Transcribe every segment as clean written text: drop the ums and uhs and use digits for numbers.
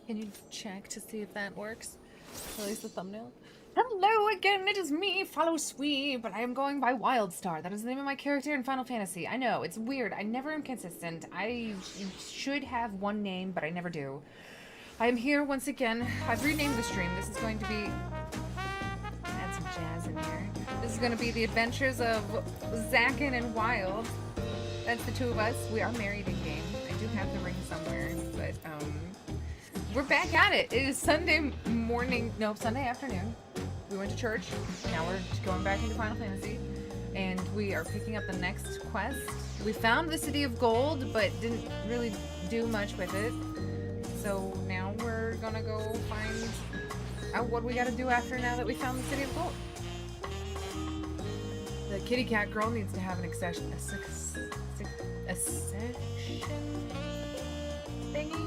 Can you check to see if that works? Or at least the thumbnail? Hello again, it is me, Follow Sweet, but I am going by Wildstar. That is the name of my character in Final Fantasy. I know, it's weird. I never am consistent. I should have one name, but I never do. I am here once again. I've renamed the stream. This is going to be... add some jazz in here. This is going to be the adventures of Zakin and Wild. That's the two of us. We are married in game. I do have the ring somewhere, but we're back at it. It is Sunday morning, no, Sunday afternoon. We went to church. Now we're going back into Final Fantasy, and we are picking up the next quest. We found the City of Gold, but didn't really do much with it. So now we're gonna go find out what we gotta do after now that we found the City of Gold. The kitty cat girl needs to have an accession thingy.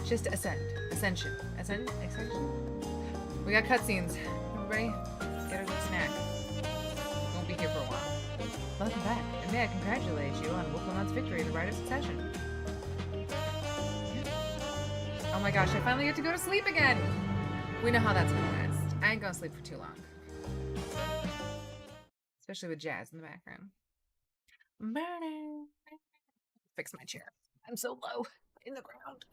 Just ascension. We got cutscenes. Everybody, get a good snack. Won't be here for a while. Welcome back, and may I congratulate you on Wolfman's victory, the Rite of Succession. Oh my gosh, I finally get to go to sleep again! We know how that's gonna last. I ain't gonna sleep for too long. Especially with jazz in the background. Burning. Fix my chair. I'm so low in the ground.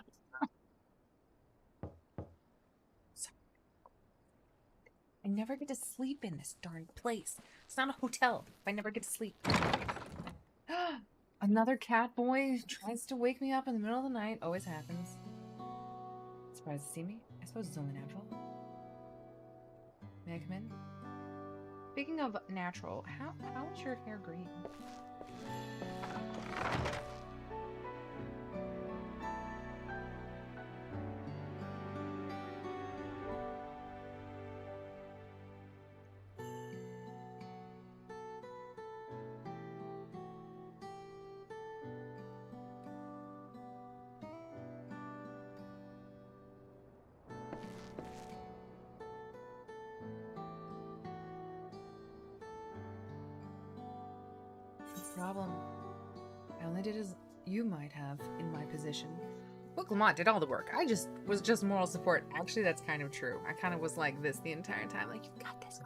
I never get to sleep in this darn place. It's not a hotel if I never get to sleep. Another cat boy tries to wake me up in the middle of the night. Always happens. Surprised to see me? I suppose it's only natural. May I come in? Speaking of natural, how is your hair green? Problem. I only did as you might have in my position. Look, Lamont did all the work. I was just moral support. Actually, that's kind of true. I kind of was like this the entire time. Like, you got this.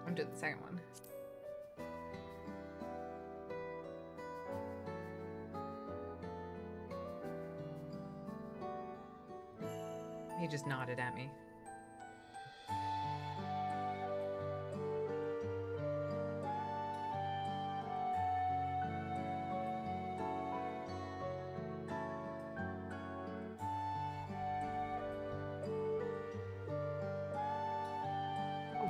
I'm doing the second one. He just nodded at me.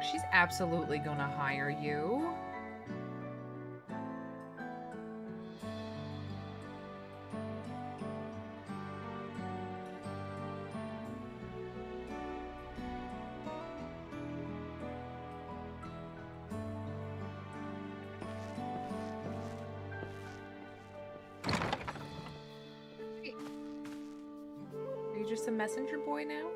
She's absolutely gonna hire you. Are you just a messenger boy now?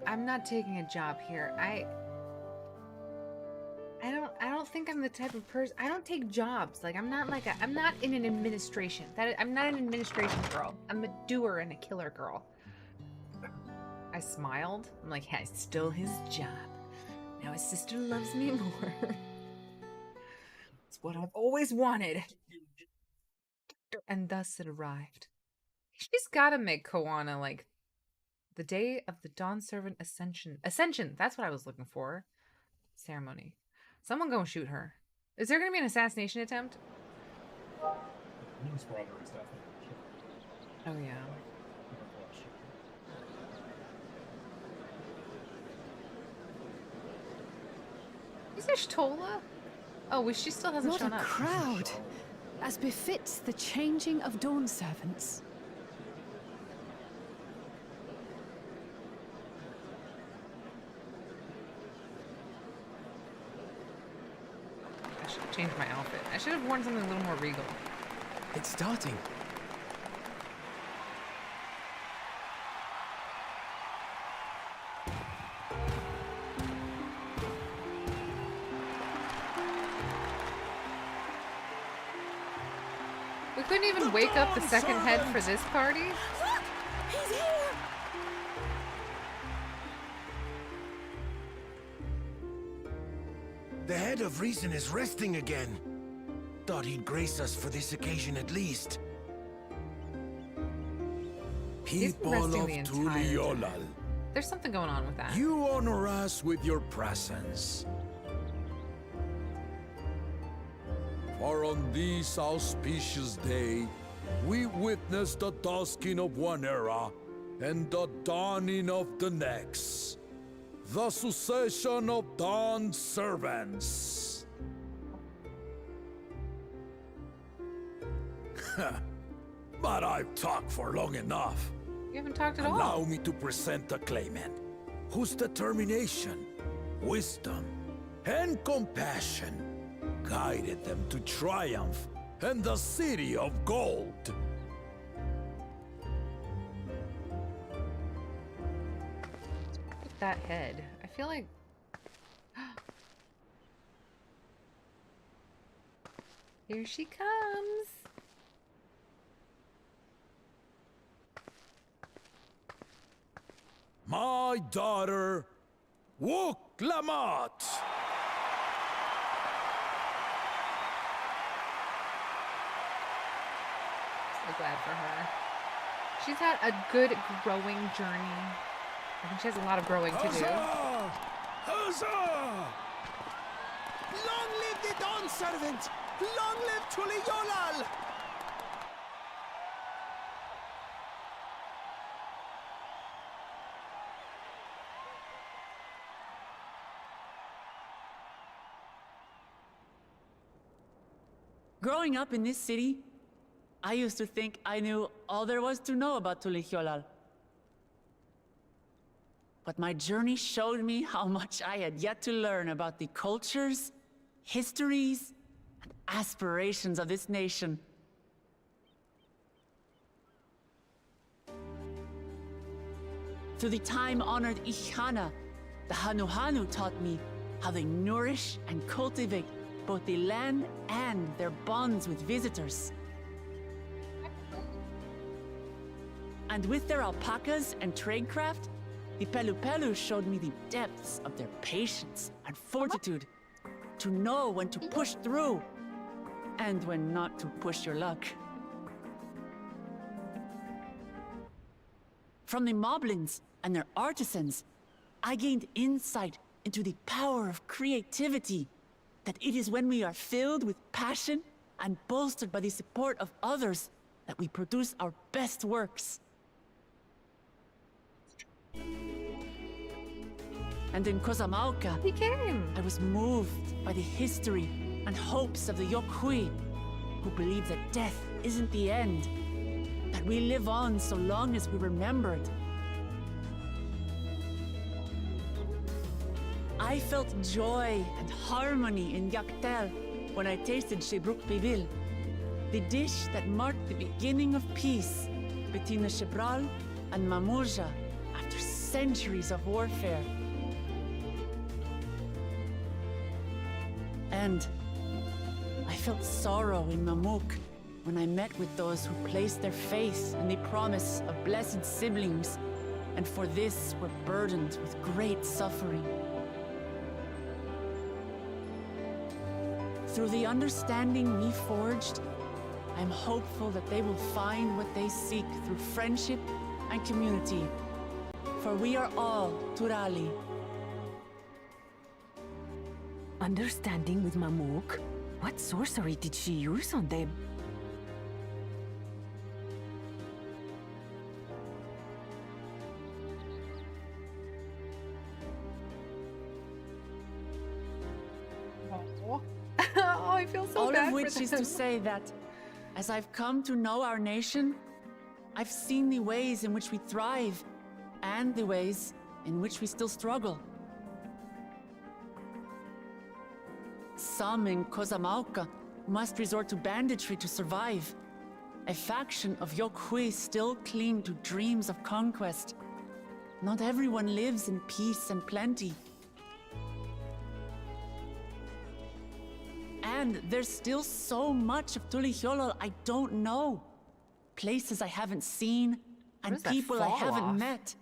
I'm not taking a job here. I don't think I'm the type of person. I don't take jobs. Like I'm not in an administration. I'm not an administration girl. I'm a doer and a killer girl. I smiled. I'm like, yeah, it's still his job. Now his sister loves me more. It's what I've always wanted. And thus it arrived. She's gotta make Koana like the day of the Dawn Servant Ascension. Ascension! That's what I was looking for. Ceremony. Someone go and shoot her. Is there going to be an assassination attempt? Oh, yeah. Is this Tola? Oh, she still hasn't shown up. What a crowd! As befits the changing of Dawn Servants. Change my outfit. I should have worn something a little more regal. It's starting. couldn't even wake up the second head for this party? Look! He's here! The head of reason is resting again. Thought he'd grace us for this occasion at least. He's been People resting of the entire Tuliolal, time. There's something going on with that. you honor us with your presence. For on this auspicious day, we witness the dusking of one era and the dawning of the next. The succession of Dawn's servants. But I've talked for long enough. You haven't talked at all. Allow me to present the claimant, whose determination, wisdom, and compassion guided them to triumph and the city of gold. Look at that head. I feel like... Here she comes. My daughter, Wook Lamat. So glad for her. She's had a good growing journey. I think she has a lot of growing to do. Huzzah! Huzzah! Long live the Dawn Servant! Long live Tuliolal! Growing up in this city, I used to think I knew all there was to know about Tuliolal. But my journey showed me how much I had yet to learn about the cultures, histories, and aspirations of this nation. Through the time-honored Ihana, the Hanuhanu taught me how they nourish and cultivate both the land and their bonds with visitors. And with their alpacas and tradecraft, the Pelupelu showed me the depths of their patience and fortitude, to know when to push through and when not to push your luck. From the Moblins and their artisans, I gained insight into the power of creativity, that it is when we are filled with passion and bolstered by the support of others that we produce our best works. And in Kozamauka, He came. I was moved by the history and hopes of the Yokhui, who believe that death isn't the end, that we live on so long as we remembered. I felt joy and harmony in Yaktel when I tasted Shebruk Pivil, the dish that marked the beginning of peace between the Shebral and Mamurja after centuries of warfare. And I felt sorrow in Mamuk when I met with those who placed their faith in the promise of blessed siblings, and for this were burdened with great suffering. Through the understanding we forged, I am hopeful that they will find what they seek through friendship and community. For we are all Turali. Understanding with Mamuk? What sorcery did she use on them? Oh, I feel so All bad of which for is them. to say that, as I've come to know our nation, I've seen the ways in which we thrive, and the ways in which we still struggle. Some in Kozamauka must resort to banditry to survive. A faction of Yokhui still cling to dreams of conquest. Not everyone lives in peace and plenty. And there's still so much of Tulihyolol I don't know. Places I haven't seen, and does that people I fall haven't off? met.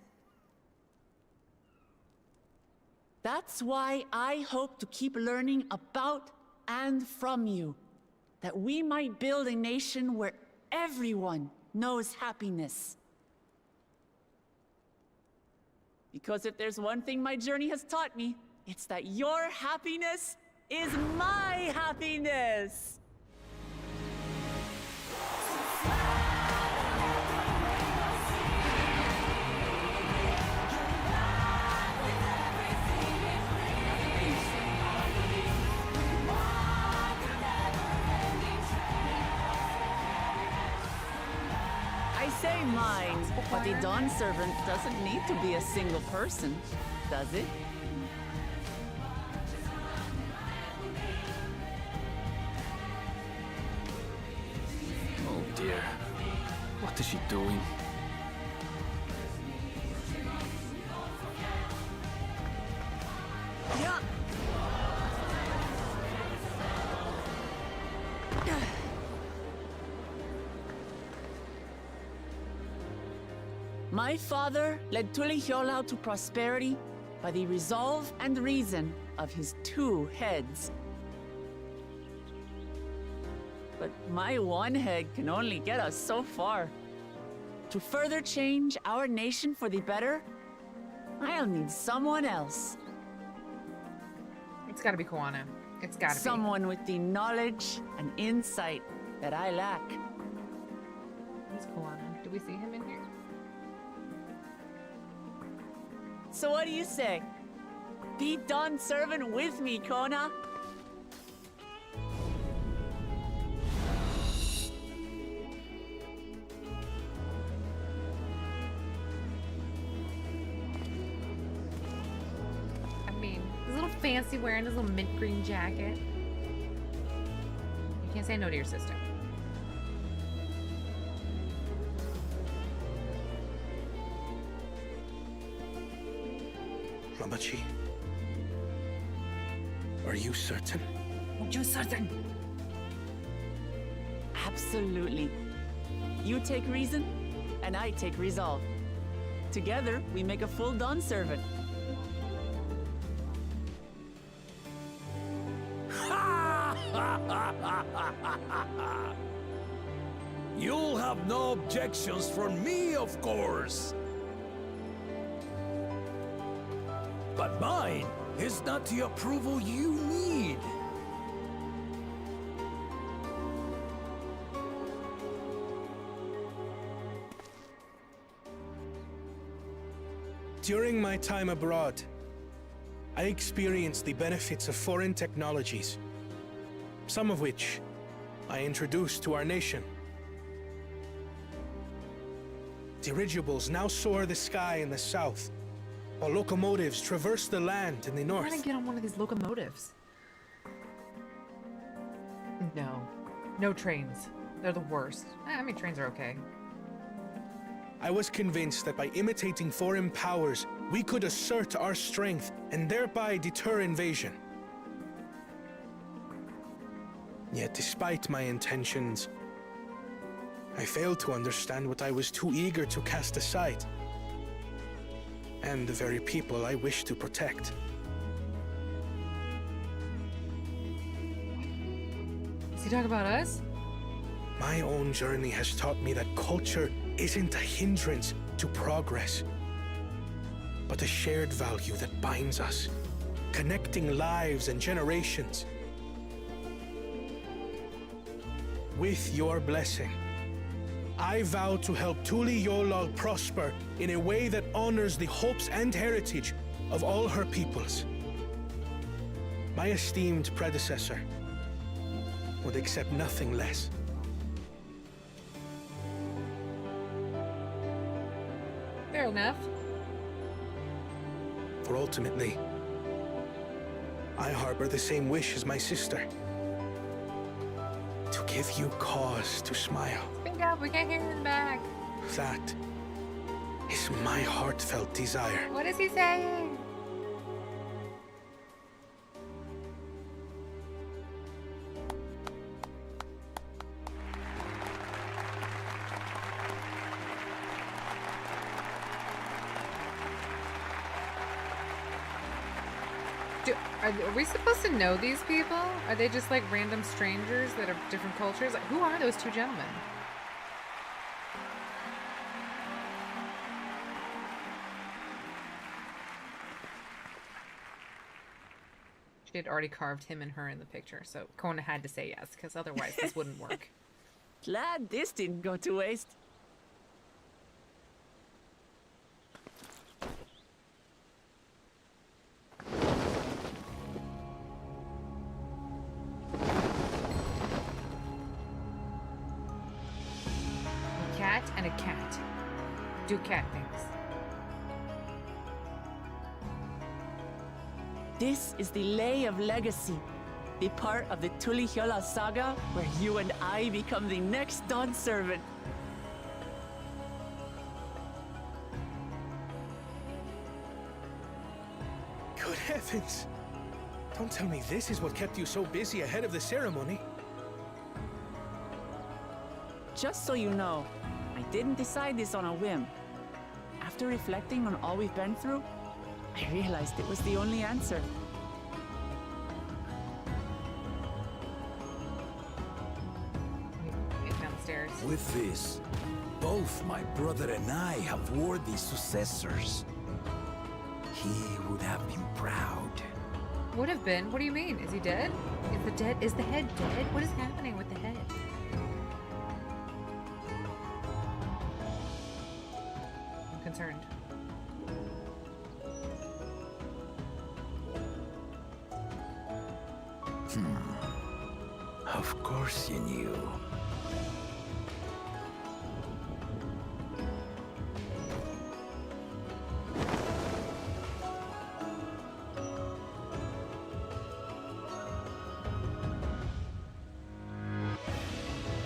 That's why I hope to keep learning about and from you, that we might build a nation where everyone knows happiness. Because if there's one thing my journey has taught me, it's that your happiness is my happiness! I say mine, but the Dawn Servant doesn't need to be a single person, does it? Oh dear. What is she doing? Yeah. My father led Tulihyolol to prosperity by the resolve and reason of his 2 heads. But my one head can only get us so far. To further change our nation for the better, I'll need someone else. It's gotta be Koana. It's gotta Someone with the knowledge and insight that I lack. be. Who's Koana? Do we see him in here? So what do you say? Be Dawn Servant with me, Kona. I mean, his little fancy wearing his little mint green jacket. You can't say no to your sister. Ramachi, are you certain? Are you certain? Absolutely. You take reason, and I take resolve. Together, we make a full Dawn Servant. You'll have no objections from me, of course. But mine is not the approval you need. During my time abroad, I experienced the benefits of foreign technologies, some of which I introduced to our nation. Dirigibles now soar the sky in the south, while locomotives traverse the land in the I north. want to get on one of these locomotives. No. No trains. They're the worst. I mean, trains are okay. I was convinced that by imitating foreign powers, we could assert our strength and thereby deter invasion. Yet despite my intentions, I failed to understand what I was too eager to cast aside, and the very people I wish to protect. Is he talking about us? My own journey has taught me that culture isn't a hindrance to progress, but a shared value that binds us, connecting lives and generations. With your blessing, I vow to help Tulihyolol prosper in a way that honors the hopes and heritage of all her peoples. My esteemed predecessor would accept nothing less. Fair enough. For ultimately, I harbor the same wish as my sister. To give you cause to smile. Speak up, we can't hear you in the back. That is my heartfelt desire. What is he saying? Are we supposed to know these people? Are they just like random strangers that are different cultures? Like, who are those two gentlemen? She had already carved him and her in the picture, so Kona had to say yes, because otherwise this wouldn't work. Glad this didn't go to waste. A cat and a cat do cat things. This is the Lay of Legacy, the part of the Tulihyola saga where you and I become the next Dawn servant. Good heavens! Don't tell me this is what kept you so busy ahead of the ceremony. Just so you know, I didn't decide this on a whim. After reflecting on all we've been through, I realized it was the only answer. Wait, downstairs. With this, both my brother and I have worthy successors. He would have been proud. Would have been? What do you mean? Is he dead? Is the head dead? What is happening with the head? I'm concerned. Of course you knew.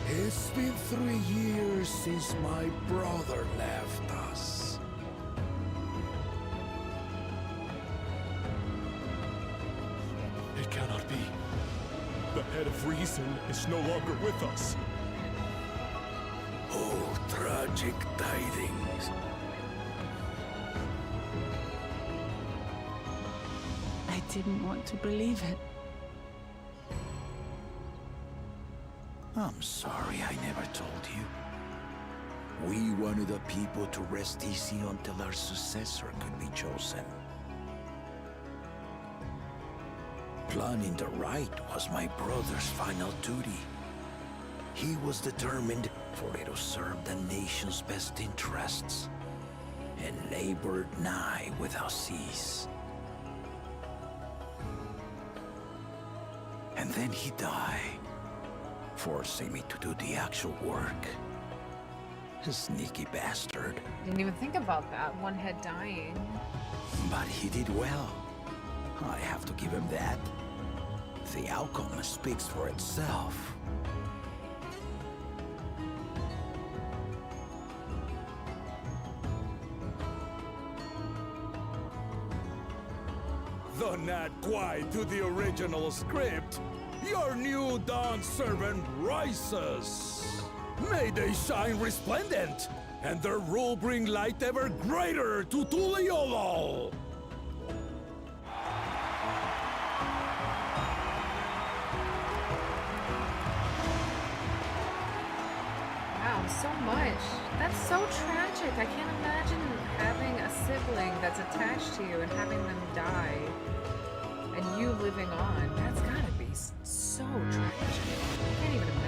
It's been 3 years since my brother left us. It cannot be. The head of reason is no longer with us. Oh, tragic tidings. I didn't want to believe it. I'm sorry I never told you. We wanted the people to rest easy until our successor could be chosen. Planning the right was my brother's final duty. He was determined for it to serve the nation's best interests, and labored nigh without cease. And then he died, forcing me to do the actual work. A sneaky bastard. Didn't even think about that. One head dying. But he did well. I have to give him that. The outcome speaks for itself. The not quite to the original script. Your new Dawn servant rises. May they shine resplendent, and their rule bring light ever greater to Tuliolo. Wow, so much. That's so tragic. I can't imagine having a sibling that's attached to you and having them die, and you living on. That's gotta be so tragic. I can't even imagine.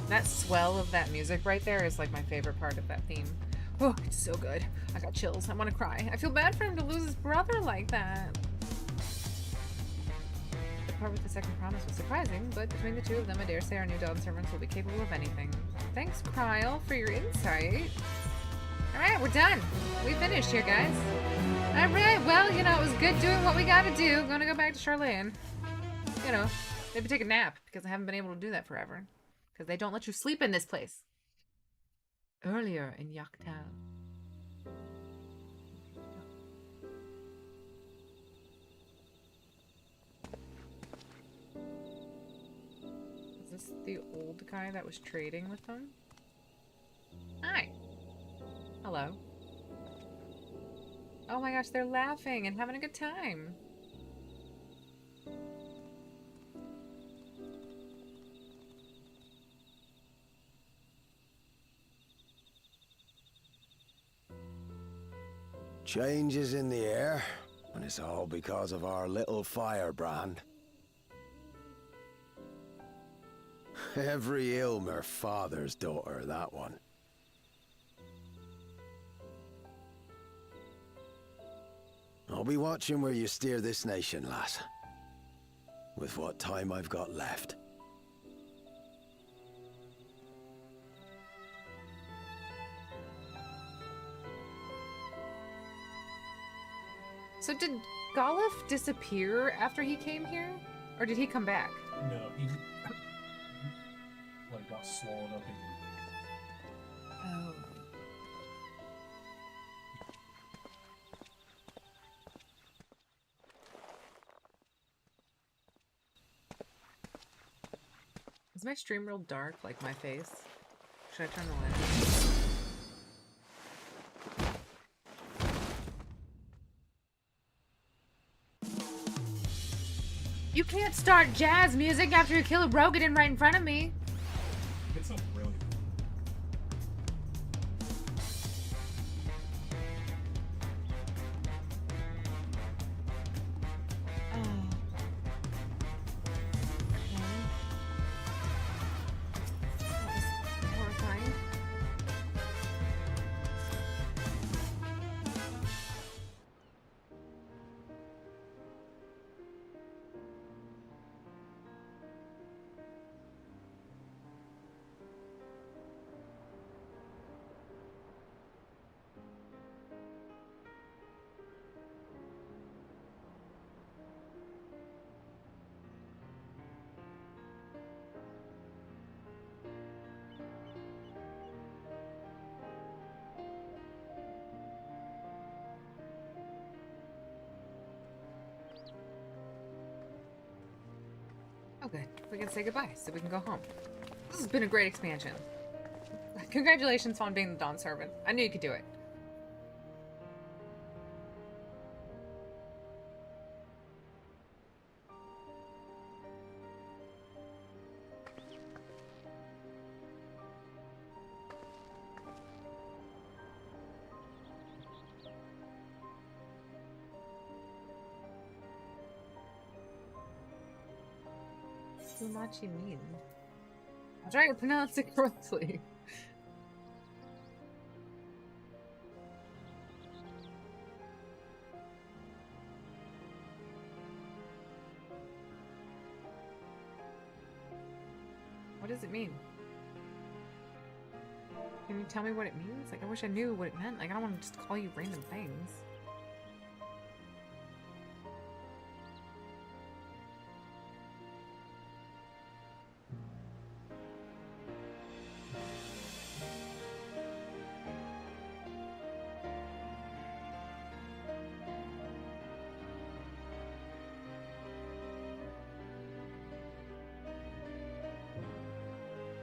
That swell of that music right there is like my favorite part of that theme. Oh, it's so good. I got chills. I want to cry. I feel bad for him to lose his brother like that. The part with the second promise was surprising, but between the two of them, I dare say our new Dawn servants will be capable of anything. Thanks, Kryl, for your insight. Alright, we're done. We finished here, guys. Alright, well, you know, it was good doing what we gotta do. Gonna go back to Charlene. You know, maybe take a nap, because I haven't been able to do that forever. Because they don't let you sleep in this place. Earlier in Yaktal. Is this the old guy that was trading with them? Hi. Hello. Oh my gosh, they're laughing and having a good time. Change is in the air, and it's all because of our little firebrand. Every Ilmer father's daughter, that one. I'll be watching where you steer this nation, lass. With what time I've got left. So did Goluf disappear after he came here? Or did he come back? No, he like got swallowed up in. Oh. Is my stream real dark, like my face? Should I turn the light on? You can't start jazz music after you kill a Rogadin right in front of me. It's so brilliant. Horrifying. Oh good. We can say goodbye so we can go home. This has been a great expansion. Congratulations on being the Dawn Servant. I knew you could do it. Sumachi mean? I'll try to pronounce it correctly. What does it mean? Can you tell me what it means? Like, I wish I knew what it meant. Like, I don't want to just call you random things.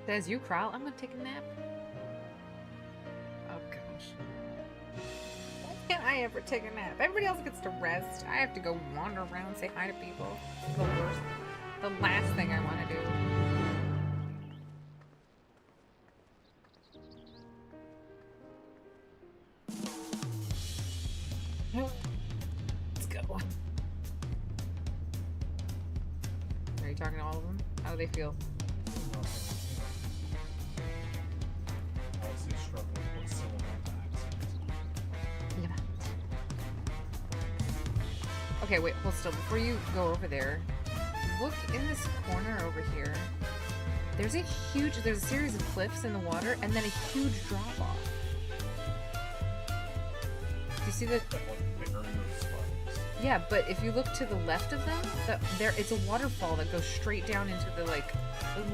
Says you crawl. I'm gonna take a nap. Oh gosh. Why can't I ever take a nap? Everybody else gets to rest. I have to go wander around, say hi to people. It's the worst. The last thing I want to do. Let's go. Are you talking to all of them? How do they feel? Okay, wait, hold still. Before you go over there, look in this corner over here. There's a series of cliffs in the water, and then a huge drop off. Do you see the? Yeah, but if you look to the left of them, it's a waterfall that goes straight down into the like.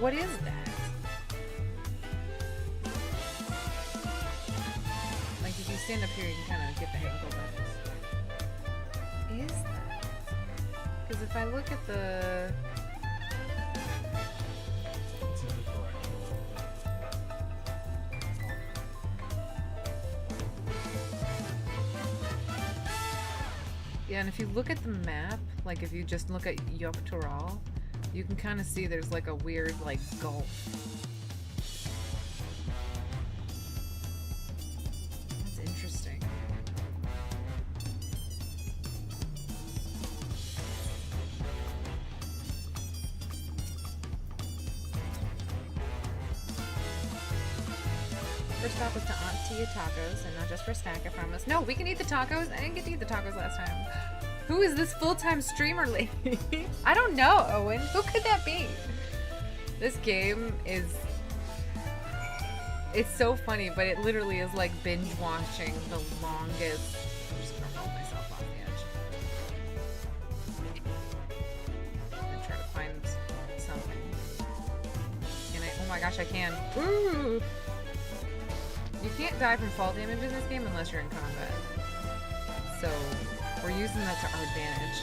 What is that? Like if you stand up here, you can kind of get the angle of that. Is that? Because if I look at the... Yeah, and if you look at the map, like if you just look at Yoktoral, you can kind of see there's like a weird like gulf. That's interesting. First stop was to Aunt Tia Tacos, and not just for a snack, I promise. No, we can eat the tacos. I didn't get to eat the tacos last time. Who is this full-time streamer lady? I don't know, Owen. Who could that be? This game is... It's so funny, but it literally is like binge-watching the longest... I'm just gonna roll myself off the edge. And try to find something. Can I? Oh my gosh, I can. Ooh! You can't die from fall damage in this game unless you're in combat. So, we're using that to our advantage.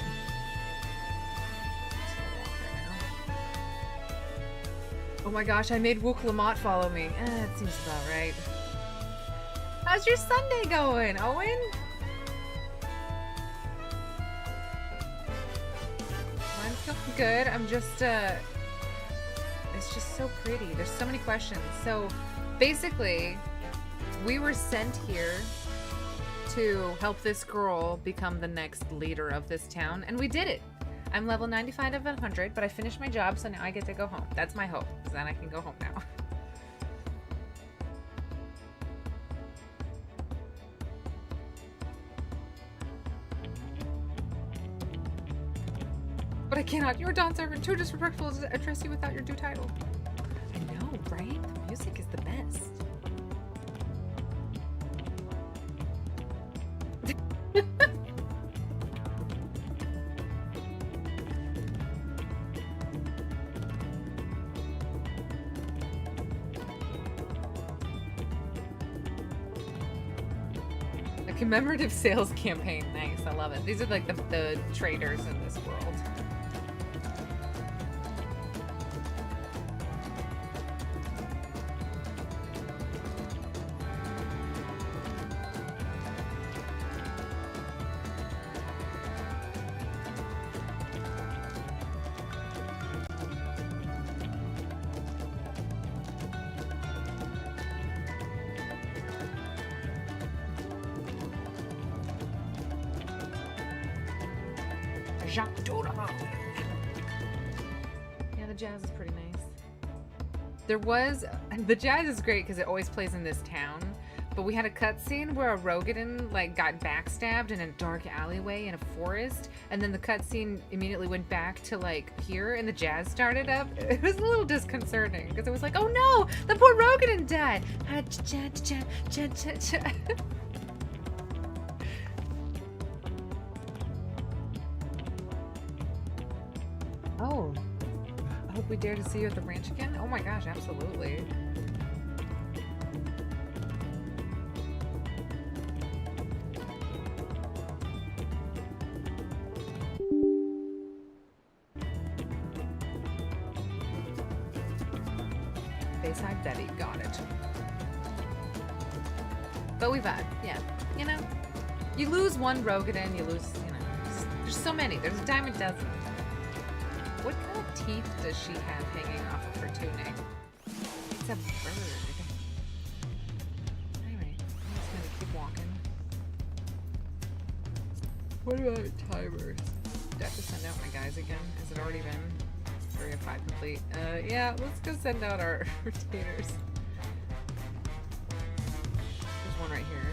Oh my gosh, I made Wook Lamont follow me. That seems about right. How's your Sunday going, Owen? Mine's going good. I'm just, it's just so pretty. There's so many questions. So, basically... we were sent here to help this girl become the next leader of this town, and we did it. I'm level 95 of 100, but I finished my job, so now I get to go home. That's my hope, so then I can go home now. But I cannot. You're a Dawn servant. Too disrespectful to address you without your due title. I know, right? The music is the best. A commemorative sales campaign. Nice, I love it. These are like the traders in this world. Yeah, the jazz is pretty nice. The jazz is great because it always plays in this town, but we had a cutscene where a Rogadin like got backstabbed in a dark alleyway in a forest, and then the cutscene immediately went back to like here, and the jazz started up. It was a little disconcerting because it was like, oh no, the poor Rogadin died. Oh, I hope we dare to see you at the ranch again. Oh my gosh, absolutely. Bayside Betty, got it. But we vibe, yeah. You know, you lose one Rogadin, you lose, you know, there's so many. There's a dime a dozen. What kind of teeth does she have hanging off of her tunic? It's a bird. Anyway, I'm just gonna keep walking. What about timers? Do I have to send out my guys again? Has it already been 3 of 5 complete? Yeah, let's go send out our retainers. There's one right here.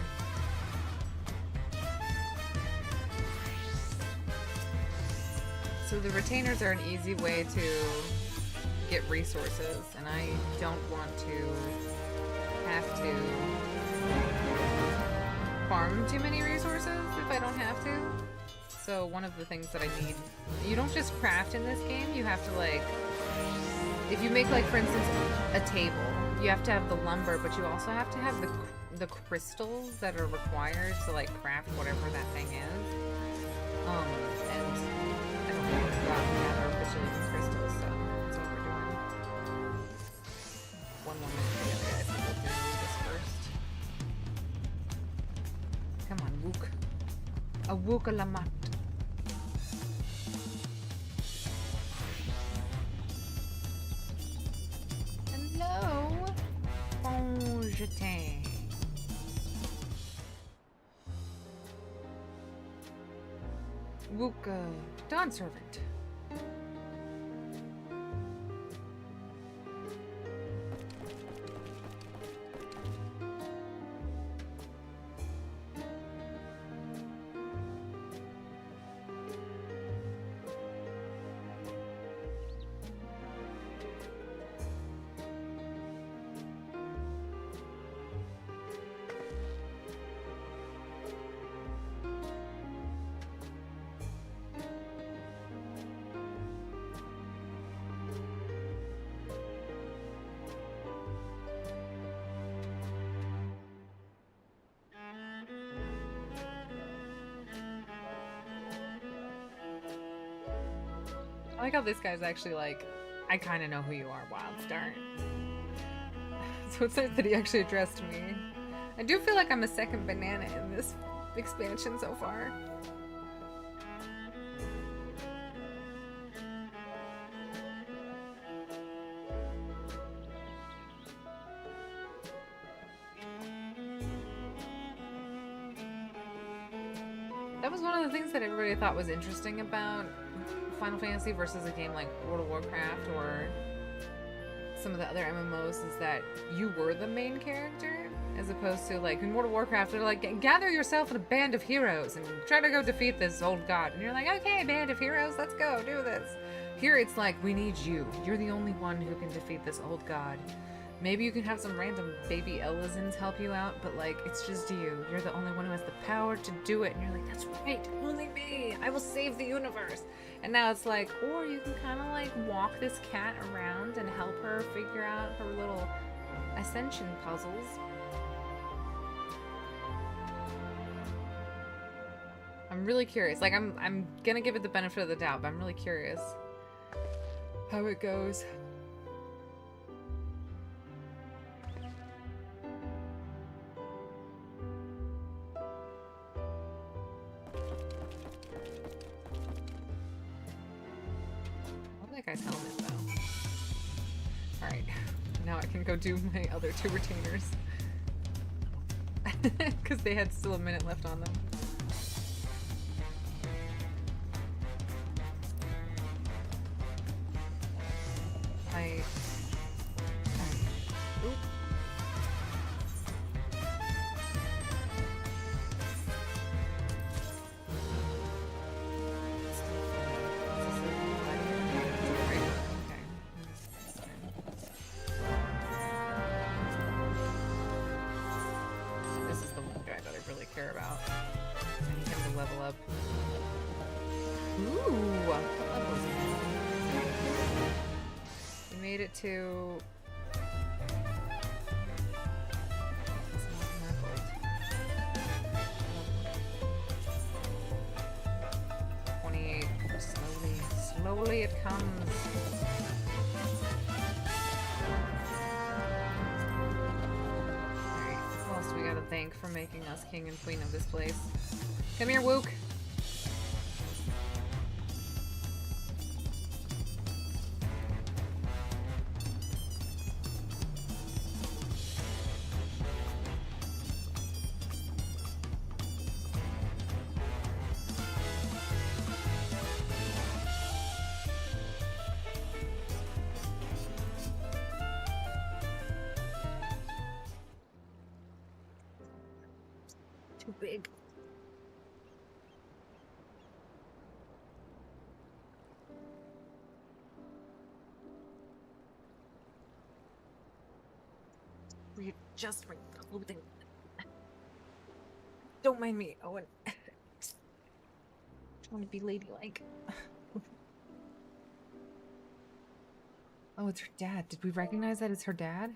So the retainers are an easy way to get resources, and I don't want to have to farm too many resources if I don't have to. So one of the things that I need, you don't just craft in this game, you have to like, if you make like for instance a table, you have to have the lumber, but you also have to have the crystals that are required to like craft whatever that thing is. And I don't know what's about to gather a bajillion crystals, so that's what we're doing. One more minute together, guys. We'll do this first. Come on, Wook. A Wook-a-lamat. Cha-ching. Wuka, Dawn Servant. I like how this guy's actually like, I kind of know who you are, Wildstar. So it's nice that he actually addressed me. I do feel like I'm a second banana in this expansion so far. That was one of the things that everybody thought was interesting about Final Fantasy versus a game like World of Warcraft or some of the other MMOs is that you were the main character, as opposed to like in World of Warcraft they're like, gather yourself in a band of heroes and try to go defeat this old god, and you're like, okay, band of heroes, let's go do this. Here it's like, we need you. You're the only one who can defeat this old god. Maybe you can have some random baby Elizons help you out, but like, it's just you. You're the only one who has the power to do it. And you're like, that's right, only me. I will save the universe. And now it's like, or you can kind of like walk this cat around and help her figure out her little ascension puzzles. I'm really curious. Like, I'm gonna give it the benefit of the doubt, but I'm really curious how it goes. Guy's helmet though. Alright, now I can go do my other two retainers. Because they had still a minute left on them. Oop. Care about. I need him to level up. Ooh! What level is he? We made it to... It's not leveled. 28. Slowly it comes. We gotta thank for making us king and queen of this place. Come here, Wook. Too big. Readjust my clothing. Don't mind me, Owen. Trying to be ladylike. Oh, it's her dad. Did we recognize that it's her dad?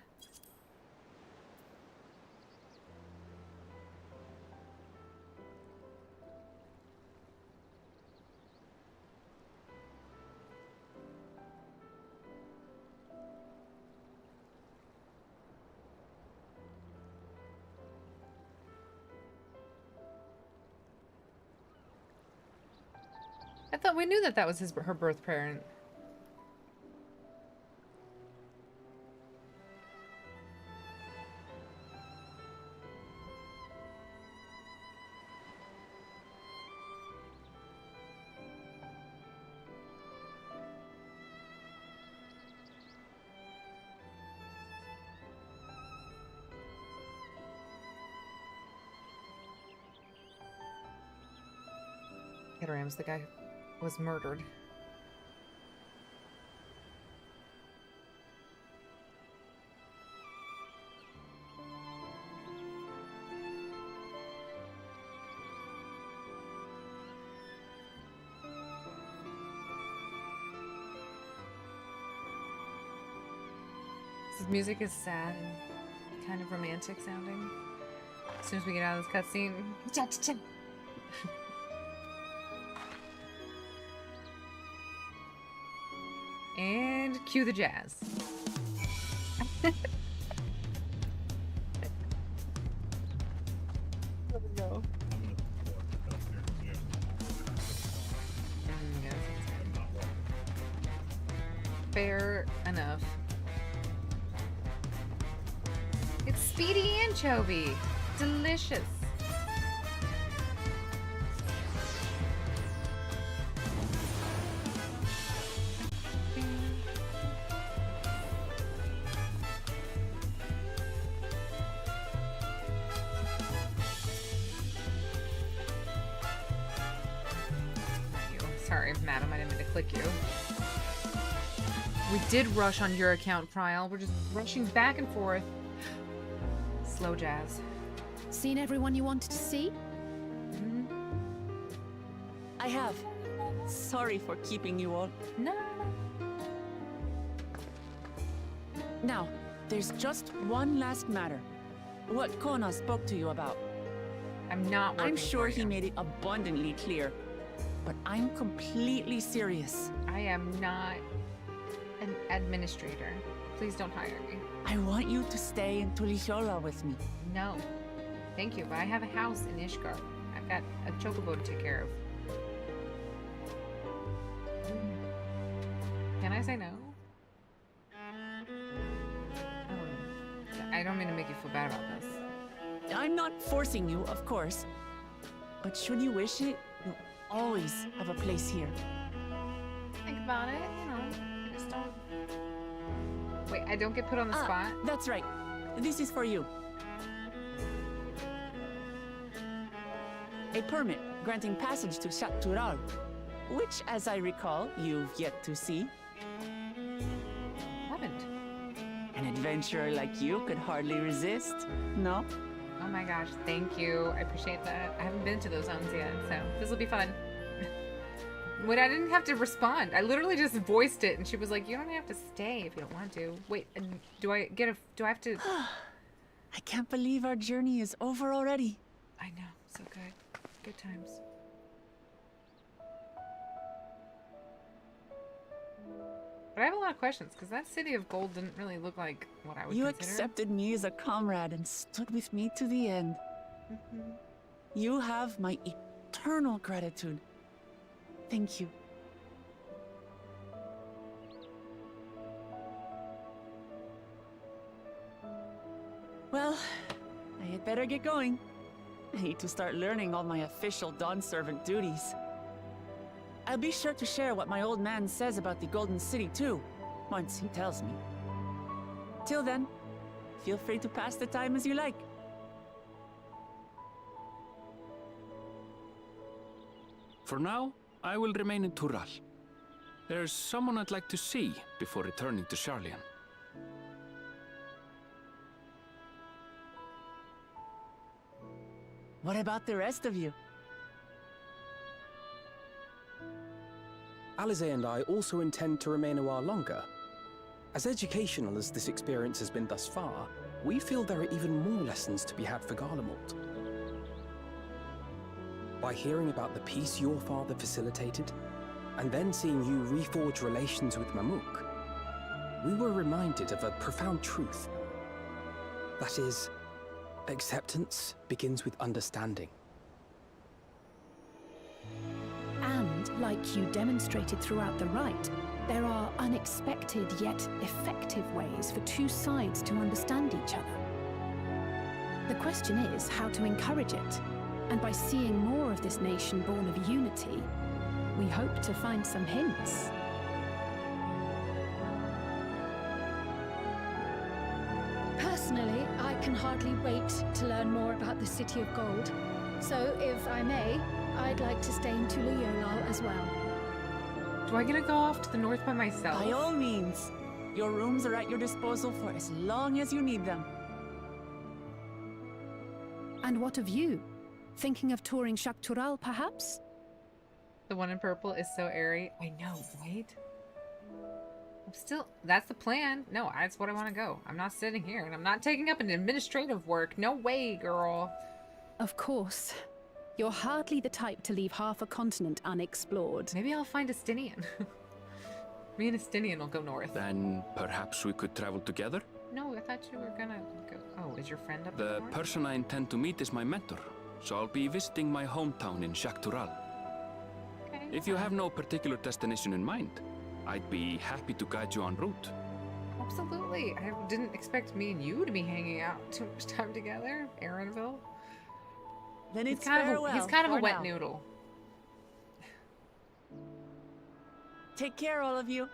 I thought we knew that that was her birth parent. Kedarams, the guy was murdered. This music is sad and kind of romantic sounding. As soon as we get out of this cutscene. And cue the jazz. There we go. Fair enough. It's speedy anchovy. Delicious. Sorry, madam, I didn't mean to click you. We did rush on your account, Prial. We're just rushing back and forth. Slow jazz. Seen everyone you wanted to see? Mm-hmm. I have. Sorry for keeping you all. No. Now, there's just one last matter. What Kona spoke to you about. I'm not working I'm sure for he you. made it abundantly clear. But I'm completely serious. I am not an administrator. Please don't hire me. I want you to stay in Tulishola with me. No. Thank you, but I have a house in Ishgard. I've got a chocobo to take care of. Can I say no? I don't mean to make you feel bad about this. I'm not forcing you, of course. But should you wish it, you'll always have a place here. Think about it, you know. I just don't... Wait, I don't get put on the spot? That's right. This is for you. A permit granting passage to Shatural, which, as I recall, you've yet to see. Haven't. An adventurer like you could hardly resist, no? Oh my gosh, thank you. I appreciate that. I haven't been to those zones yet, so this will be fun. Wait, I didn't have to respond. I literally just voiced it, and she was like, "You don't have to stay if you don't want to." Wait, do I have to? I can't believe our journey is over already. I know, so good. Good times. But I have a lot of questions, because that city of gold didn't really look like what I would You consider. accepted me as a comrade and stood with me to the end. Mm-hmm. You have my eternal gratitude. Thank you. Well, I had better get going. I need to start learning all my official Dawn servant duties. I'll be sure to share what my old man says about the Golden City too, once he tells me. Till then, feel free to pass the time as you like. For now, I will remain in Tural. There's someone I'd like to see before returning to Sharlayan. What about the rest of you? Alize and I also intend to remain a while longer. As educational as this experience has been thus far, we feel there are even more lessons to be had for Garlemald. By hearing about the peace your father facilitated, and then seeing you reforge relations with Mamuk, we were reminded of a profound truth. That is, acceptance begins with understanding. And, like you demonstrated throughout the rite, there are unexpected yet effective ways for two sides to understand each other. The question is how to encourage it, and by seeing more of this nation born of unity, we hope to find some hints. Personally, I can hardly wait to learn more about the City of Gold. So, if I may, I'd like to stay in Tulayolal as well. Do I get to go off to the north by myself? By all means. Your rooms are at your disposal for as long as you need them. And what of you? Thinking of touring Shaktural, perhaps? The one in purple is so airy. I know, right? That's the plan. No, that's what I want to go. I'm not sitting here, and I'm not taking up an administrative work. No way, girl. Of course. You're hardly the type to leave half a continent unexplored. Maybe I'll find Estinian. Me and Estinian will go north. Then perhaps we could travel together? No, I thought you were gonna go. Oh, is your friend up The north? person I intend to meet is my mentor, so I'll be visiting my hometown in Shaktural. Okay. If you have no particular destination in mind, I'd be happy to guide you en route. Absolutely. I didn't expect me and you to be hanging out too much time together, Aaronville. Then it's He's kind of a wet now. noodle. Take care, all of you.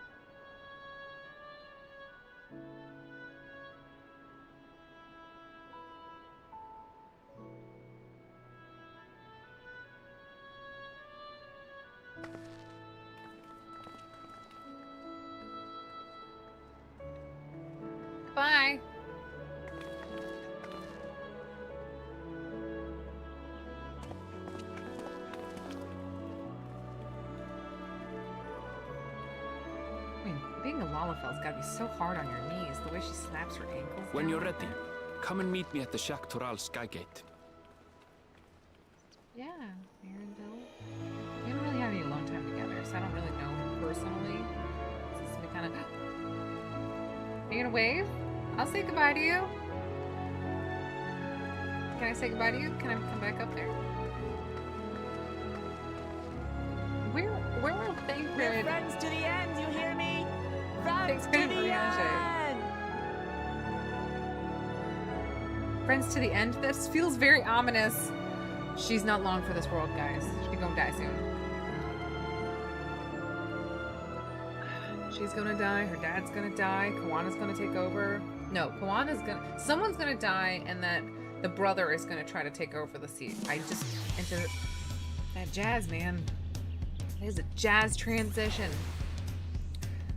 Bye. I mean, being a Lalafel's gotta be so hard on your knees, the way she snaps her ankles. When down. you're ready, come and meet me at the Shaktural Skygate. Yeah, Aaronville. We don't really have any alone time together, so I don't really know him personally. This is kind of. Are you gonna wave? I'll say goodbye to you. Can I say goodbye to you? Can I come back up there? Where are they? We're friends to the end, you hear me? Friends to Thanks, the Brianne. end! Friends to the end? This feels very ominous. She's not long for this world, guys. She's gonna die soon. She's gonna die. Her dad's gonna die. Kawana's gonna take over. No, Kawana's gonna... Someone's gonna die, and that the brother is gonna try to take over the seat. I just... Into that jazz, man. It is a jazz transition.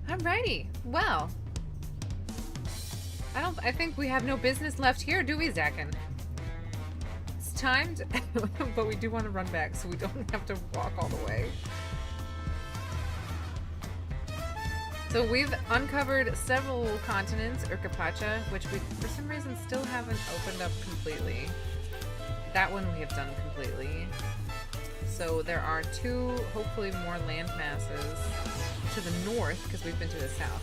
Alrighty. Well... I think we have no business left here, do we, Zakin? It's time to... but we do want to run back, so we don't have to walk all the way. So we've uncovered several continents, Urkapacha, which we, for some reason, still haven't opened up completely. That one we have done completely. So there are two, hopefully more land masses to the north, because we've been to the south.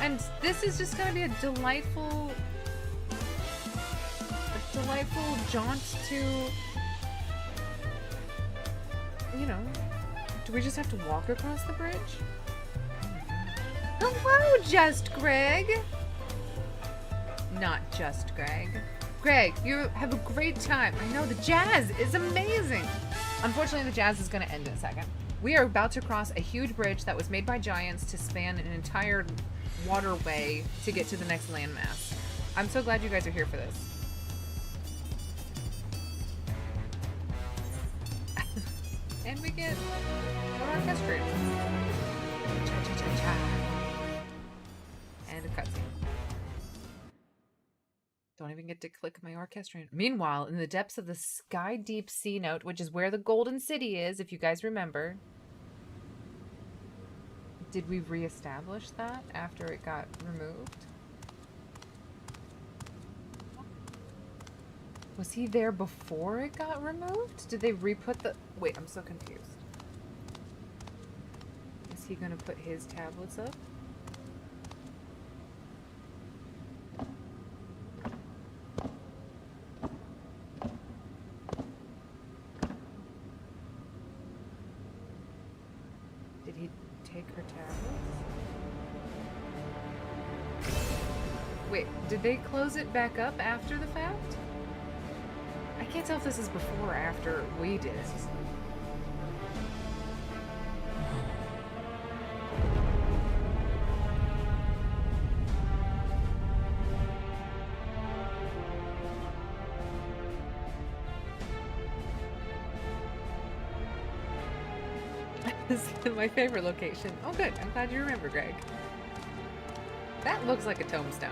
And this is just going to be a delightful jaunt to, you know, do we just have to walk across the bridge? Hello, Just Greg! Not Just Greg. Greg, you have a great time. I know, the jazz is amazing. Unfortunately, the jazz is going to end in a second. We are about to cross a huge bridge that was made by giants to span an entire waterway to get to the next landmass. I'm so glad you guys are here for this. And we get an orchestra. Cha-cha-cha-cha. And a cutscene. Don't even get to click my orchestrion. Meanwhile, in the depths of the Sky Deep Sea Note, which is where the Golden City is, if you guys remember. Did we reestablish that after it got removed? Was he there before it got removed? Did they re-put the... Wait, I'm so confused. Is he gonna put his tablets up? Did he take her tablets? Wait, did they close it back up after the fact? I can't tell if this is before or after we did. This is my favorite location. Oh good, I'm glad you remember, Greg. That looks like a tombstone.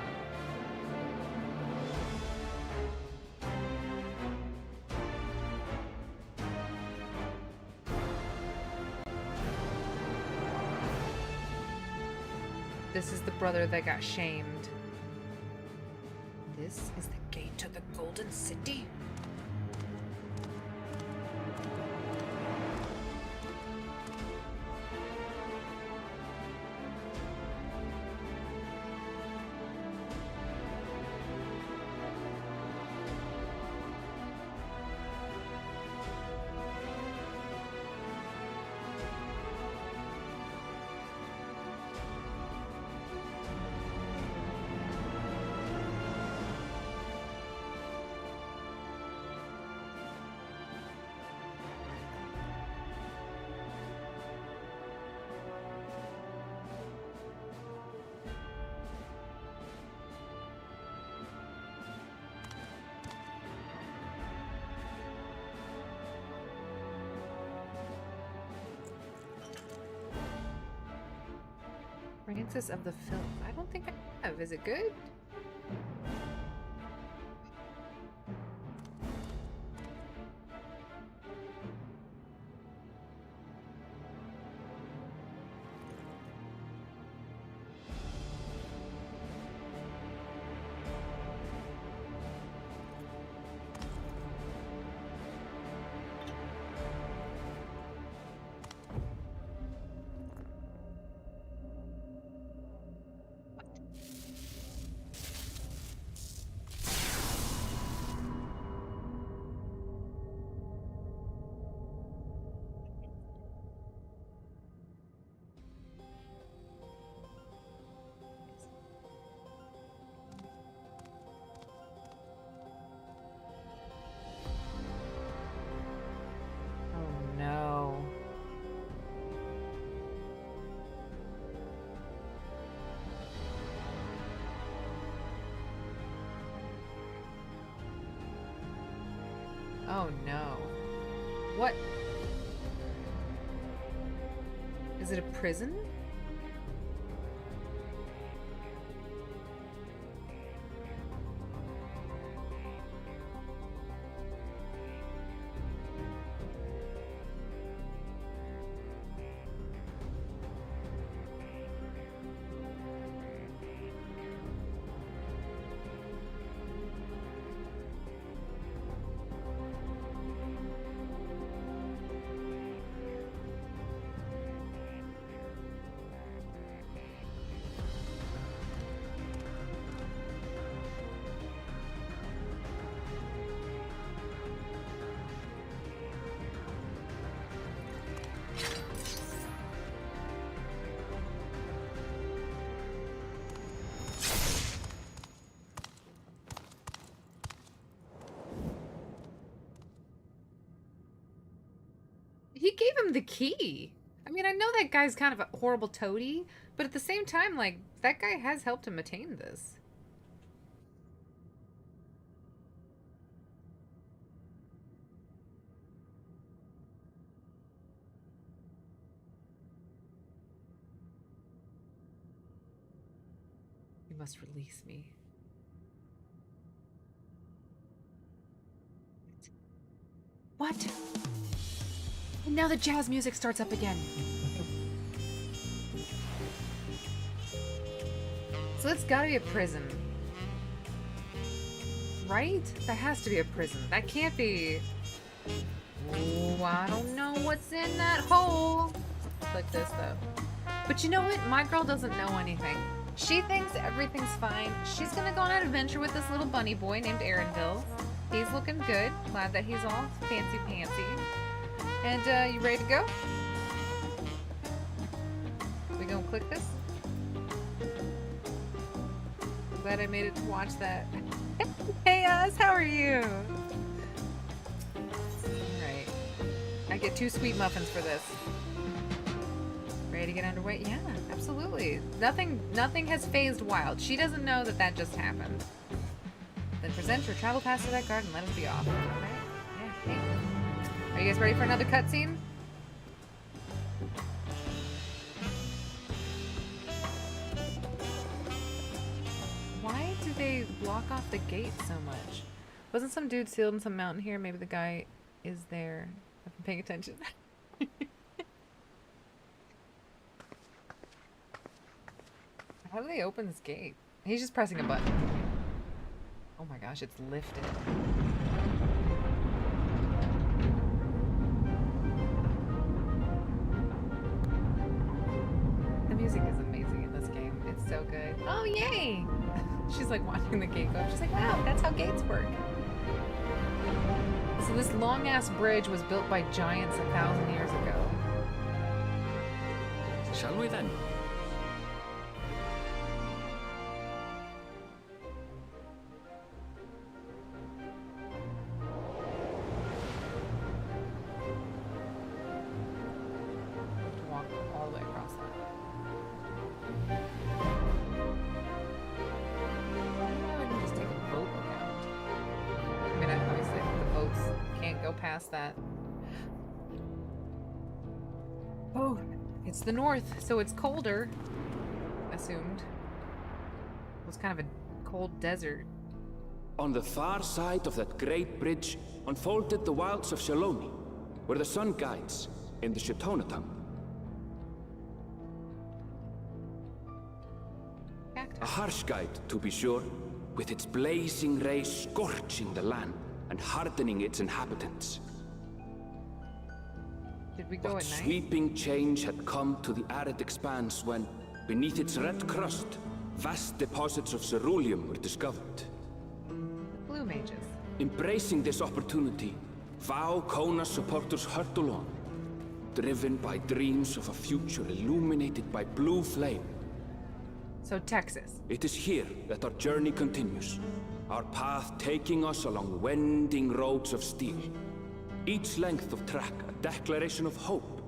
This is the brother that got shamed. This is the gate to the Golden City. Francis of the Filth. I don't think I have. Is it good? Oh no. What? Is it a prison? He gave him the key. I mean, I know that guy's kind of a horrible toady, but at the same time, like, that guy has helped him attain this. You must release me. What? And now the jazz music starts up again. So that's gotta be a prison. Right? That has to be a prison. That can't be... Ooh, I don't know what's in that hole. Like this, though. But you know what? My girl doesn't know anything. She thinks everything's fine. She's gonna go on an adventure with this little bunny boy named Aaronville. He's looking good. Glad that he's all fancy-pantsy. And, you ready to go? We gonna click this? Glad I made it to watch that. Hey, how are you? Alright. I get 2 sweet muffins for this. Ready to get underway? Yeah, absolutely. Nothing has phased Wild. She doesn't know that that just happened. Then present your travel pass to that guard and let us be off. Alright. Yeah, hey. Are you guys ready for another cutscene? Why do they block off the gate so much? Wasn't some dude sealed in some mountain here? Maybe the guy is there. I've been paying attention. How do they open this gate? He's just pressing a button. Oh my gosh, it's lifted. The music is amazing in this game. It's so good. Oh, yay! She's like watching the gate go. She's like, wow, that's how gates work. So this long-ass bridge was built by giants 1,000 years ago. Shall we then? Walk all the way across that. I wouldn't just take a boat around. I mean, obviously the boats can't go past that. Oh, it's the north, so it's colder. Assumed. It was kind of a cold desert. On the far side of that great bridge unfolded the wilds of Shaloni, where the sun guides in the Shitona tongue. A harsh guide, to be sure, with its blazing rays scorching the land and hardening its inhabitants. Did we go What at night? sweeping change had come to the arid expanse when, beneath its red crust, vast deposits of ceruleum were discovered. Blue mages. Embracing this opportunity, Vau Kona supporters hurtle on, driven by dreams of a future illuminated by blue flame. So Texas. It is here that our journey continues, our path taking us along winding roads of steel. Each length of track a declaration of hope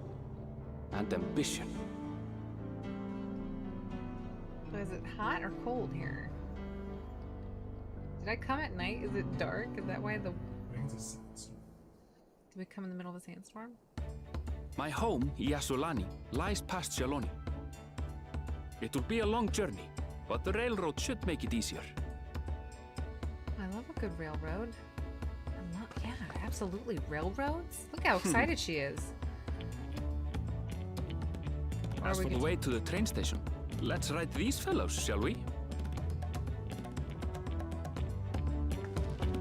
and ambition. So is it hot or cold here? Did I come at night? Is it dark? Is that why the... Did we come in the middle of a sandstorm? My home, Yasulani, lies past Shaloni. It will be a long journey, but the railroad should make it easier. I love a good railroad. Yeah, absolutely. Railroads? Look how excited she is. As for the way to the train station, let's ride these fellows, shall we?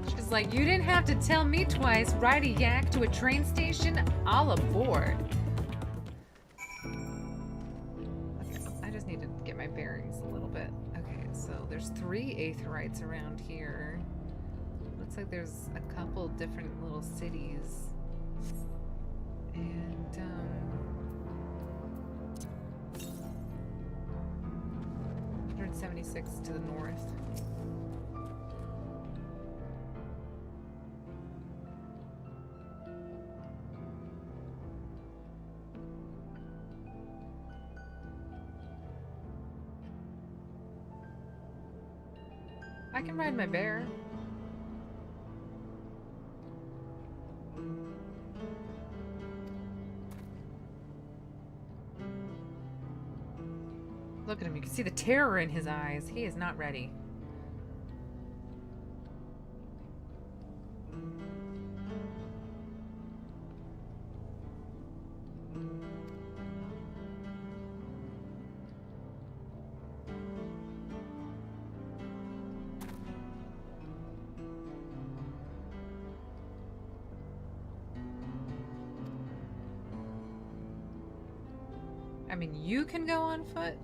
She's like, you didn't have to tell me twice. Ride a yak to a train station? All aboard. Okay, I just need to get my bearings a little bit. Okay, so there's 3 Aetherites around here. Looks like there's a couple different little cities. And, 176 to the north. I can ride my bear. Look at him. You can see the terror in his eyes. He is not ready. I mean, you can go on foot.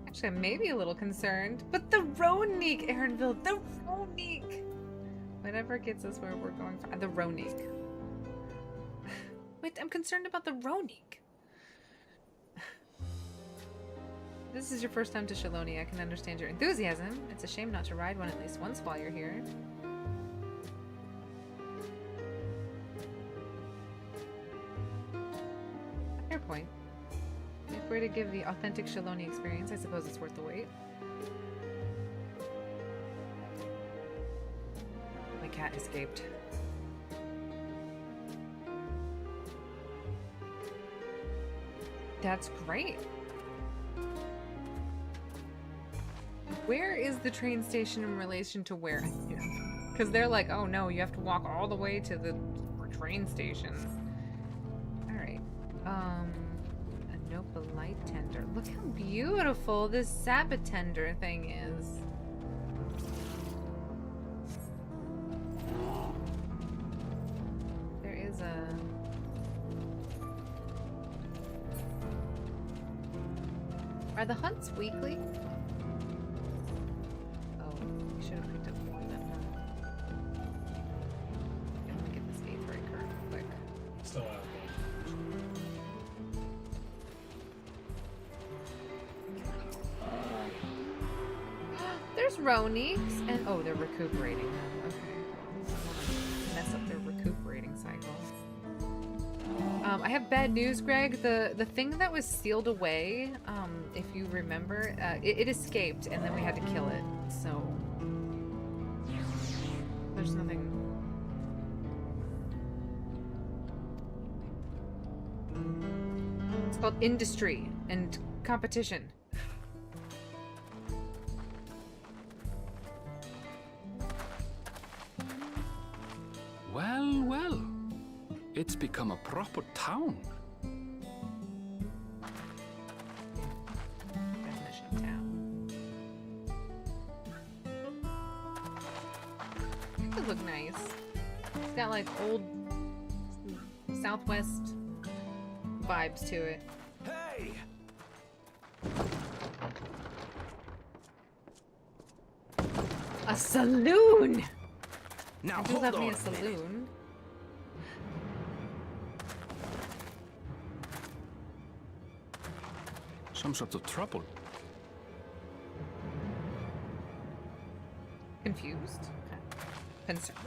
Actually, I'm maybe a little concerned. But the Ronik, Aaronville, the Ronik! Whatever gets us where we're going for. The Ronik. Wait, I'm concerned about the Ronik. This is your first time to Shaloni. I can understand your enthusiasm. It's a shame not to ride one at least once while you're here. Fair point. If we're to give the authentic Shaloni experience, I suppose it's worth the wait. My cat escaped. That's great. Where is the train station in relation to where? Because they're like, oh no, you have to walk all the way to the train station. Alright. A Nopa light tender. Look how beautiful this Sabbath tender thing is. There is a... Are the hunts weekly? Oh, we should have picked up more than one. Let me get this eighth breaker real quick. Still out of There's Ronix, and oh, they're recuperating now. Okay. Mess up their recuperating cycle. I have bad news, Greg. The thing that was sealed away, if you remember, it escaped, and then we had to kill it. So there's nothing. It's called industry and competition. Well, well. It's become a proper town. Definition of town. It could look nice. It's got like old Southwest vibes to it. Hey! A saloon! Now I do hold love on me a a minute. saloon. Some sort of trouble. Confused. Okay. Concerned.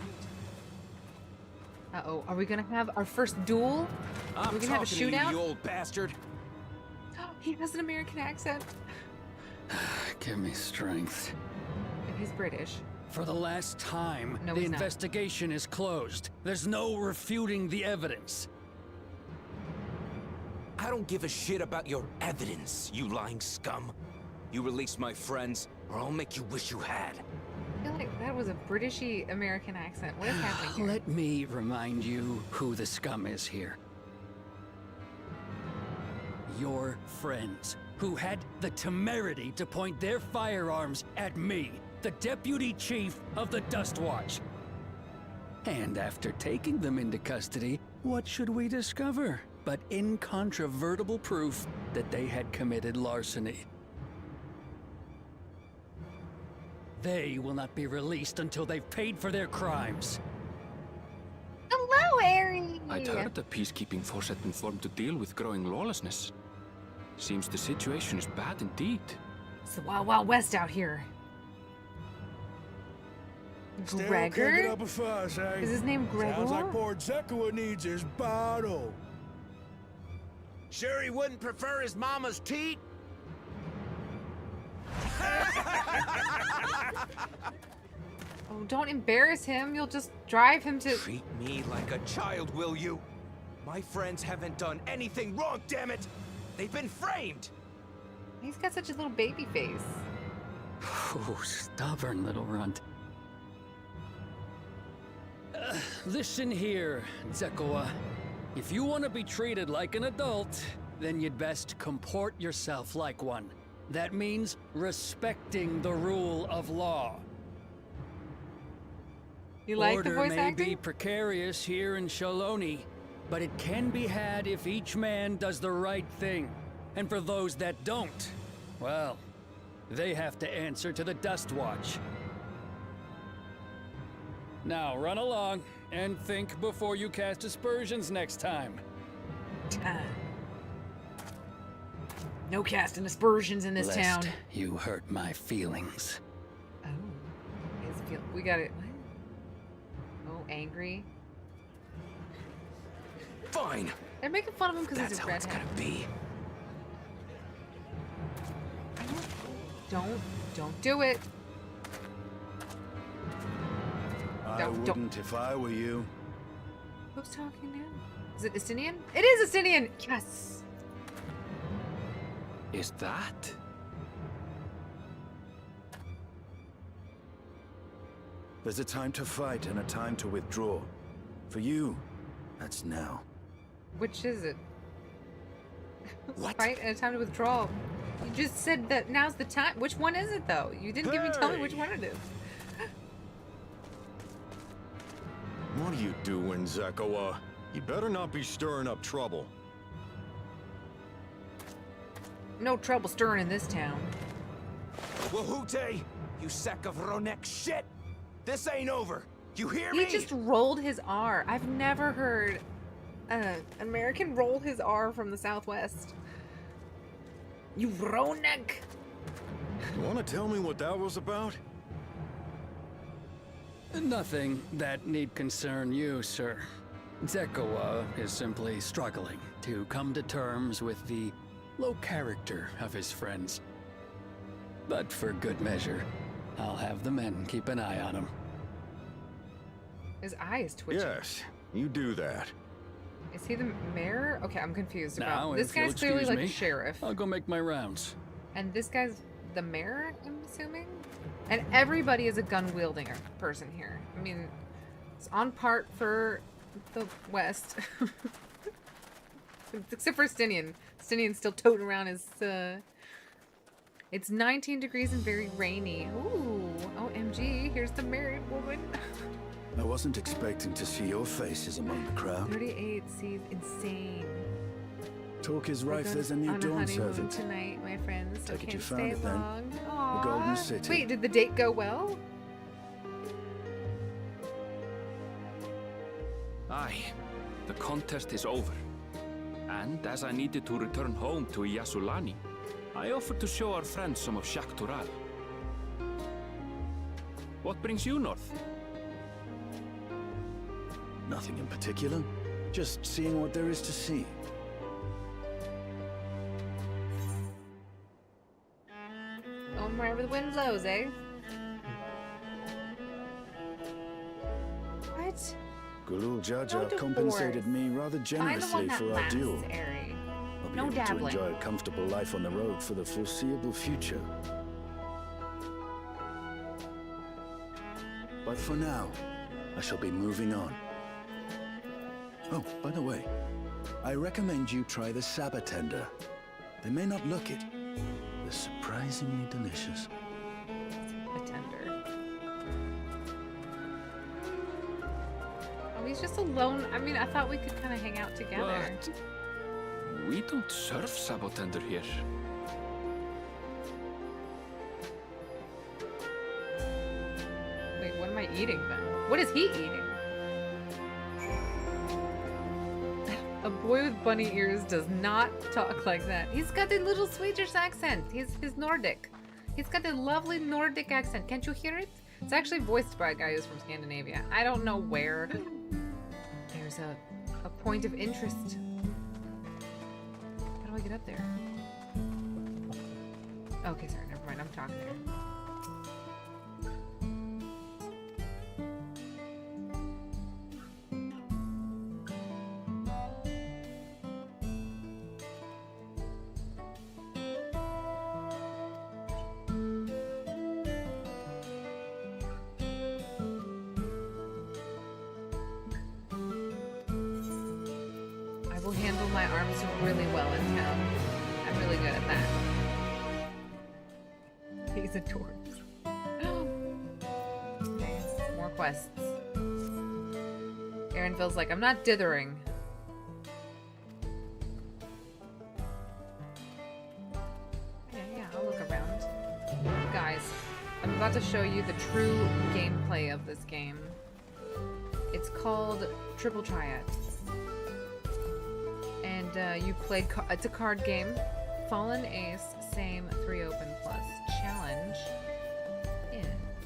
Uh-oh. Are we gonna have our first duel? Are we gonna have a shootout? you old bastard. He has an American accent. Give me strength. If he's British. For the last time, No, the he's not. investigation is closed. There's no refuting the evidence. I don't give a shit about your evidence, you lying scum. You release my friends, or I'll make you wish you had. I feel like that was a Britishy American accent. What is happening here? Let me remind you who the scum is here. Your friends, who had the temerity to point their firearms at me, the deputy chief of the Dust Watch. And after taking them into custody, what should we discover but incontrovertible proof that they had committed larceny? They will not be released until they've paid for their crimes. Hello, Harry! I'd heard the peacekeeping force had been formed to deal with growing lawlessness. Seems the situation is bad indeed. It's the Wild Wild West out here. Still Gregor? kicking up a fuss, eh? Is his name Gregor? Sounds like poor Zekua needs his bottle. Sure he wouldn't prefer his mama's teat? Oh, don't embarrass him. You'll just drive him to... Treat me like a child, will you? My friends haven't done anything wrong, damn it! They've been framed! He's got such a little baby face. Oh, stubborn little runt. Listen here, Zekua. If you want to be treated like an adult, then you'd best comport yourself like one. That means respecting the rule of law. You like Order the voice may acting? be precarious here in Shaloni, but it can be had if each man does the right thing. And for those that don't, well, they have to answer to the Dust Watch. Now run along and think before you cast aspersions next time. No casting aspersions in this Lest town. you hurt my feelings. Oh, we got it. What? Oh, angry. Fine. They're making fun of him because he's That's a how it's redhead. gonna be. Don't do it. I wouldn't if I were you. Who's talking now? Is it Estinian? It is Estinian! Yes! Is that? There's a time to fight and a time to withdraw. For you, that's now. Which is it? What? Fight and a time to withdraw. You just said that now's the time. Which one is it, though? You didn't tell me which one it is. What are you doing, Zekawa? You better not be stirring up trouble. No trouble stirring in this town. Wahute, you sack of Ronek shit! This ain't over. You hear me? He just rolled his R. I've never heard an American roll his R from the Southwest. You Ronek! You want to tell me what that was about? Nothing that need concern you, sir. Zekawa is simply struggling to come to terms with the low character of his friends. But for good measure, I'll have the men keep an eye on him. His eye is twitching. Yes, you do that. Is he the mayor? Okay, I'm confused Now, about this if you'll guy's clearly excuse like me, a sheriff. I'll go make my rounds. And this guy's the mayor, I'm assuming? And everybody is a gun-wielding person here. I mean, it's on part for the West. Except for Stinian. Stinian's still toting around his, It's 19 degrees and very rainy. Ooh, OMG, here's the married woman. I wasn't expecting to see your faces among the crowd. 38 sees insane. Talk is We're rife, going there's a new on dawn honeymoon servant. tonight, my friends. So Take it can't you found stay it then. long. The Aww. Golden City. Wait, did the date go well? Aye, the contest is over. And as I needed to return home to Yasulani, I offered to show our friends some of Shak Tural. What brings you north? Nothing in particular. Just seeing what there is to see. Going wherever the wind blows, eh? What? Gulul Jaja No divorce. compensated me rather Find the generously one that for our lasts, duel. Ari. I'll be No able to dabbling. enjoy a comfortable life on the road for the foreseeable future. But for now, I shall be moving on. Oh, by the way, I recommend you try the Sabatender. They may not look it. They're surprisingly delicious. A tender. Oh, he's just alone. I mean, I thought we could kind of hang out together. But we don't serve Sabotender here. Wait, what am I eating then? What is he eating? A boy with bunny ears does not talk like that. He's got a little Swedish accent. He's Nordic. He's got a lovely Nordic accent. Can't you hear it? It's actually voiced by a guy who's from Scandinavia. I don't know where. There's a point of interest. How do I get up there? Okay, sorry, never mind. I'm talking there. I will handle my arms really well in town. I'm really good at that. These adorbs. Okay, more quests. Aaron feels like I'm not dithering. Yeah, I'll look around. Guys, I'm about to show you the true gameplay of this game. It's called Triple Triad. And you play, it's a card game. Fallen Ace, same 3 open plus. Challenge. Yeah,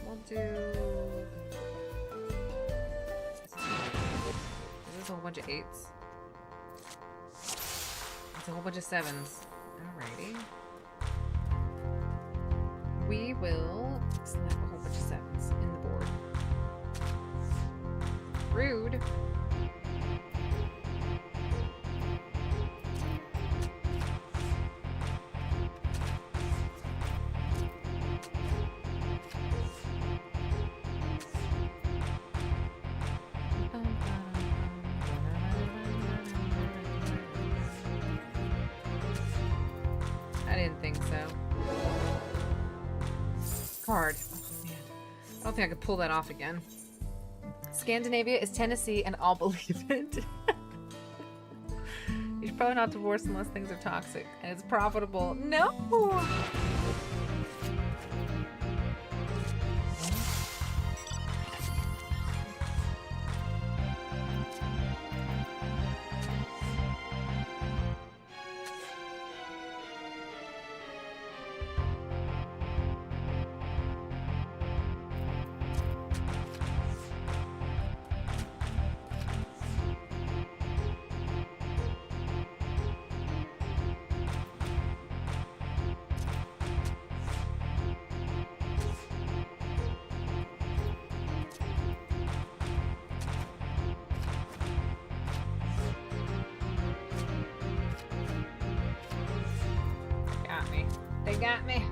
we'll do... Is this a whole bunch of 8s? It's a whole bunch of 7s. Alrighty. We will slap a whole bunch of 7s in the board. Rude. I didn't think so. Card. Oh man. I don't think I could pull that off again. Scandinavia is Tennessee and I'll believe it. You should probably not divorce unless things are toxic and it's profitable. No! They got me.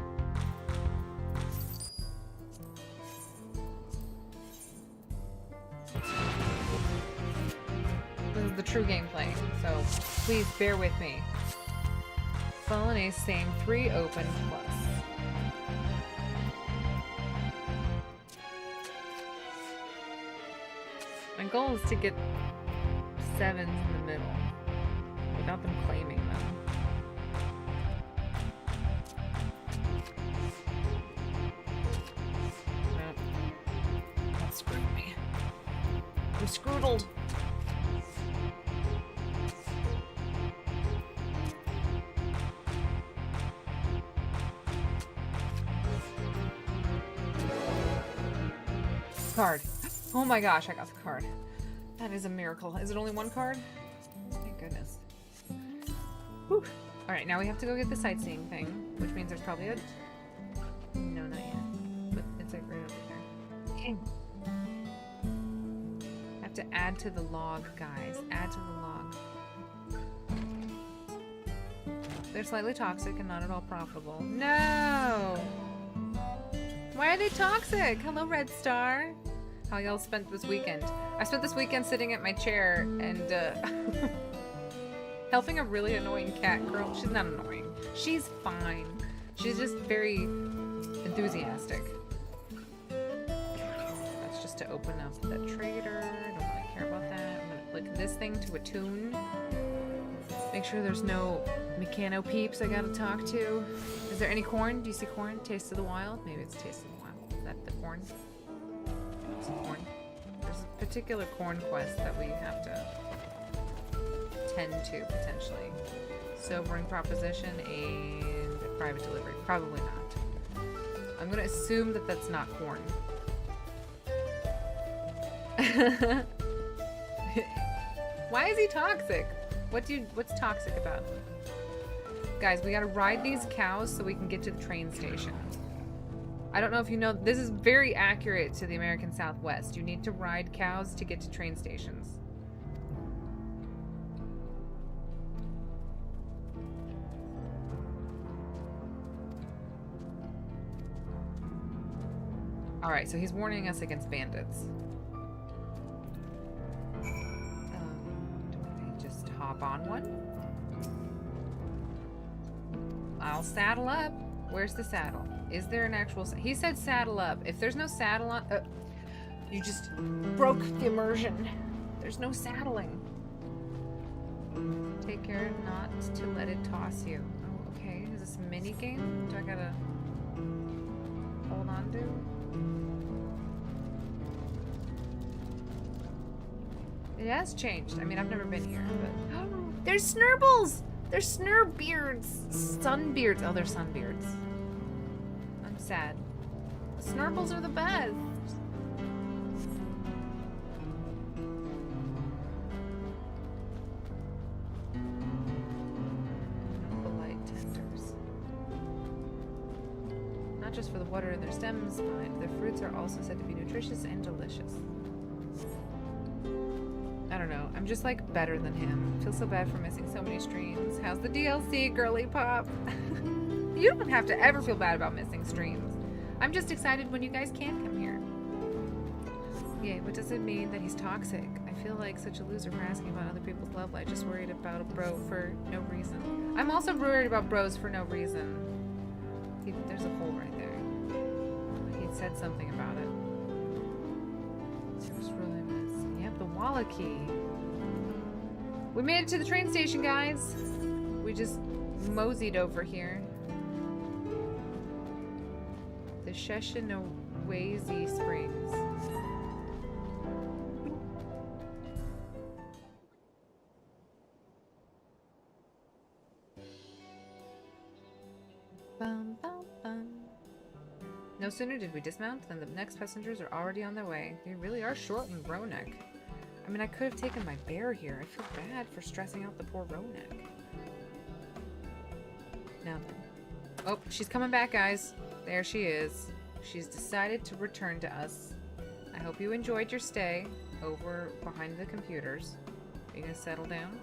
This is the true gameplay, so please bear with me. Fallen Ace, same 3 open plus. My goal is to get 7s in the middle without them claiming them. I'm scroodled. Card. Oh my gosh, I got the card. That is a miracle. Is it only 1 card? Thank goodness. Whew. Alright, now we have to go get the sightseeing thing, which means there's probably a... No, not yet. But it's like right over there. Dang. To add to the log, guys. Add to the log. They're slightly toxic and not at all profitable. No! Why are they toxic? Hello, Red Star. How y'all spent this weekend? I spent this weekend sitting at my chair and helping a really annoying cat girl. She's not annoying. She's fine. She's just very enthusiastic. That's just to open up the trader. About that. I'm gonna click this thing to attune. Make sure there's no mechano peeps I gotta talk to. Is there any corn? Do you see corn? Taste of the Wild? Maybe it's Taste of the Wild. Is that the corn? Some corn. There's a particular corn quest that we have to tend to potentially. Sobering proposition and private delivery. Probably not. I'm gonna assume that that's not corn. Why is he toxic? What's toxic about him? Guys, we gotta ride these cows so we can get to the train station. I don't know if you know, this is very accurate to the American Southwest. You need to ride cows to get to train stations. Alright, so he's warning us against bandits. Hop on one. I'll saddle up. Where's the saddle? Is there an actual... He said saddle up. If there's no saddle on... you just broke the immersion. There's no saddling. Take care not to let it toss you. Oh, okay. Is this a mini game? Do I gotta hold on to? It has changed. I mean, I've never been here, but... There's snurbles! They're snurbeards. Sunbeards. Oh, they're sunbeards. I'm sad. Snurples are the best. Light tenders. Not just for the water in their stems, but their fruits are also said to be nutritious and delicious. I don't know. I'm just like better than him. I feel so bad for missing so many streams. How's the DLC, girly pop? You don't have to ever feel bad about missing streams. I'm just excited when you guys can come here. Yay, what does it mean that he's toxic? I feel like such a loser for asking about other people's love life. Just worried about a bro for no reason. I'm also worried about bros for no reason. There's a hole right there. He said something about it. Yep, the Wallachie. We made it to the train station, guys. We just moseyed over here. The Sheshinawase Springs. Bum, bum, bum. No sooner did we dismount than the next passengers are already on their way. They really are short and Ronek. I mean, I could have taken my bear here. I feel bad for stressing out the poor Ronek. Now then. Oh, she's coming back, guys. There she is. She's decided to return to us. I hope you enjoyed your stay over behind the computers. Are you gonna settle down?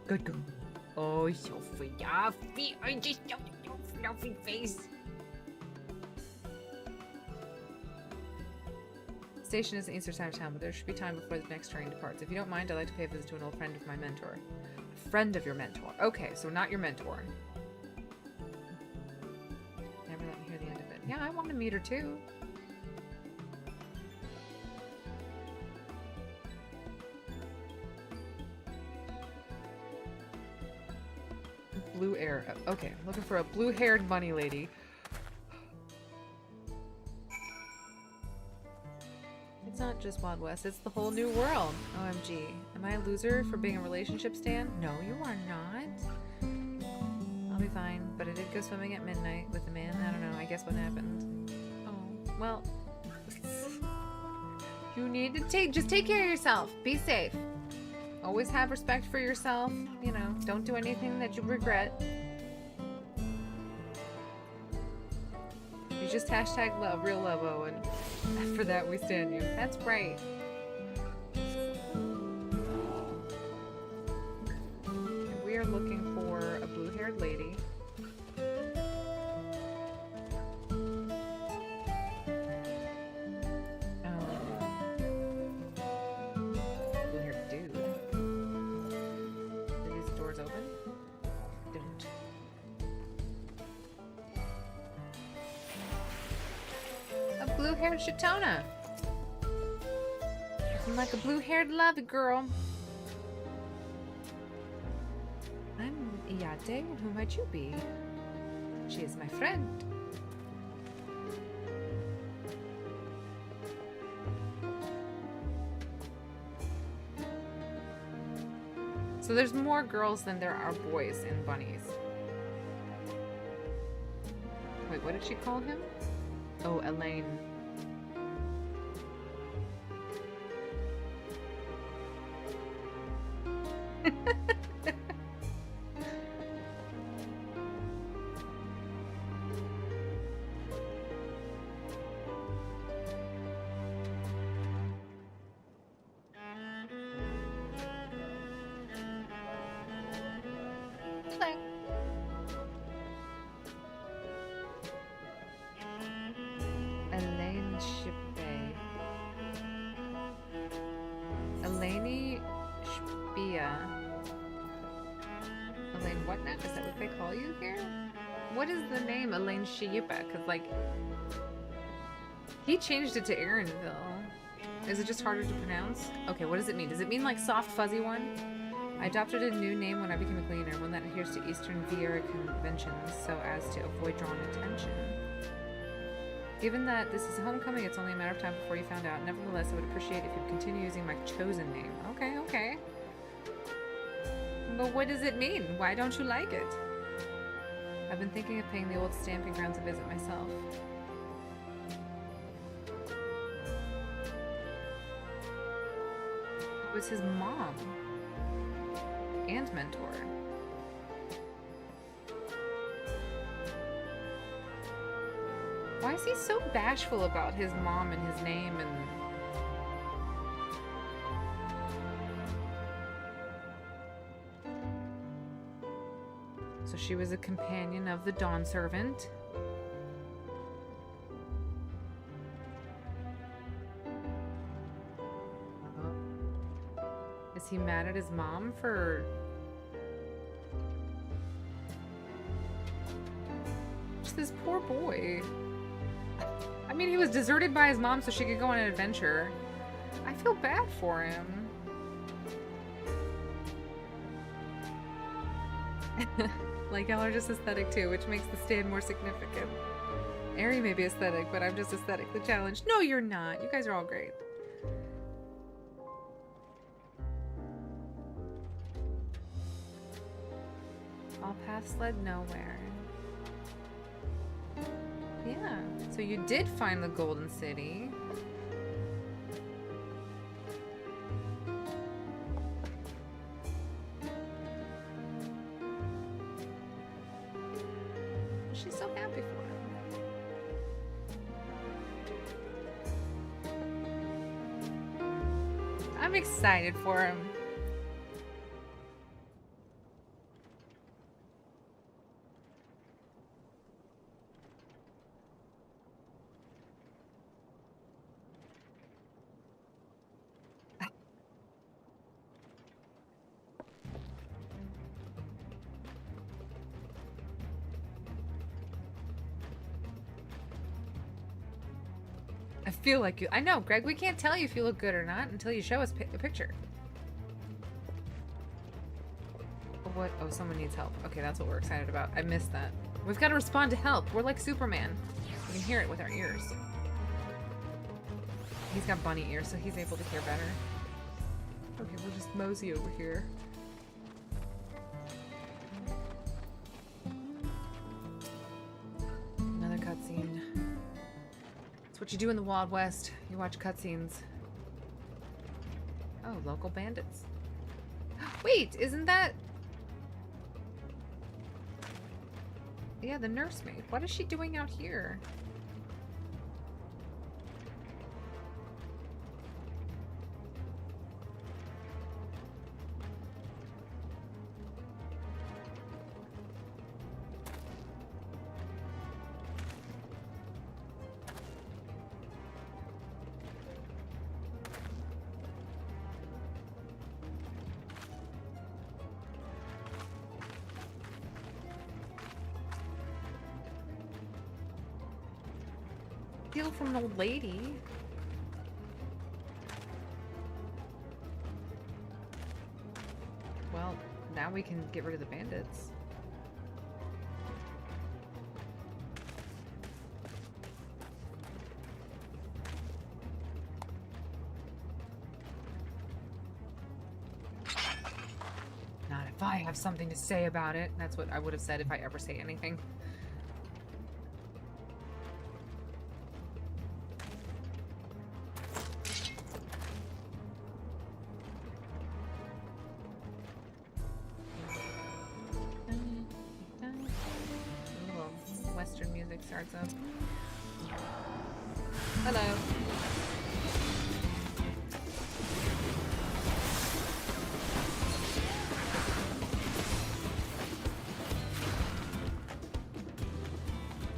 Good girl. Oh, so fluffy. I just love your fluffy face. Station is the eastern side of town, but there should be time before the next train departs. If you don't mind, I'd like to pay a visit to an old friend of my mentor. A friend of your mentor. Okay, so not your mentor. Never let me hear the end of it. Yeah, I want to meet her too. Blue air. Okay, looking for a blue-haired money lady. It's not just Wild West, it's the whole new world. OMG. Am I a loser for being a relationship stan? No, you are not. I'll be fine, but I did go swimming at midnight with a man. I don't know, I guess what happened. Oh, well. You need to just take care of yourself. Be safe. Always have respect for yourself. You know, don't do anything that you regret. You just hashtag love, real love, Owen. For that, we stand you. That's right. And we are looking for a blue-haired lady. Blue-haired dude. Are these doors open? Didn't. A blue-haired Shatona. I'm like a blue-haired lovey girl. I'm Iyate. Who might you be? She is my friend. So there's more girls than there are boys in bunnies. Wait, what did she call him? Oh, Elaine. Elaine Shippe. Elaine Spia. Elaine what now? Is that what they call you here? What is the name Elaine Shippe? Because, like, he changed it to Erinville. Is it just harder to pronounce? Okay, what does it mean? Does it mean, like, soft, fuzzy one? I adopted a new name when I became a cleaner, one that adheres to Eastern Viera conventions so as to avoid drawing attention. Given that this is a homecoming, it's only a matter of time before you found out. Nevertheless, I would appreciate if you'd continue using my chosen name. Okay, okay. But what does it mean? Why don't you like it? I've been thinking of paying the old stamping grounds a visit myself. It was his mom and mentor. Why is he so bashful about his mom and his name and... So she was a companion of the Dawn Servant. Is he mad at his mom for... Just this poor boy. I mean, he was deserted by his mom so she could go on an adventure. I feel bad for him. Like, y'all are just aesthetic too, which makes the stand more significant. Ari may be aesthetic, but I'm just aesthetically challenged. No, you're not. You guys are all great. All paths led nowhere. Yeah, so you did find the Golden City. She's so happy for him. I'm excited for him. I feel like you. I know, Greg, we can't tell you if you look good or not until you show us a picture. What? Oh, someone needs help. Okay, that's what we're excited about. I missed that. We've got to respond to help. We're like Superman. We can hear it with our ears. He's got bunny ears, so he's able to hear better. Okay, we'll just mosey over here. Another cutscene. It's what you do in the Wild West. You watch cutscenes. Oh, local bandits. Wait, isn't that... Yeah, the nursemaid. What is she doing out here? Steal from an old lady. Well, now we can get rid of the bandits. Not if I have something to say about it. That's what I would have said if I ever say anything. Western music starts up. Hello.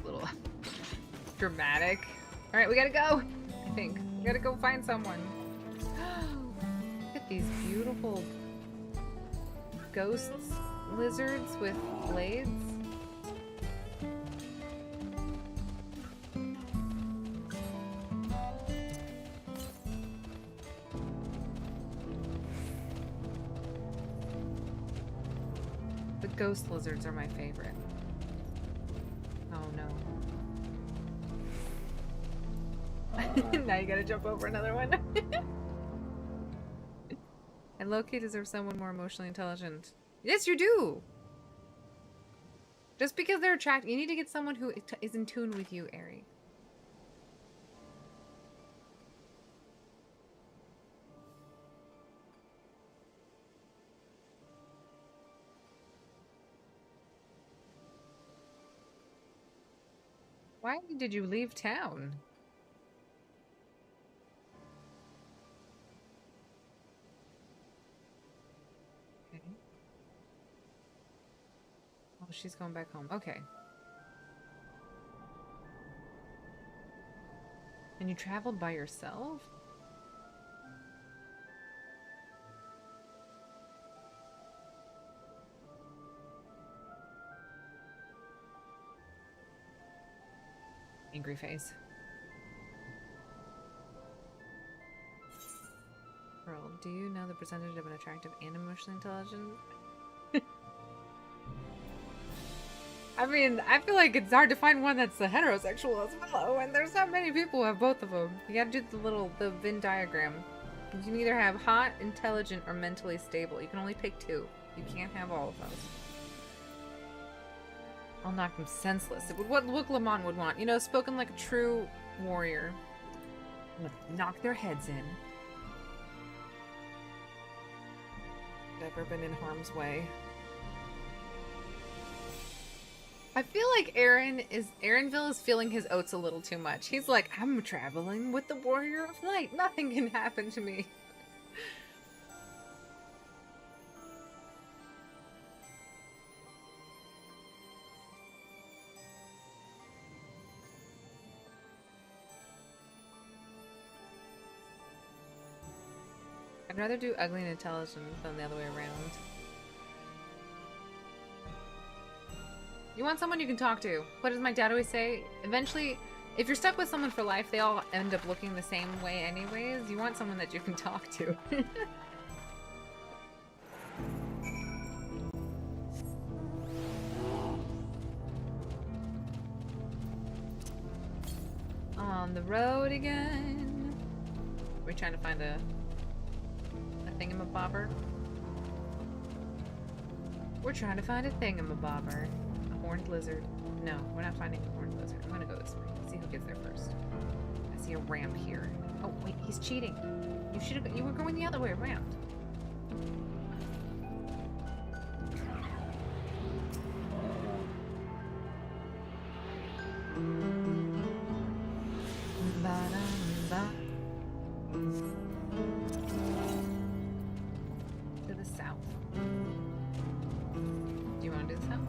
Little dramatic. All right, we gotta go. I think we gotta go find someone. Look at these beautiful ghosts, lizards with blades. Ghost lizards are my favorite. Oh no. Now you gotta jump over another one. And Loki deserves someone more emotionally intelligent. Yes, you do. Just because they're attracted, you need to get someone who is in tune with you, Ari. Why did you leave town? Okay. Oh, she's going back home. Okay. And you traveled by yourself? Angry face. Pearl, do you know the percentage of an attractive and emotionally intelligent? I mean, I feel like it's hard to find one that's a heterosexual as well, and there's not many people who have both of them. You gotta do the Venn diagram. You can either have hot, intelligent, or mentally stable. You can only pick two. You can't have all of those. I'll knock them senseless. What Lamont would want. You know, spoken like a true warrior. I'm gonna knock their heads in. Never been in harm's way. I feel like Aaronville is feeling his oats a little too much. He's like, I'm traveling with the Warrior of Light. Nothing can happen to me. I'd rather do ugly and intelligent than the other way around. You want someone you can talk to. What does my dad always say? Eventually, if you're stuck with someone for life, they all end up looking the same way anyways. You want someone that you can talk to. On the road again. Are we trying to find a thingamabobber? We're trying to find a thingamabobber. A horned lizard. No, we're not finding a horned lizard. I'm gonna go this way. See who gets there first. I see a ramp here. Oh wait, he's cheating. You were going the other way around. To the south. Do you want to do the south?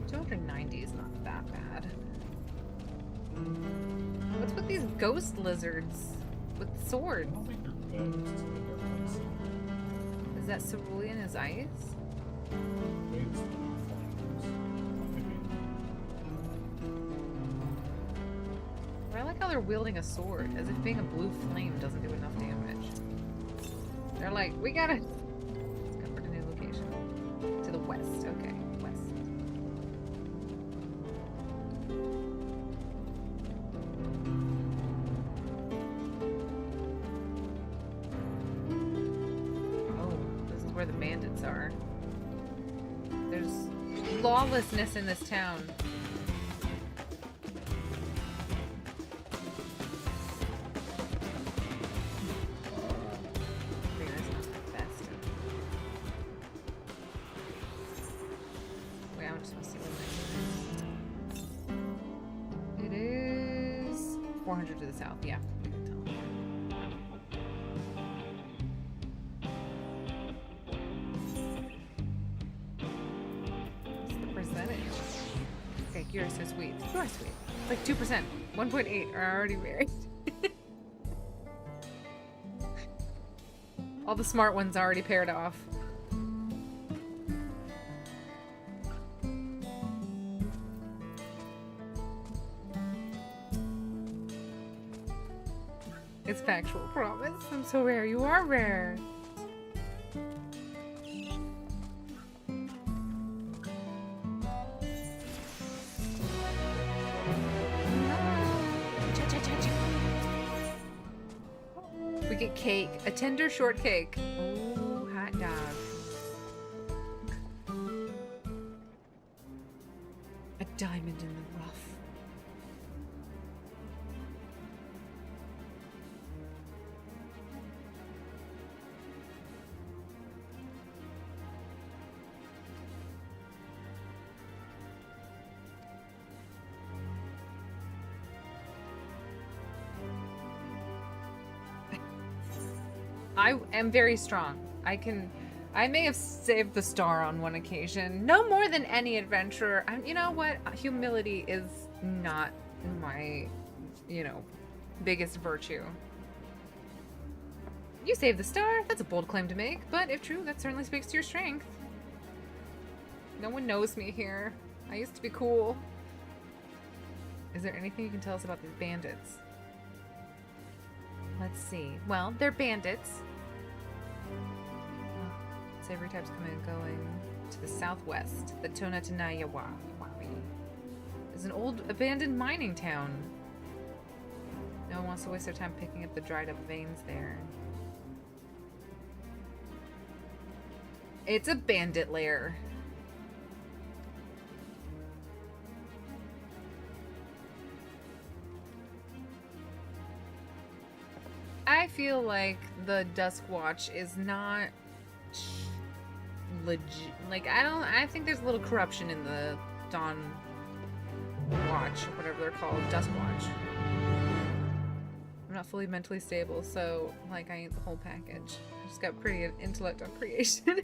290 is not that bad. What's with these ghost lizards with swords? I don't think they're good. It's just like they're icy. Is that cerulean as ice? Maybe it's the flames. Could be. But I like how they're wielding a sword, as if being a blue flame doesn't do enough damage. They're like, we gotta discover a new location. To the west, okay, west. Oh, this is where the bandits are. There's lawlessness in this town. It is 400 to the south, yeah. You can tell. What's the percentage? Okay, you're so sweet. You are sweet. It's like 2%. 1.8 are already married. All the smart ones already paired off. It's factual, promise. I'm so rare. You are rare. We get cake. A tender shortcake. Ooh, hot dog. diamond in the rough. I am very strong. I may have saved the star on one occasion. No more than any adventurer. You know what? Humility is not my, biggest virtue. You saved the star? That's a bold claim to make, but if true, that certainly speaks to your strength. No one knows me here. I used to be cool. Is there anything you can tell us about these bandits? Let's see. Well, they're bandits. Savory types coming and going to the southwest. The Tonatinayawa. Is an old abandoned mining town. No one wants to waste their time picking up the dried up veins there. It's a bandit lair. I feel like the Duskwatch is not legit. Like, I think there's a little corruption in the Dawn Watch, or whatever they're called, Duskwatch. I'm not fully mentally stable, so, like, I ain't the whole package. I just got pretty intellect on creation.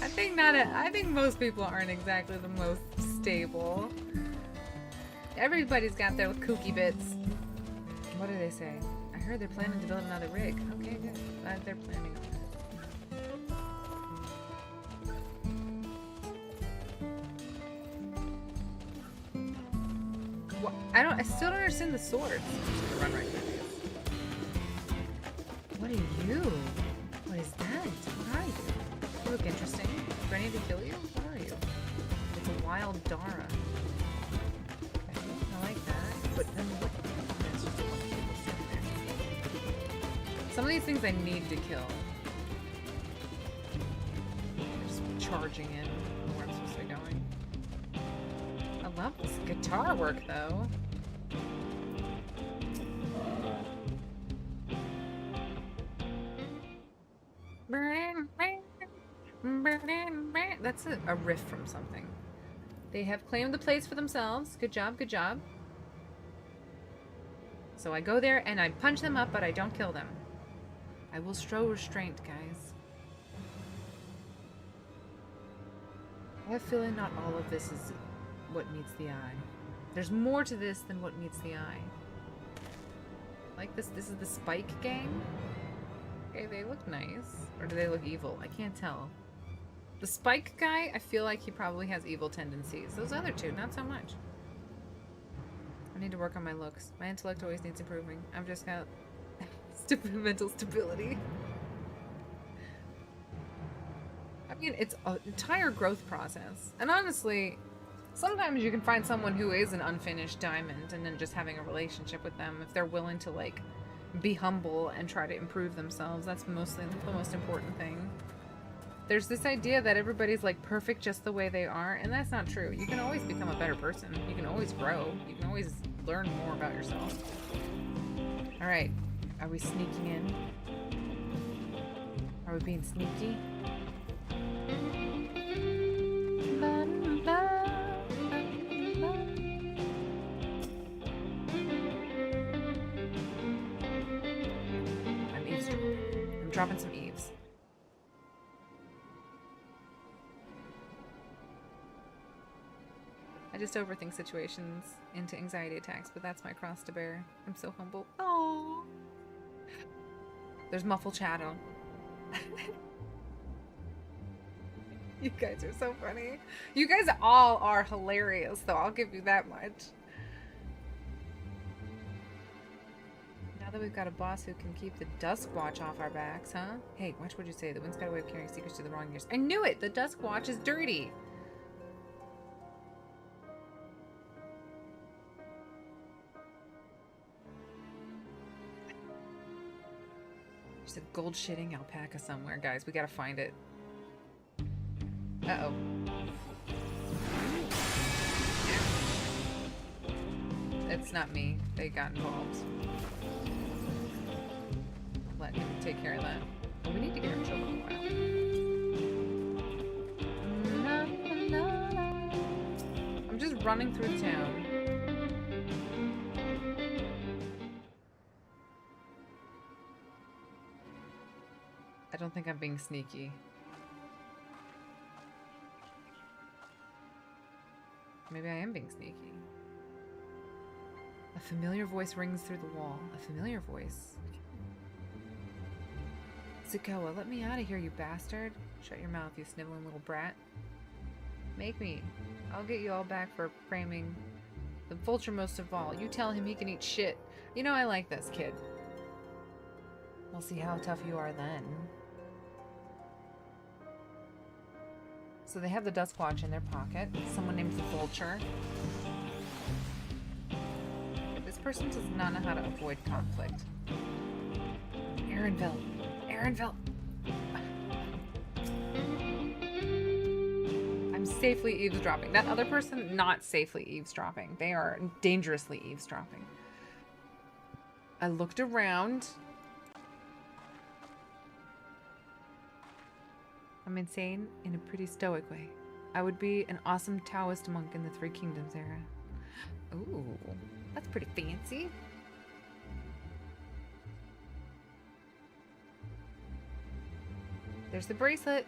I think most people aren't exactly the most stable. Everybody's got their kooky bits. What do they say? I heard they're planning to build another rig. Okay, good. Glad they're planning on that. What? I still don't understand the swords. I'm just gonna run right through these. What are you? What is that? What are you? You look interesting. Ready to kill you? What are you? It's a wild Dara. Okay, I like that. But then what? Some of these things I need to kill. Just charging in where I'm supposed to be going. I love this guitar work, though. That's a riff from something. They have claimed the place for themselves. Good job, good job. So I go there and I punch them up, but I don't kill them. I will show restraint, guys. I have a feeling not all of this is what meets the eye. There's more to this than what meets the eye. Like this is the Spike gang? Okay, they look nice. Or do they look evil? I can't tell. The Spike guy, I feel like he probably has evil tendencies. Those other two, not so much. I need to work on my looks. My intellect always needs improving. I've just got mental stability. I mean, it's an entire growth process. And honestly, sometimes you can find someone who is an unfinished diamond and then just having a relationship with them if they're willing to, like, be humble and try to improve themselves. That's mostly the most important thing. There's this idea that everybody's, like, perfect just the way they are, and that's not true. You can always become a better person. You can always grow. You can always learn more about yourself. Alright. Are we sneaking in? Are we being sneaky? I'm eavesdropping. I'm dropping some eaves. I just overthink situations into anxiety attacks, but that's my cross to bear. I'm so humble. Oh. There's muffled shadow. You guys are so funny. You guys all are hilarious, though. I'll give you that much. Now that we've got a boss who can keep the Duskwatch off our backs, huh? Hey, watch what you say. The wind's got a way of carrying secrets to the wrong ears. I knew it! The Duskwatch is dirty! There's a gold-shitting alpaca somewhere, guys. We gotta find it. Uh-oh. It's not me. They got involved. Let him take care of that. But we need to get our children a while. I'm just running through town. I don't think I'm being sneaky. Maybe I am being sneaky. A familiar voice rings through the wall. A familiar voice. Zukoa, let me out of here, you bastard. Shut your mouth, you sniveling little brat. Make me. I'll get you all back for framing the vulture most of all. You tell him he can eat shit. You know I like this kid. We'll see how tough you are then. So they have the Duskwatch in their pocket. Someone named the Vulture. This person does not know how to avoid conflict. Aaronville. Aaronville. I'm safely eavesdropping. That other person, not safely eavesdropping. They are dangerously eavesdropping. I looked around. I'm insane in a pretty stoic way. I would be an awesome Taoist monk in the Three Kingdoms era. Ooh, that's pretty fancy. There's the bracelet.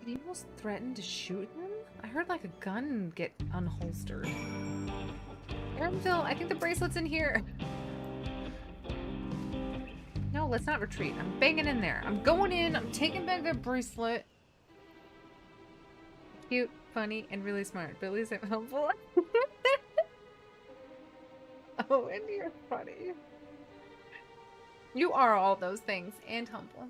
Did he almost threaten to shoot him? I heard like a gun get unholstered. Aaronville, I think the bracelet's in here. No, let's not retreat. I'm banging in there. I'm going in. I'm taking back that bracelet. Cute, funny, and really smart. But at least I'm helpful. Oh, and you're funny. You are all those things and humble.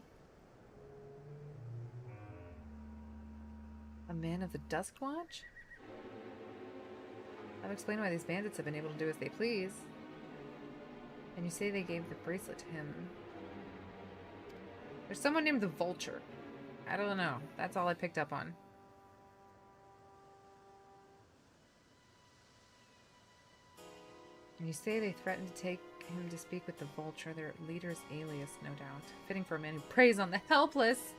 A man of the Duskwatch? I've explained why these bandits have been able to do as they please. And you say they gave the bracelet to him. There's someone named the Vulture. I don't know. That's all I picked up on. And you say they threatened to take him to speak with the Vulture, their leader's alias, no doubt. Fitting for a man who preys on the helpless.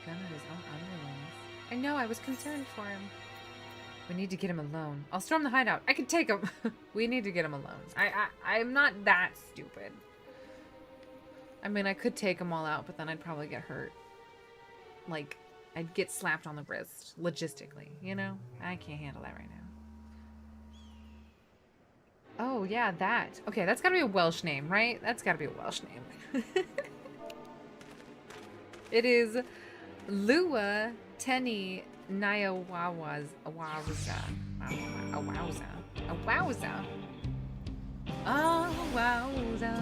Gun at his own underlings. I know, I was concerned for him. We need to get him alone. I'll storm the hideout. I can take him. We need to get him alone. I'm not that stupid. I mean, I could take them all out, but then I'd probably get hurt. Like, I'd get slapped on the wrist, logistically, you know? I can't handle that right now. Oh, yeah, that. Okay, that's gotta be a Welsh name, right? That's gotta be a Welsh name. It is Lua Teni Nyawawza. Awawza. Awawza. Awawza. Awawza.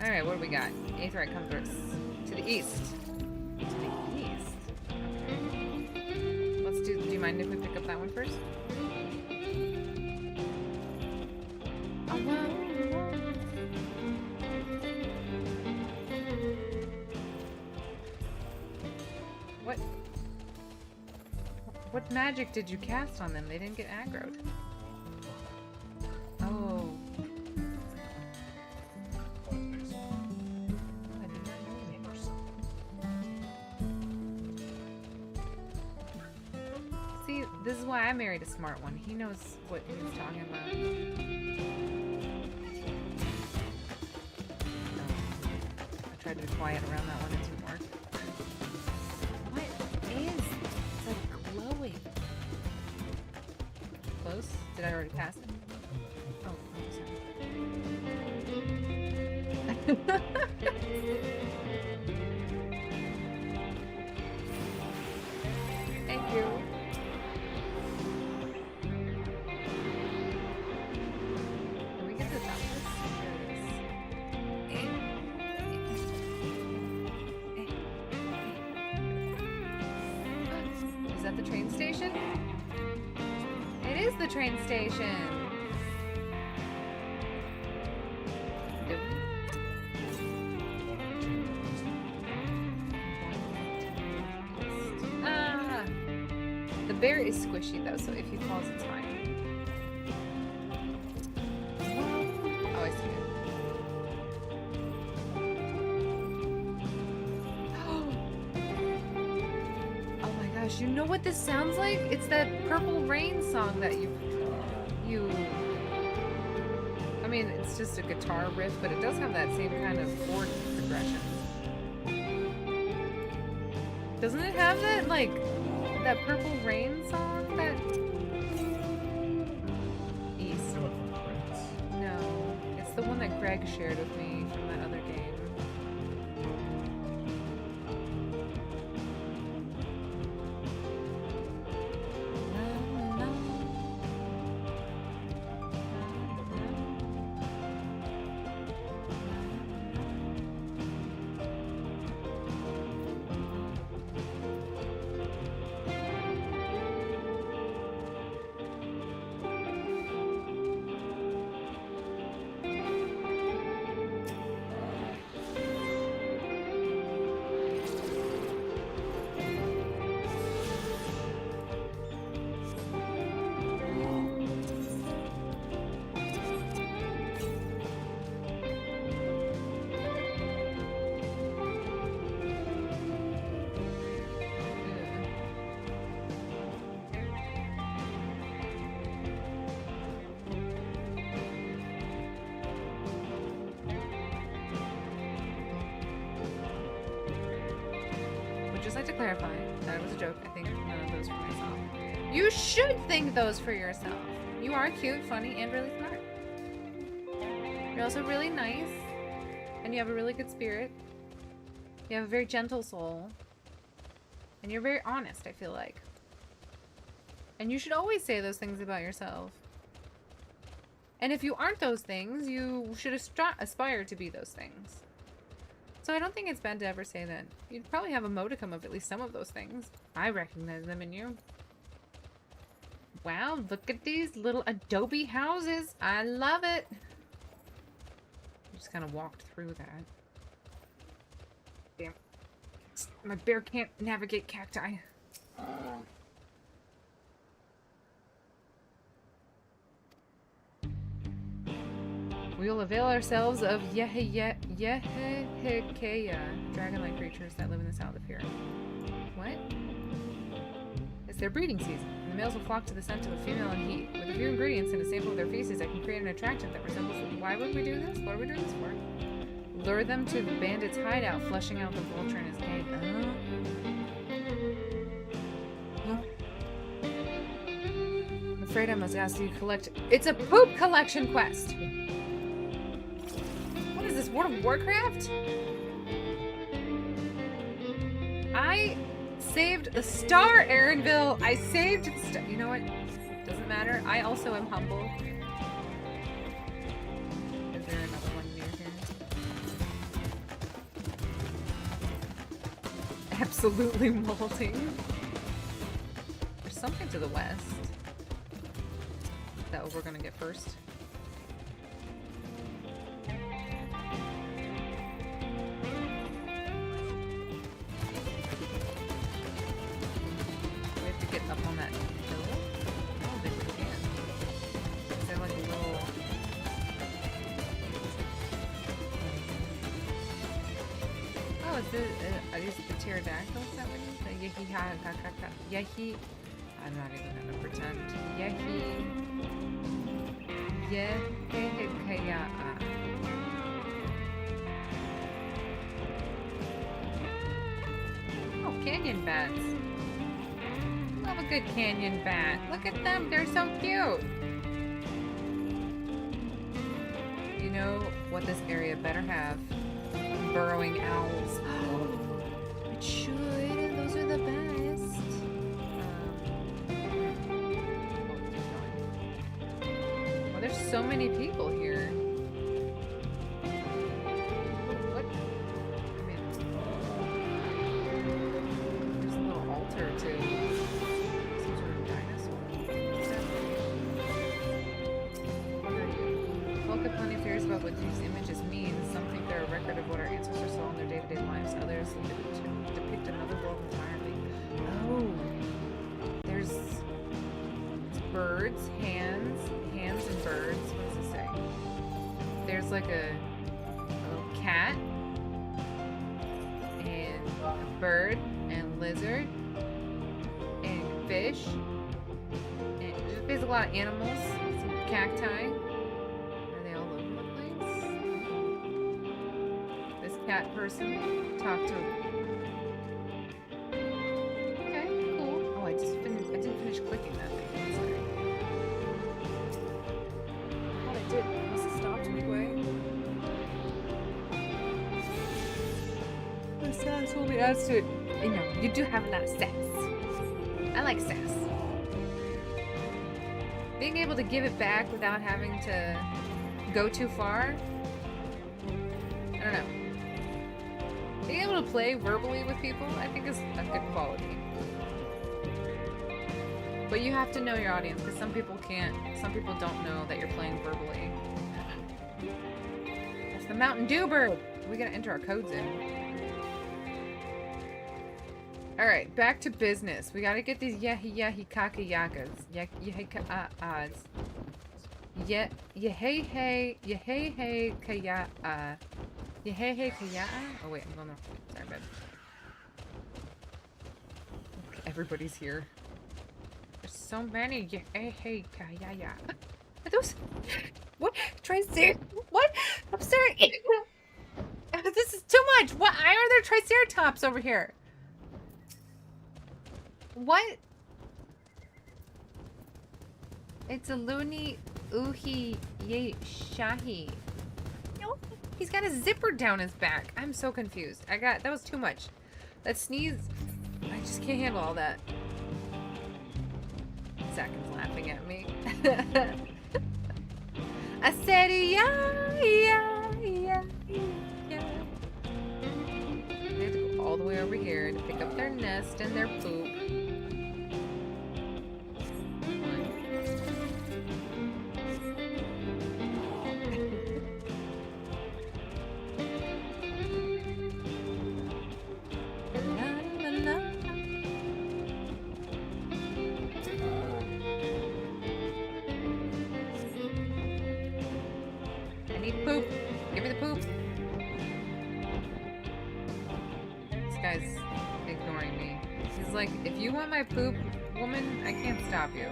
Alright, what do we got? Aetherite comes to the east. To the east. Okay. Let's do you mind if we pick up that one first? What magic did you cast on them? They didn't get aggroed. Oh. See, this is why I married a smart one. He knows what he's talking about. No. I tried to be quiet around that one, it didn't work. Close? Did I already pass it? Oh, sorry. that the train station? It is the train station. Ah! The bear is squishy though, so if he falls, it's fine. Oh, I see it. Oh my gosh, you know what this sounds like? It's that Purple Rain song that you I mean, it's just a guitar riff, but it does have that same kind of chord progression. Doesn't it have that, like, that Purple Rain song? That... East. No, it's the one that Greg shared with me from that other game. Just like to clarify, that was a joke. I think none of those for myself. You should think those for yourself. You are cute, funny, and really smart. You're also really nice, and you have a really good spirit. You have a very gentle soul, and you're very honest, I feel like. And you should always say those things about yourself. And if you aren't those things, you should aspire to be those things. So I don't think it's bad to ever say that. You'd probably have a modicum of at least some of those things. I recognize them in you. Wow, look at these little adobe houses. I love it. I just kind of walked through that. Damn. My bear can't navigate cacti. We will avail ourselves of Yehekeya, dragon-like creatures that live in the south of here. What? It's their breeding season, and the males will flock to the scent of a female in heat. With a few ingredients and a sample of their feces, I can create an attractant that resembles them. Why would we do this? What are we doing this for? Lure them to the bandit's hideout, flushing out the vulture in his cave. I'm afraid I must ask you to collect... It's a poop collection quest! What is this, World of Warcraft? I saved the star, Aaronville! I saved the star. You know what? Doesn't matter. I also am humble. Is there another one near here? Absolutely molting. There's something to the west. Is that what we're gonna get first? Up on that hill? I don't think we can. Is there like a little... Oh, is it the pterodactyl? Is that what it is? The Yehi... I'm not even gonna pretend. Yehekeya. Oh, canyon bats. Love a good canyon bat. Look at them, they're so cute. You know what this area better have? Burrowing owls. It should. Those are the best. Well, there's so many people here. What? I mean, there's a little altar too. birds, hands and birds. What does it say? There's like a little cat and a bird and lizard and fish and just basically a lot of animals. Some cacti. Are they all over the place? This cat person talked to. Okay, cool. Oh, I didn't finish clicking that thing. Sorry. I thought I did. I must have stopped midway. The sass will be added to it. You know, you do have a lot of sass. I like sass. Being able to give it back without having to go too far. I don't know. Being able to play verbally with people, I think is a good quality. But you have to know your audience, because some people can't, some people don't know that you're playing verbally. That's the Mountain Dew bird! We gotta enter our codes in. Alright, back to business. We gotta get these yahi kakayakas. Yahi ka-ahs. Yehei kaya Yehei kaya. Oh wait, I'm going the sorry, babe. Everybody's here. There's so many Yehei kaya. Are those what? What? I'm sorry. This is too much. Why are there triceratops over here? What? It's a loony uhi ye shahi. No, he's got a zipper down his back. I'm so confused. That was too much. That sneeze, I just can't handle all that. Zakin's laughing at me. I said yeah. They have to go all the way over here to pick up their nest and their poop. I need poop. Give me the poop. This guy's ignoring me. He's like, if you want my poop, woman, I can't stop you.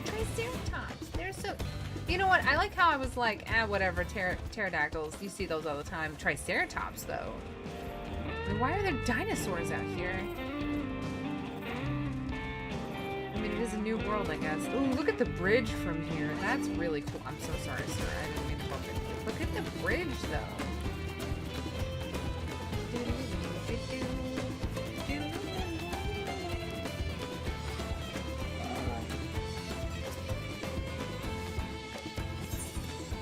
Triceratops. They're so. You know what? I like how I was like, whatever. Pterodactyls. You see those all the time. Triceratops, though. I mean, why are there dinosaurs out here? I mean, it is a new world, I guess. Ooh, look at the bridge from here. That's really cool. I'm so sorry, sir. I didn't mean to bump it. Look at the bridge, though.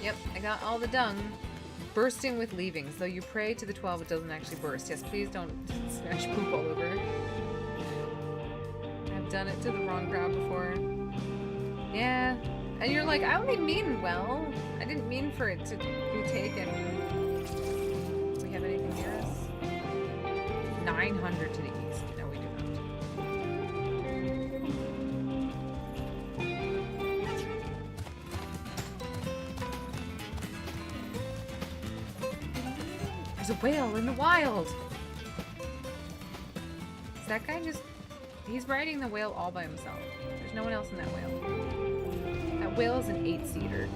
Yep, I got all the dung. Bursting with leavings. Though you pray to the 12, it doesn't actually burst. Yes, please don't smash poop all over. I've done it to the wrong crowd before. Yeah. And you're like, I only mean well. I didn't mean for it to be taken. Do we have anything near us? 900 to the east. No, we do not. There's a whale in the wild. Is that guy just... He's riding the whale all by himself. There's no one else in that whale. That whale is an 8-seater.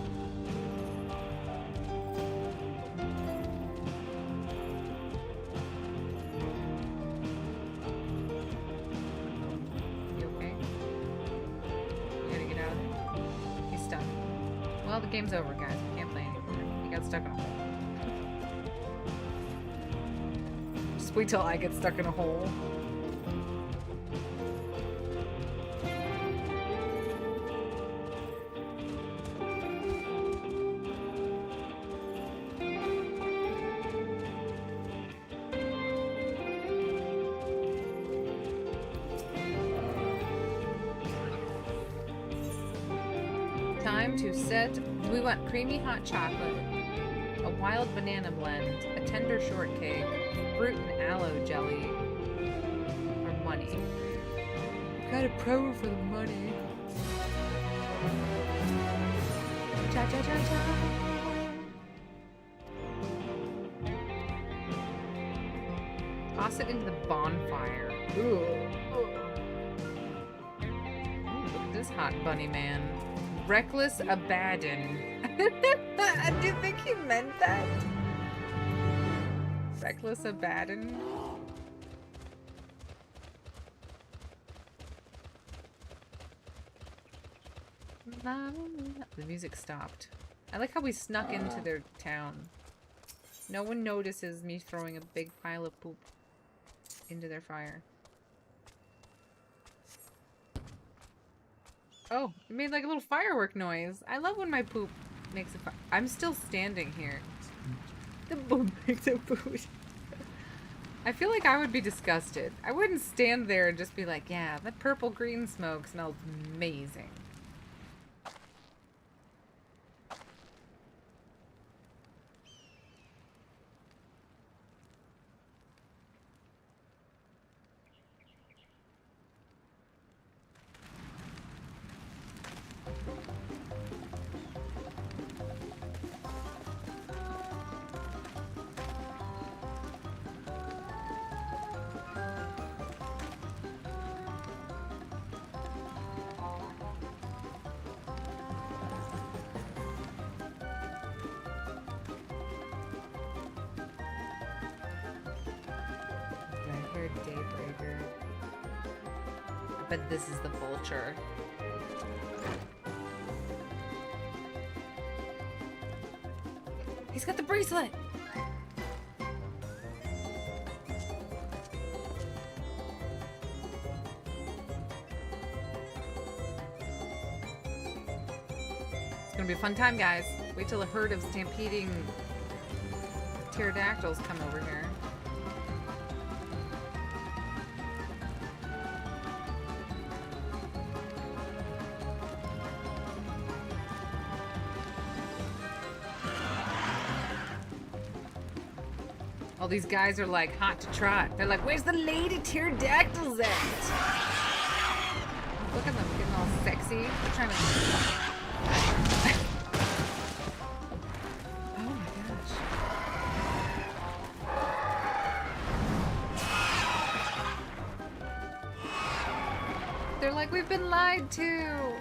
You okay? You gotta get out of there. He's stuck. Well, the game's over, guys. We can't play anymore. He got stuck in a hole. Just wait till I get stuck in a hole. Time to set. Do we want creamy hot chocolate, a wild banana blend, a tender shortcake, fruit and aloe jelly, or money? Got a promo for the money. Cha cha cha cha. Toss it into the bonfire. Ooh. Look at this hot bunny man. Reckless Abaddon. Do you think he meant that? Reckless Abaddon? The music stopped. I like how we snuck into their town. No one notices me throwing a big pile of poop into their fire. Oh, it made like a little firework noise. I love when my poop makes a fire. I'm still standing here. The poop makes a poop. I feel like I would be disgusted. I wouldn't stand there and just be like, yeah, that purple green smoke smells amazing. Daybreaker. I bet this is the vulture. He's got the bracelet! It's gonna be a fun time, guys. Wait till a herd of stampeding pterodactyls come over here. All these guys are like hot to trot. They're like, where's the lady pterodactyls at? Look at them getting all sexy. They're trying to... Oh my gosh. They're like, we've been lied to.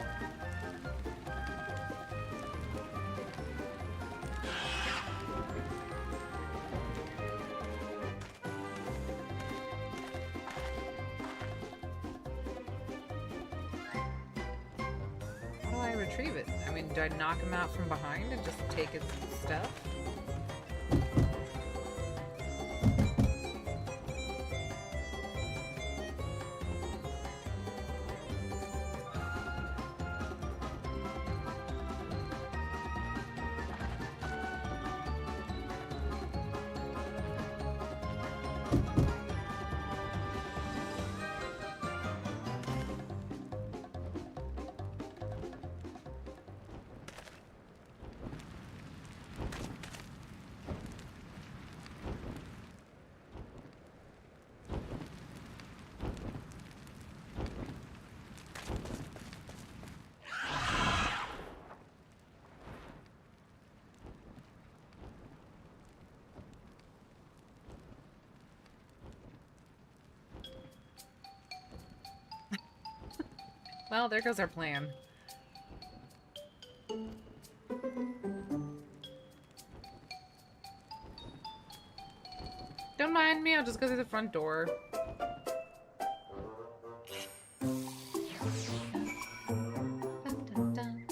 Retrieve it. I mean, do I knock him out from behind and just take his stuff? Well, there goes our plan. Don't mind me, I'll just go through the front door. Dun, dun, dun.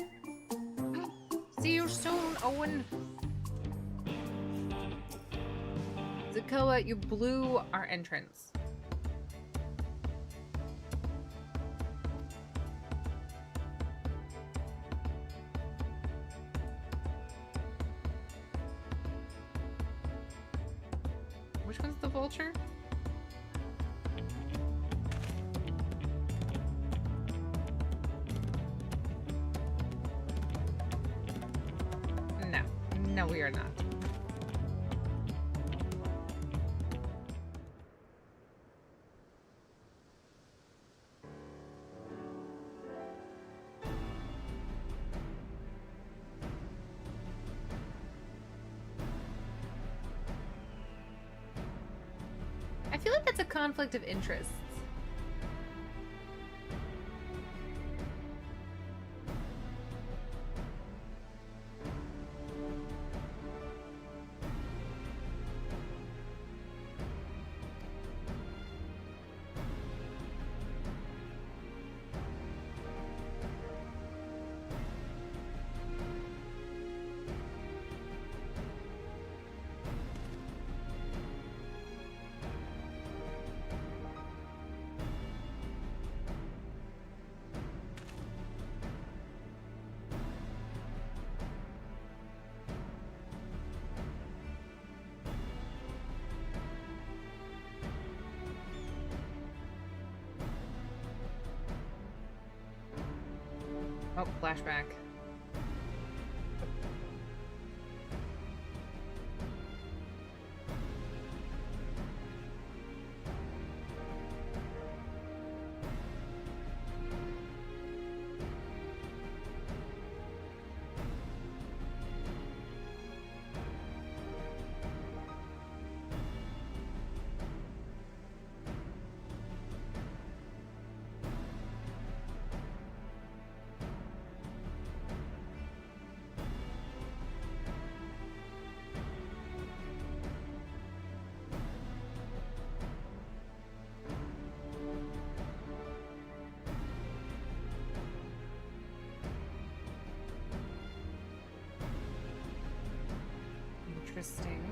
See you soon, Owen. Zakoa, you blew our entrance. Which one's the vulture? No, we are not. I feel like that's a conflict of interests. Oh, flashback. Interesting.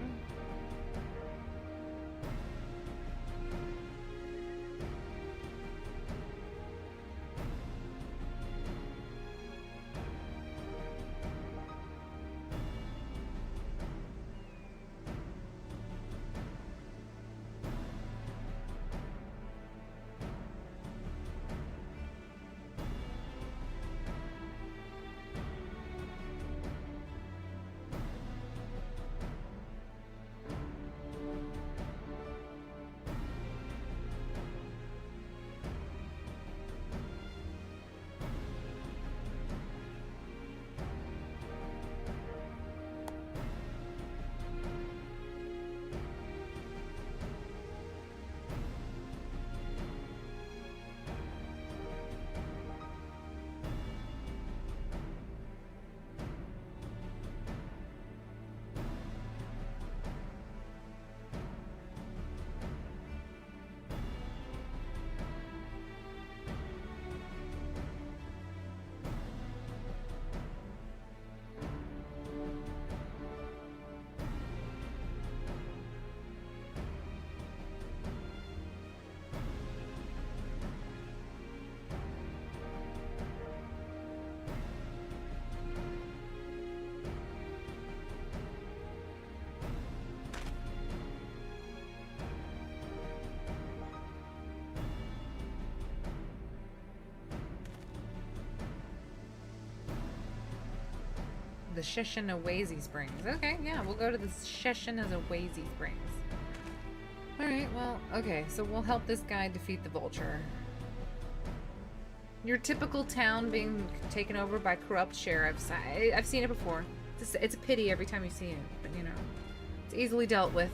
The Sheshinawayzi Springs. Okay, yeah, we'll go to the Sheshinawayzi Springs. Alright, well, okay, so we'll help this guy defeat the Vulture. Your typical town being taken over by corrupt sheriffs. I've seen it before. It's a pity every time you see it, but you know, it's easily dealt with.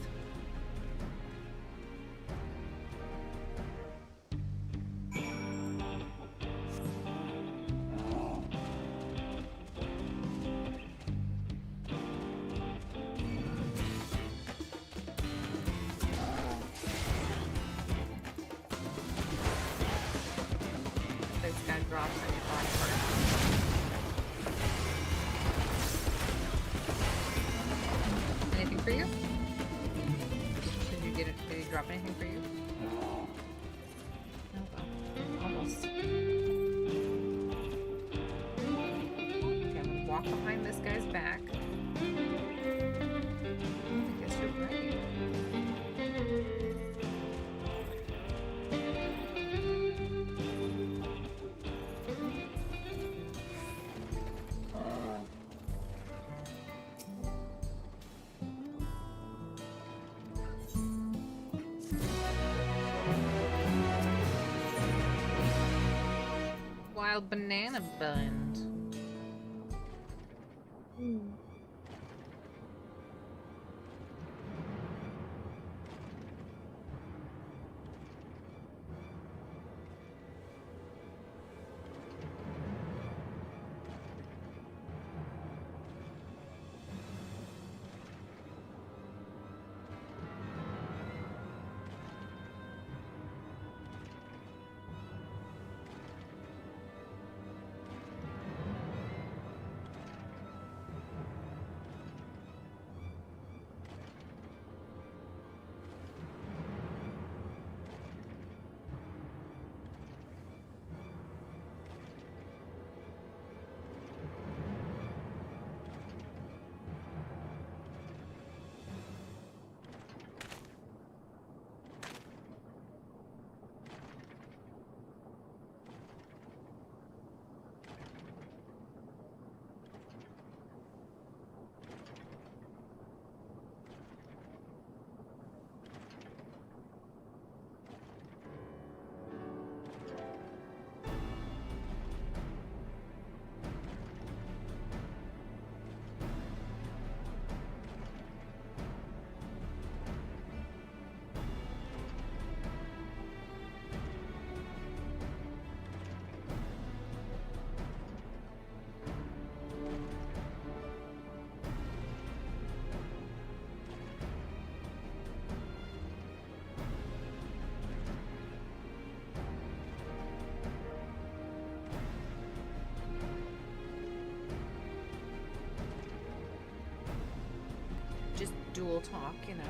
banana bund. Just dual talk, you know.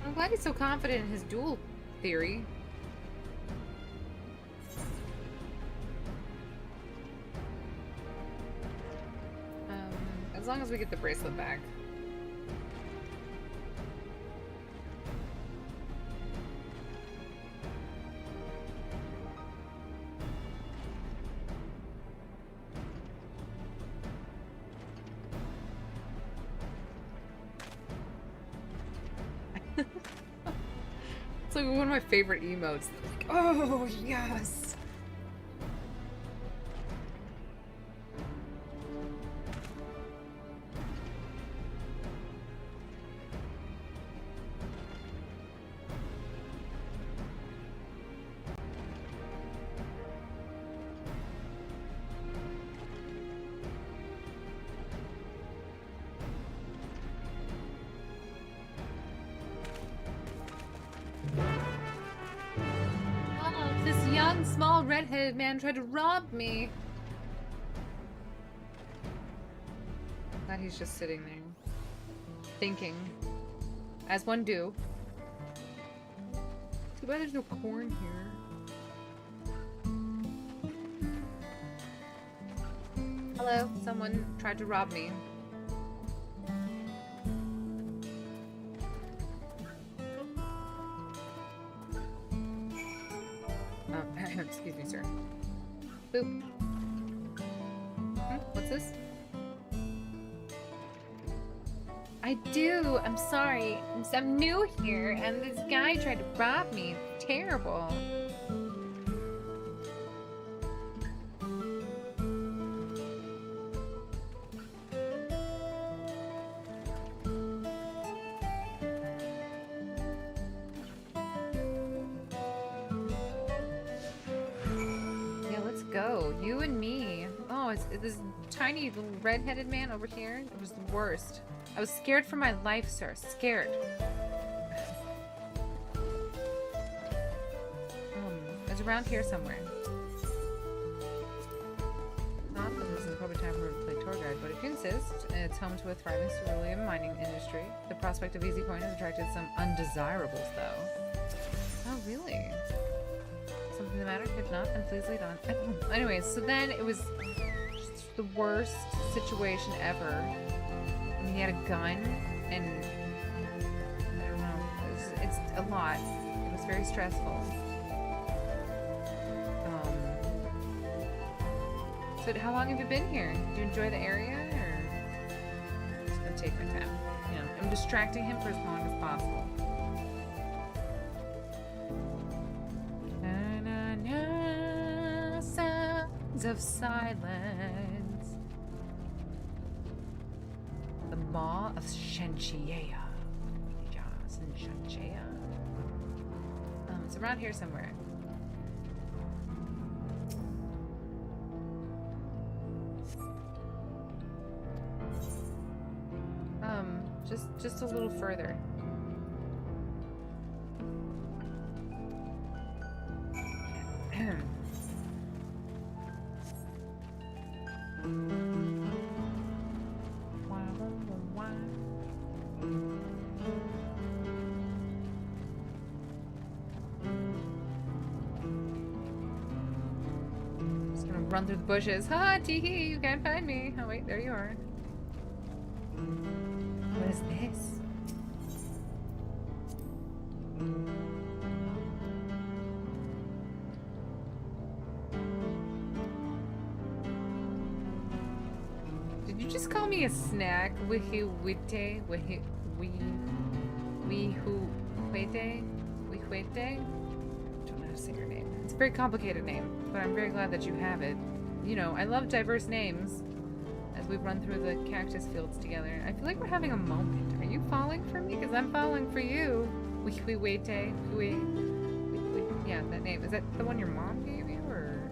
I'm glad he's so confident in his dual theory. As long as we get the bracelet back. It's like one of my favorite emotes. Like, oh, yes! Small red-headed man tried to rob me. Glad he's just sitting there, thinking, as one do. Too bad there's no corn here. Hello, someone tried to rob me. Excuse me, sir. Boop. What's this? I do. I'm sorry. I'm new here, and this guy tried to rob me. Terrible. You and me. Oh, it's this tiny little red-headed man over here. It was the worst. I was scared for my life, sir. Scared. It's around here somewhere. Not that this is probably time for me to play tour guide, but if you insist, it's home to a thriving cerulean mining industry. The prospect of easy coin has attracted some undesirables, though. Oh, really? Something the matter? If not, then please lead on. Anyways, so then it was just the worst situation ever. And he had a gun, and a lot. It was very stressful. So how long have you been here? Do you enjoy the area, or I'm just gonna take my time? You know, I'm distracting him for as long as possible. Na, na, na, sounds of silence. The Maw of Shenchea. Shenchea. It's around here somewhere. Just a little further. Just gonna run through the bushes. Ha, tee-hee, you can't find me. Oh wait, there you are. What is this? Did you just call me a snack? Wihu wite? Wihu wite? Don't know how to say your name. It's a very complicated name, but I'm very glad that you have it. You know, I love diverse names. As we run through the cactus fields together. I feel like we're having a moment. Are you falling for me? Because I'm falling for you. Yeah, that name. Is that the one your mom gave you, or?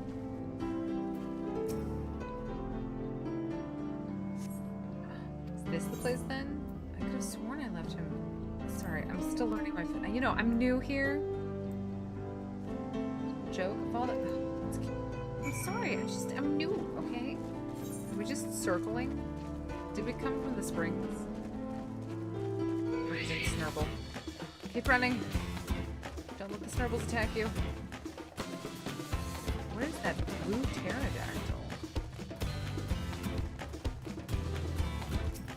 Is this the place then? I could have sworn I left him. Sorry, I'm still learning my... You know, I'm new here. Joke of all that... I'm sorry, I'm new, okay? Are we just circling? Did we come from the springs? Snurble. Keep running. Don't let the snurbles attack you. What is that blue pterodactyl?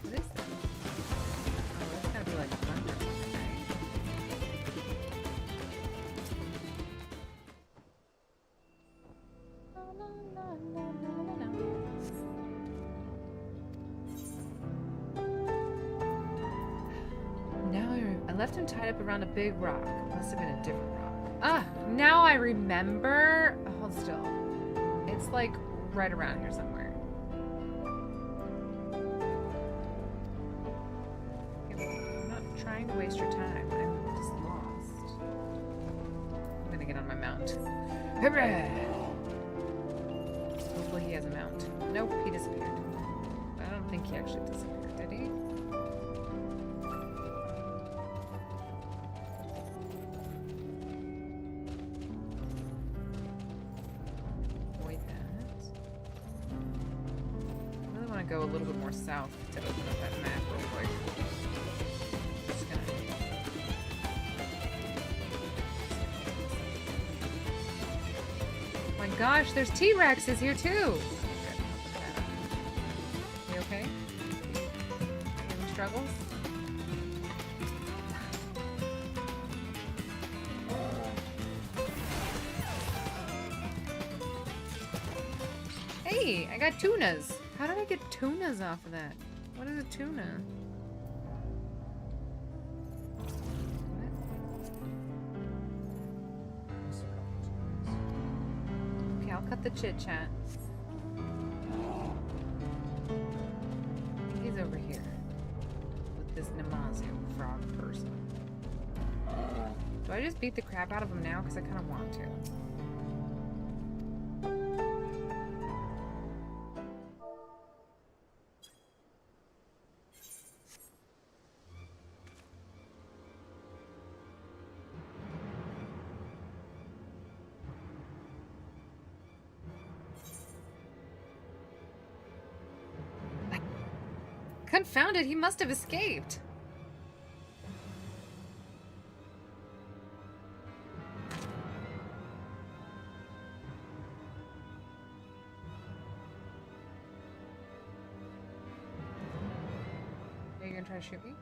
What is that? Oh, that's gotta be like thunder, right? I left him tied up around a big rock. Must have been a different rock. Ah, now I remember. Oh, hold still. It's like right around here somewhere. I'm not trying to waste your time. I'm just lost. I'm gonna get on my mount. Hopefully he has a mount. Nope, he disappeared. I don't think he actually disappeared, did he? Go a little bit more south to open up that map real quick. Just gonna... Oh my gosh, there's T-Rexes here too! You okay? Any struggles? Hey, I got tunas! How did I get tunas off of that? What is a tuna? Okay, I'll cut the chit-chat. He's over here. With this Namasio frog person. Do I just beat the crap out of him now? Because I kind of want to. Confounded, he must have escaped. Are you gonna try to shoot me?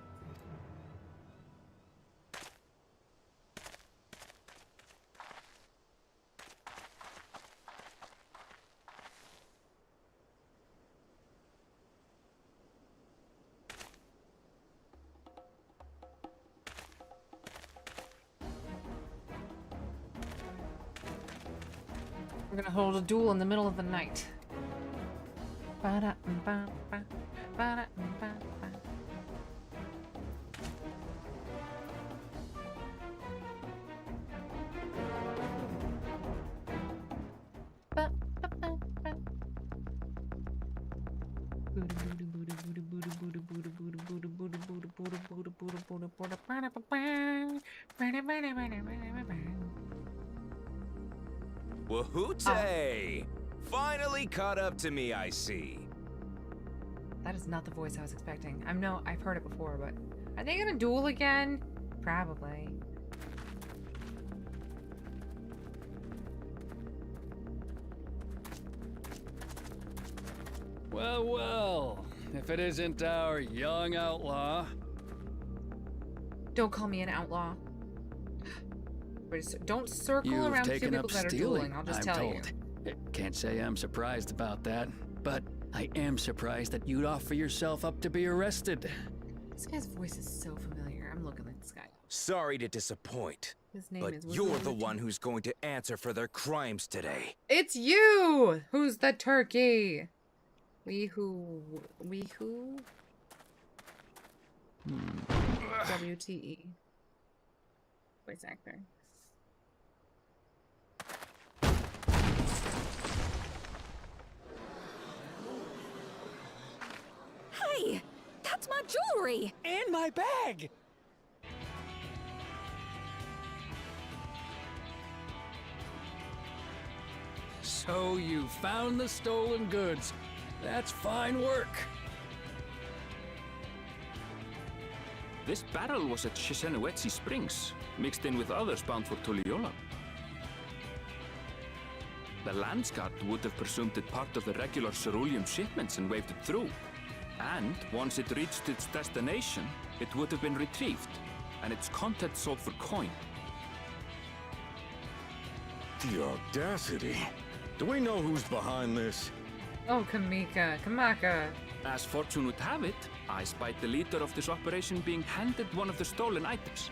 We're gonna hold a duel in the middle of the night. Wahoote! Finally caught up to me, I see. That is not the voice I was expecting. I've heard it before, but are they gonna duel again? Probably. Well, well, if it isn't our young outlaw. Don't call me an outlaw. Don't circle You've around two taken people up that are stealing, dueling, I'll just I'm tell told. you. Can't say I'm surprised about that, but I am surprised that you'd offer yourself up to be arrested. This guy's voice is so familiar. I'm looking at this guy. Sorry to disappoint, His name but is you're the Wizard. one who's going to answer for their crimes today. It's you! Who's the turkey? We who? WTE. Voice actor. Hey! That's my jewelry! And my bag! So you found the stolen goods. That's fine work. This barrel was at Shisenuetsi Springs, mixed in with others bound for Tuliyola. The Landsguard would have presumed it part of the regular ceruleum shipments and waved it through. And once it reached its destination, it would have been retrieved, and its contents sold for coin. The audacity. Do we know who's behind this? Oh, Kamaka. As fortune would have it, I spied the leader of this operation being handed one of the stolen items.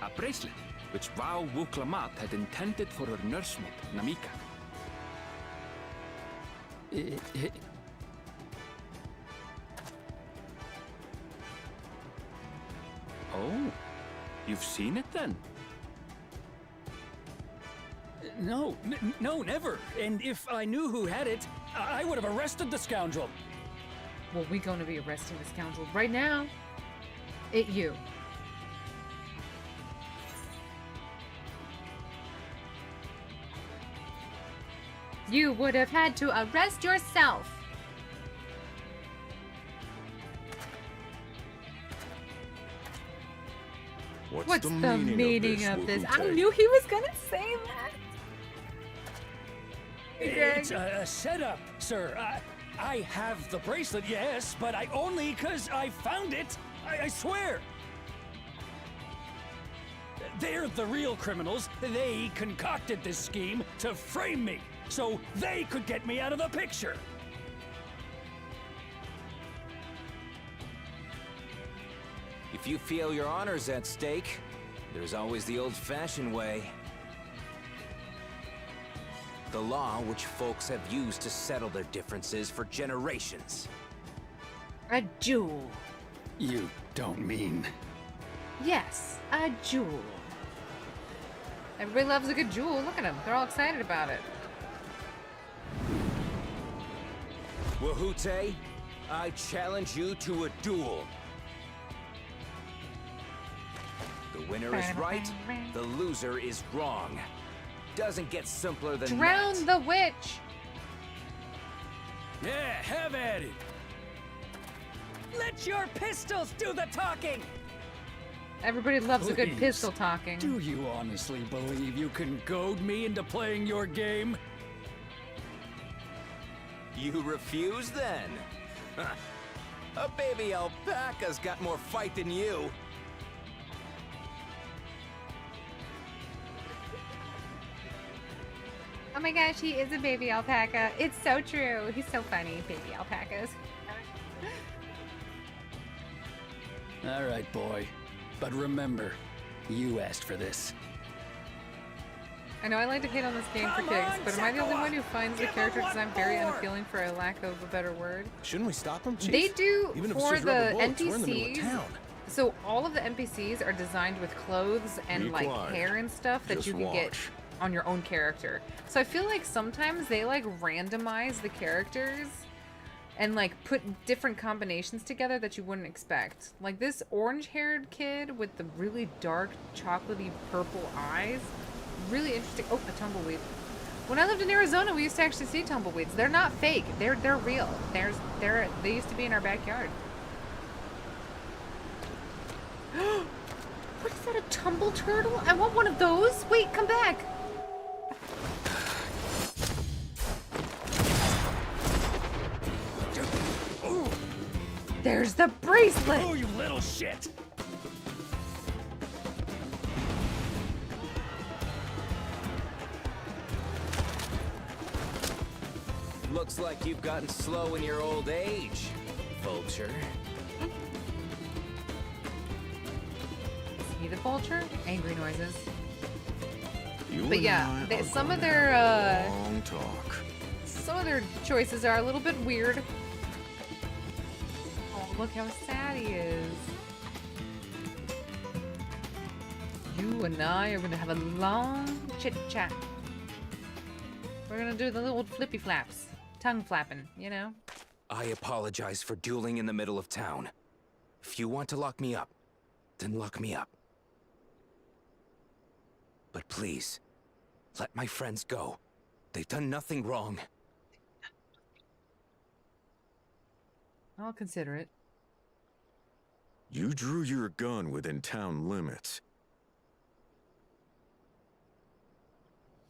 A bracelet, which Vau Wuklamat had intended for her nursemaid, Namika. Oh, you've seen it then? No, no, never. And if I knew who had it, I would have arrested the scoundrel. Well, we gonna be arresting the scoundrel right now. You. You would have had to arrest yourself. What's the meaning of this? I knew he was gonna say that. It's a setup, sir. I have the bracelet, yes, but I only because I found it. I swear. They're the real criminals. They concocted this scheme to frame me, so they could get me out of the picture. If you feel your honor's at stake, there's always the old-fashioned way. The law which folks have used to settle their differences for generations. A jewel. You don't mean... Yes, a jewel. Everybody loves a good jewel. Look at them. They're all excited about it. Wahoote, I challenge you to a duel. The winner is right, the loser is wrong. Doesn't get simpler than Drown that. the witch! Yeah, have at it. Let your pistols do the talking! Everybody loves a good Please, pistol talking. Do you honestly believe you can goad me into playing your game? You refuse then? A baby alpaca's got more fight than you. Oh my gosh, he is a baby alpaca. It's so true. He's so funny, baby alpacas. All right, boy. But remember, you asked for this. I know I like to hate on this game for kicks, but am I the only one who finds the character design very unappealing for a lack of a better word? Shouldn't we stop him, Chief? They do Even if it's for just the rubber bullets, we're in the middle of NPCs. town. So all of the NPCs are designed with clothes and Be like quiet. hair and stuff that Just you can get watch. on your own character. So I feel like sometimes they like randomize the characters and like put different combinations together that you wouldn't expect. Like this orange-haired kid with the really dark chocolatey purple eyes. Really interesting. Oh, a tumbleweed. When I lived in Arizona, we used to actually see tumbleweeds. They're not fake. They're real. They used to be in our backyard. What is that, a tumble turtle? I want one of those. Wait, come back. There's the bracelet. Oh, you little shit! Looks like you've gotten slow in your old age, vulture. See the vulture? Angry noises. You But and yeah, I are some gonna of their have a long talk. some of their choices are a little bit weird. Oh, look how sad he is. You and I are gonna have a long chit chat. We're gonna do the little flippy flaps, tongue flapping, you know. I apologize for dueling in the middle of town. If you want to lock me up, then lock me up. But please, let my friends go. They've done nothing wrong. I'll consider it. You drew your gun within town limits.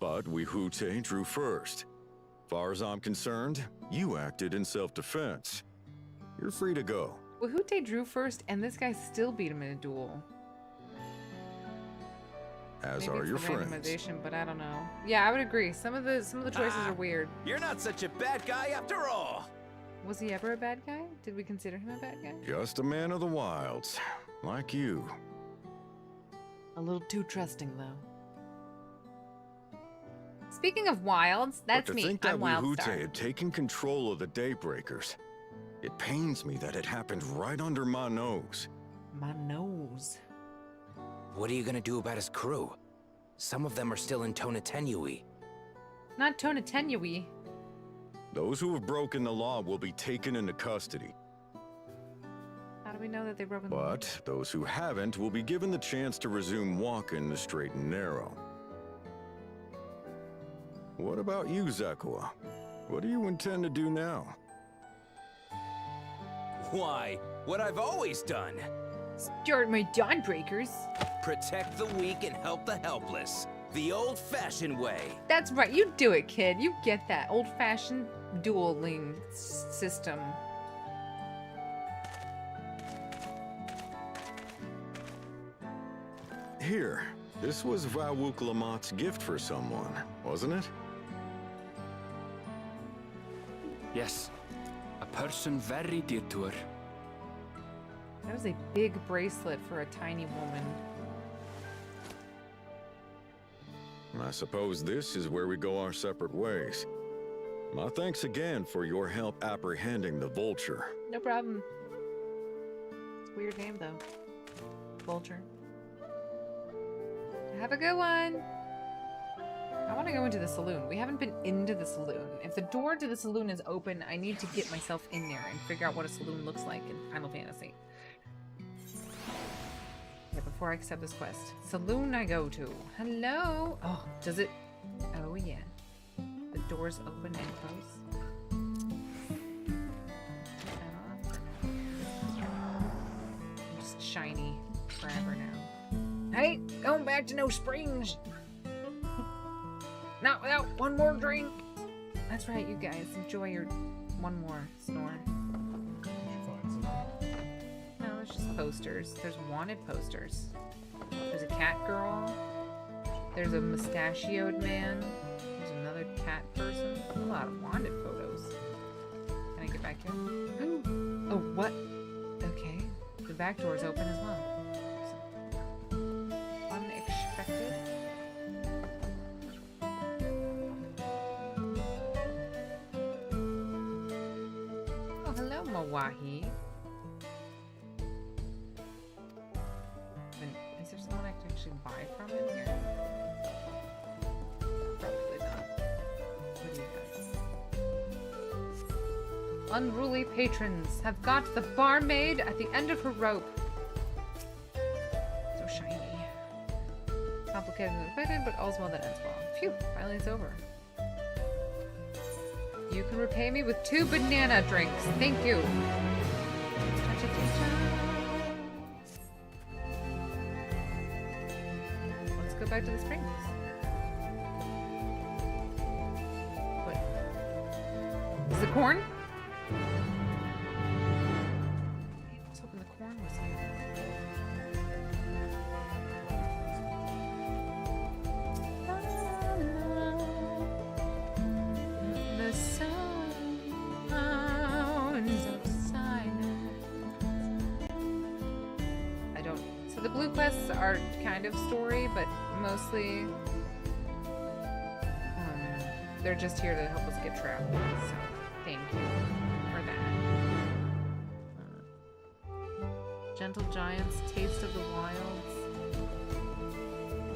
But Wihute drew first. Far as I'm concerned, you acted in self-defense. You're free to go. Wahute drew first, and this guy still beat him in a duel. As Maybe are it's your the friends. randomization, but I don't know. Yeah, I would agree. Some of the choices are weird. You're not such a bad guy after all. Was he ever a bad guy? Did we consider him a bad guy? Just a man of the wilds, like you. A little too trusting, though. Speaking of wilds, that's but to me. think that I'm Wihute Wildstar. had taken control of the Daybreakers, it pains me that it happened right under my nose. My nose. What are you gonna do about his crew? Some of them are still in Tonatenui. Not Tonatenui. Those who have broken the law will be taken into custody. How do we know that they broke the law? But those who haven't will be given the chance to resume walking the straight and narrow. What about you, Zakua? What do you intend to do now? Why? What I've always done. Start my Dawnbreakers. Protect the weak and help the helpless. The old-fashioned way. That's right. You do it, kid. You get that old-fashioned dueling system. Here, this was Vawuk Lamott's gift for someone, wasn't it? Yes, a person very dear to her. That was a big bracelet for a tiny woman. I suppose this is where we go our separate ways. My thanks again for your help apprehending the vulture. No problem. It's a weird name, though. Vulture. Have a good one. I want to go into the saloon. We haven't been into the saloon. If the door to the saloon is open, I need to get myself in there and figure out what a saloon looks like in Final Fantasy. Yeah, before I accept this quest. Saloon I go to. Hello? Oh, does it? Oh, yeah. The doors open and close. Just shiny forever now. Hey, going back to no springs. Not without one more drink. That's right, you guys. Enjoy your one more snore. No, it's just posters. There's wanted posters. There's a cat girl. There's a mustachioed man. There's another cat person. A lot of wanted photos. Can I get back here? Oh, what? Okay. The back door is open as well. Unexpected. Mawahi. Is there someone I can actually buy from in here? Probably not. What do you guys? Unruly patrons have got the barmaid at the end of her rope. So shiny. Complicated and expected, but all's well that ends well. Phew, finally it's over. You can repay me with 2 banana drinks. Thank you. Let's go back to the springs. What? Is the corn? I was hoping the corn was here. The sounds of silence. I don't. So the blue quests are kind of story, but mostly they're just here to help us get traveled. So thank you for that. Gentle Giants, Taste of the Wilds.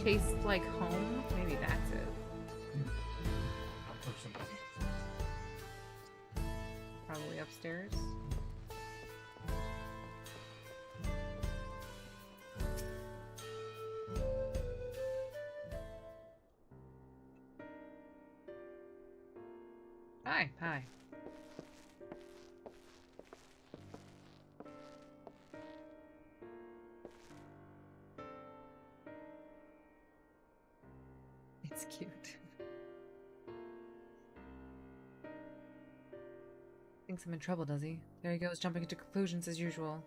Taste like home? Maybe that's it. Probably upstairs. Hi, hi. It's cute. Thinks I'm in trouble, does he? There he goes, jumping into conclusions as usual.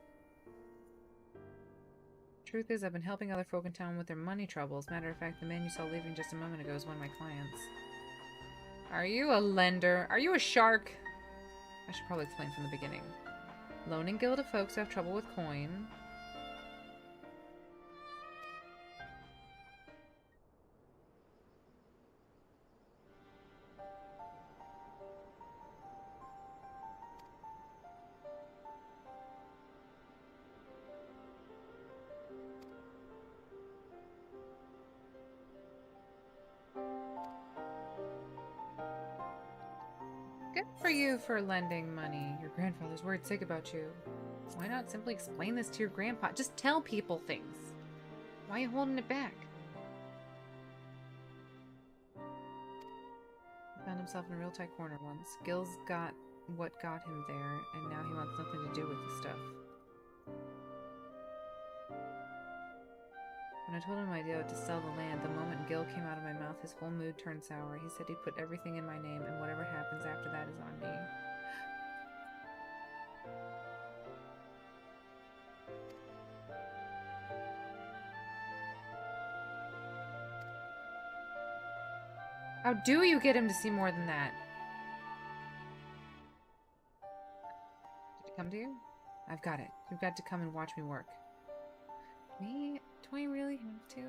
Truth is, I've been helping other folk in town with their money troubles. Matter of fact, the man you saw leaving just a moment ago is one of my clients. Are you a lender? Are you a shark? I should probably explain from the beginning. Loaning guild of folks who have trouble with coin. Good for you for lending money. Your grandfather's worried sick about you. Why not simply explain this to your grandpa? Just tell people things. Why are you holding it back? He found himself in a real tight corner once. Gil's got what got him there, and now he wants nothing to do with the stuff. When I told him my idea to sell the land, the moment Gil came out of my mouth, his whole mood turned sour. He said he'd put everything in my name, and whatever happens after that is on me. How do you get him to see more than that? Did it come to you? I've got it. You've got to come and watch me work. Me? Do I really have to?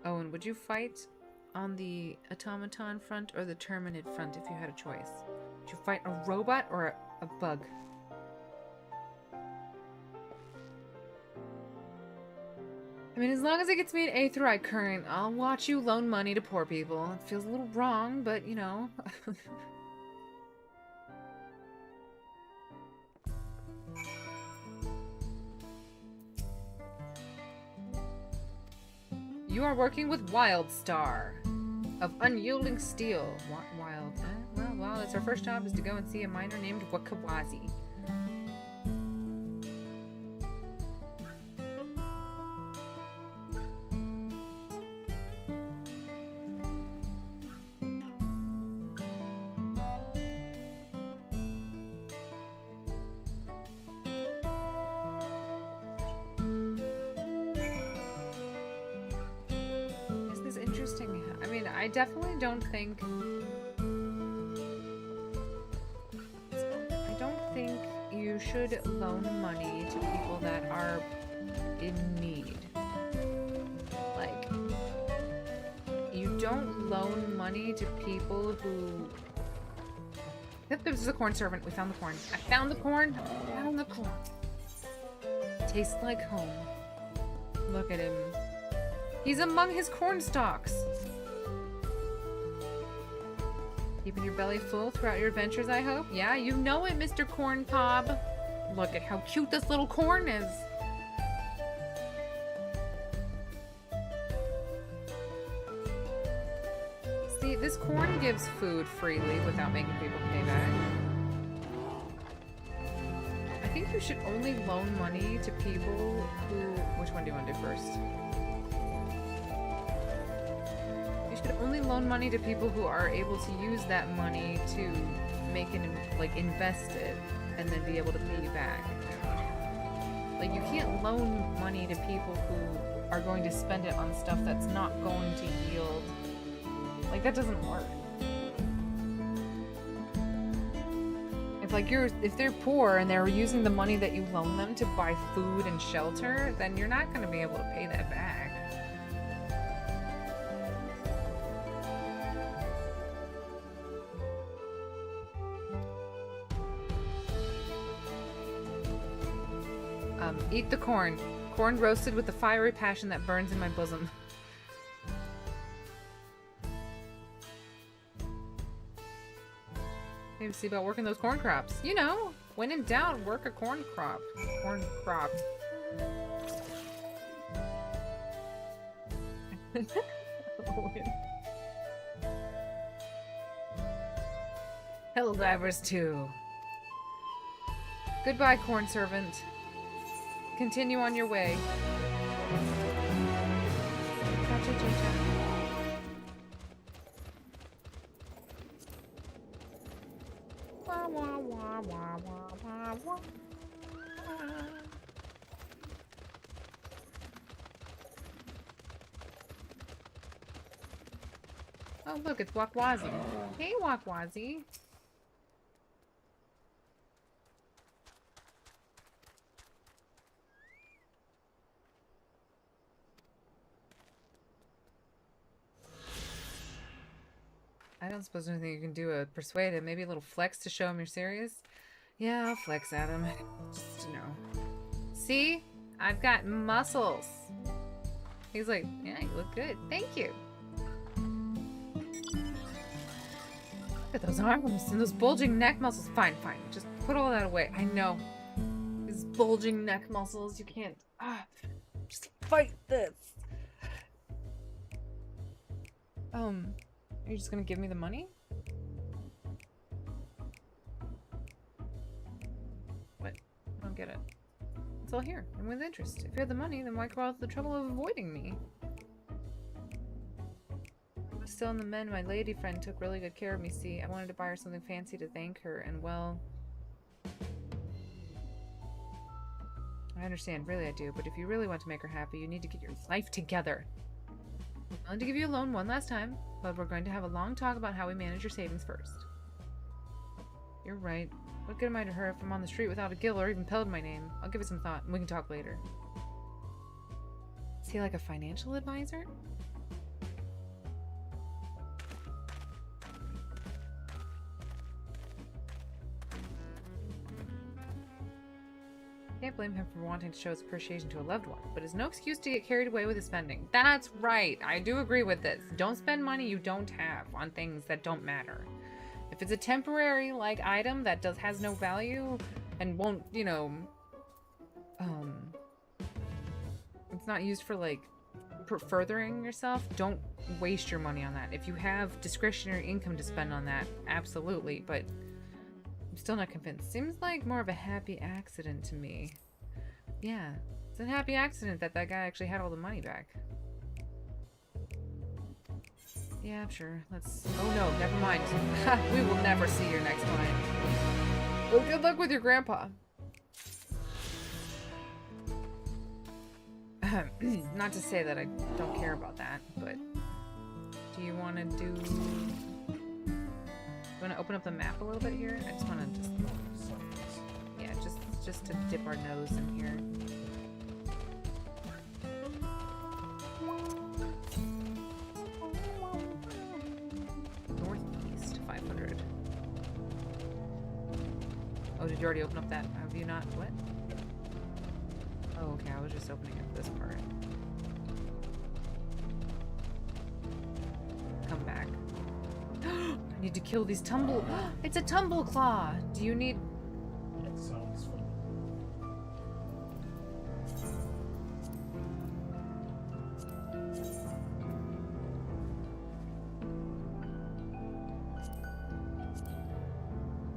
Owen, would you fight on the automaton front or the terminid front if you had a choice? Would you fight a robot or a bug? I mean, as long as it gets me an Aetheryte current, I'll watch you loan money to poor people. It feels a little wrong, but you know. You are working with Wildstar of Unyielding Steel. Wild. Well, it's our first job is to go and see a miner named Wakawazi. I definitely don't think you should loan money to people that are in need. Like, you don't loan money to people who Yep, this is a corn servant. We found the corn. I found the corn. I found the corn. Tastes like home. Look at him. He's among his corn stalks. Keeping your belly full throughout your adventures, I hope? Yeah, you know it, Mr. Corn Cob. Look at how cute this little corn is. See, this corn gives food freely without making people pay back. I think you should only loan money to people who... Which one do you want to do first? You should only loan money to people who are able to use that money to make an, like, invest it and then be able to pay you back. Like, you can't loan money to people who are going to spend it on stuff that's not going to yield. Like, that doesn't work. If they're poor and they're using the money that you loan them to buy food and shelter, then you're not going to be able to pay that back. Eat the corn. Corn roasted with the fiery passion that burns in my bosom. Maybe see about working those corn crops. You know, when in doubt, work a corn crop. Corn crop. Hell divers too. Goodbye, corn servant. Continue on your way. Gotcha, Ginger. Wah, wah, wah, wah, wah, wah. Oh, look, it's Wakwazi. Hey, Wakwazi. I don't suppose there's anything you can do to persuade him. Maybe a little flex to show him you're serious? Yeah, I'll flex at him. Just, you know. See? I've got muscles. He's like, yeah, you look good. Thank you. Look at those arms and those bulging neck muscles. Fine, fine. Just put all that away. I know. These bulging neck muscles. You can't... just fight this. Are you just gonna give me the money? What? I don't get it. It's all here, and with interest. If you had the money, then why go out the trouble of avoiding me? I was still in the men. My lady friend took really good care of me, see. I wanted to buy her something fancy to thank her, and well... I understand, really I do, but if you really want to make her happy, you need to get your life together. I'm willing to give you a loan one last time, but we're going to have a long talk about how we manage your savings first. You're right. What good am I to her if I'm on the street without a gill or even spelled my name? I'll give it some thought, and we can talk later. Is he like a financial advisor? Can't blame him for wanting to show his appreciation to a loved one, but it's no excuse to get carried away with his spending. That's right. I do agree with this. Don't spend money you don't have on things that don't matter. If it's a temporary, like, item that has no value and won't, you know, it's not used for, like, furthering yourself, don't waste your money on that. If you have discretionary income to spend on that, absolutely, but I'm still not convinced. Seems like more of a happy accident to me. Yeah, it's a happy accident that that guy actually had all the money back. Yeah, sure. Let's... Oh no, never mind. We will never see your next client. Well, good luck with your grandpa. Not to say that I don't care about that, but... Do you want to do... You want to open up the map a little bit here? I just want to just... Yeah, just to dip our nose in here. Northeast, 500. You already opened up that. Have you not? What? Oh, okay. I was just opening up this part. Come back. I need to kill these tumble. It's a tumble claw. Do you need? It sounds fun.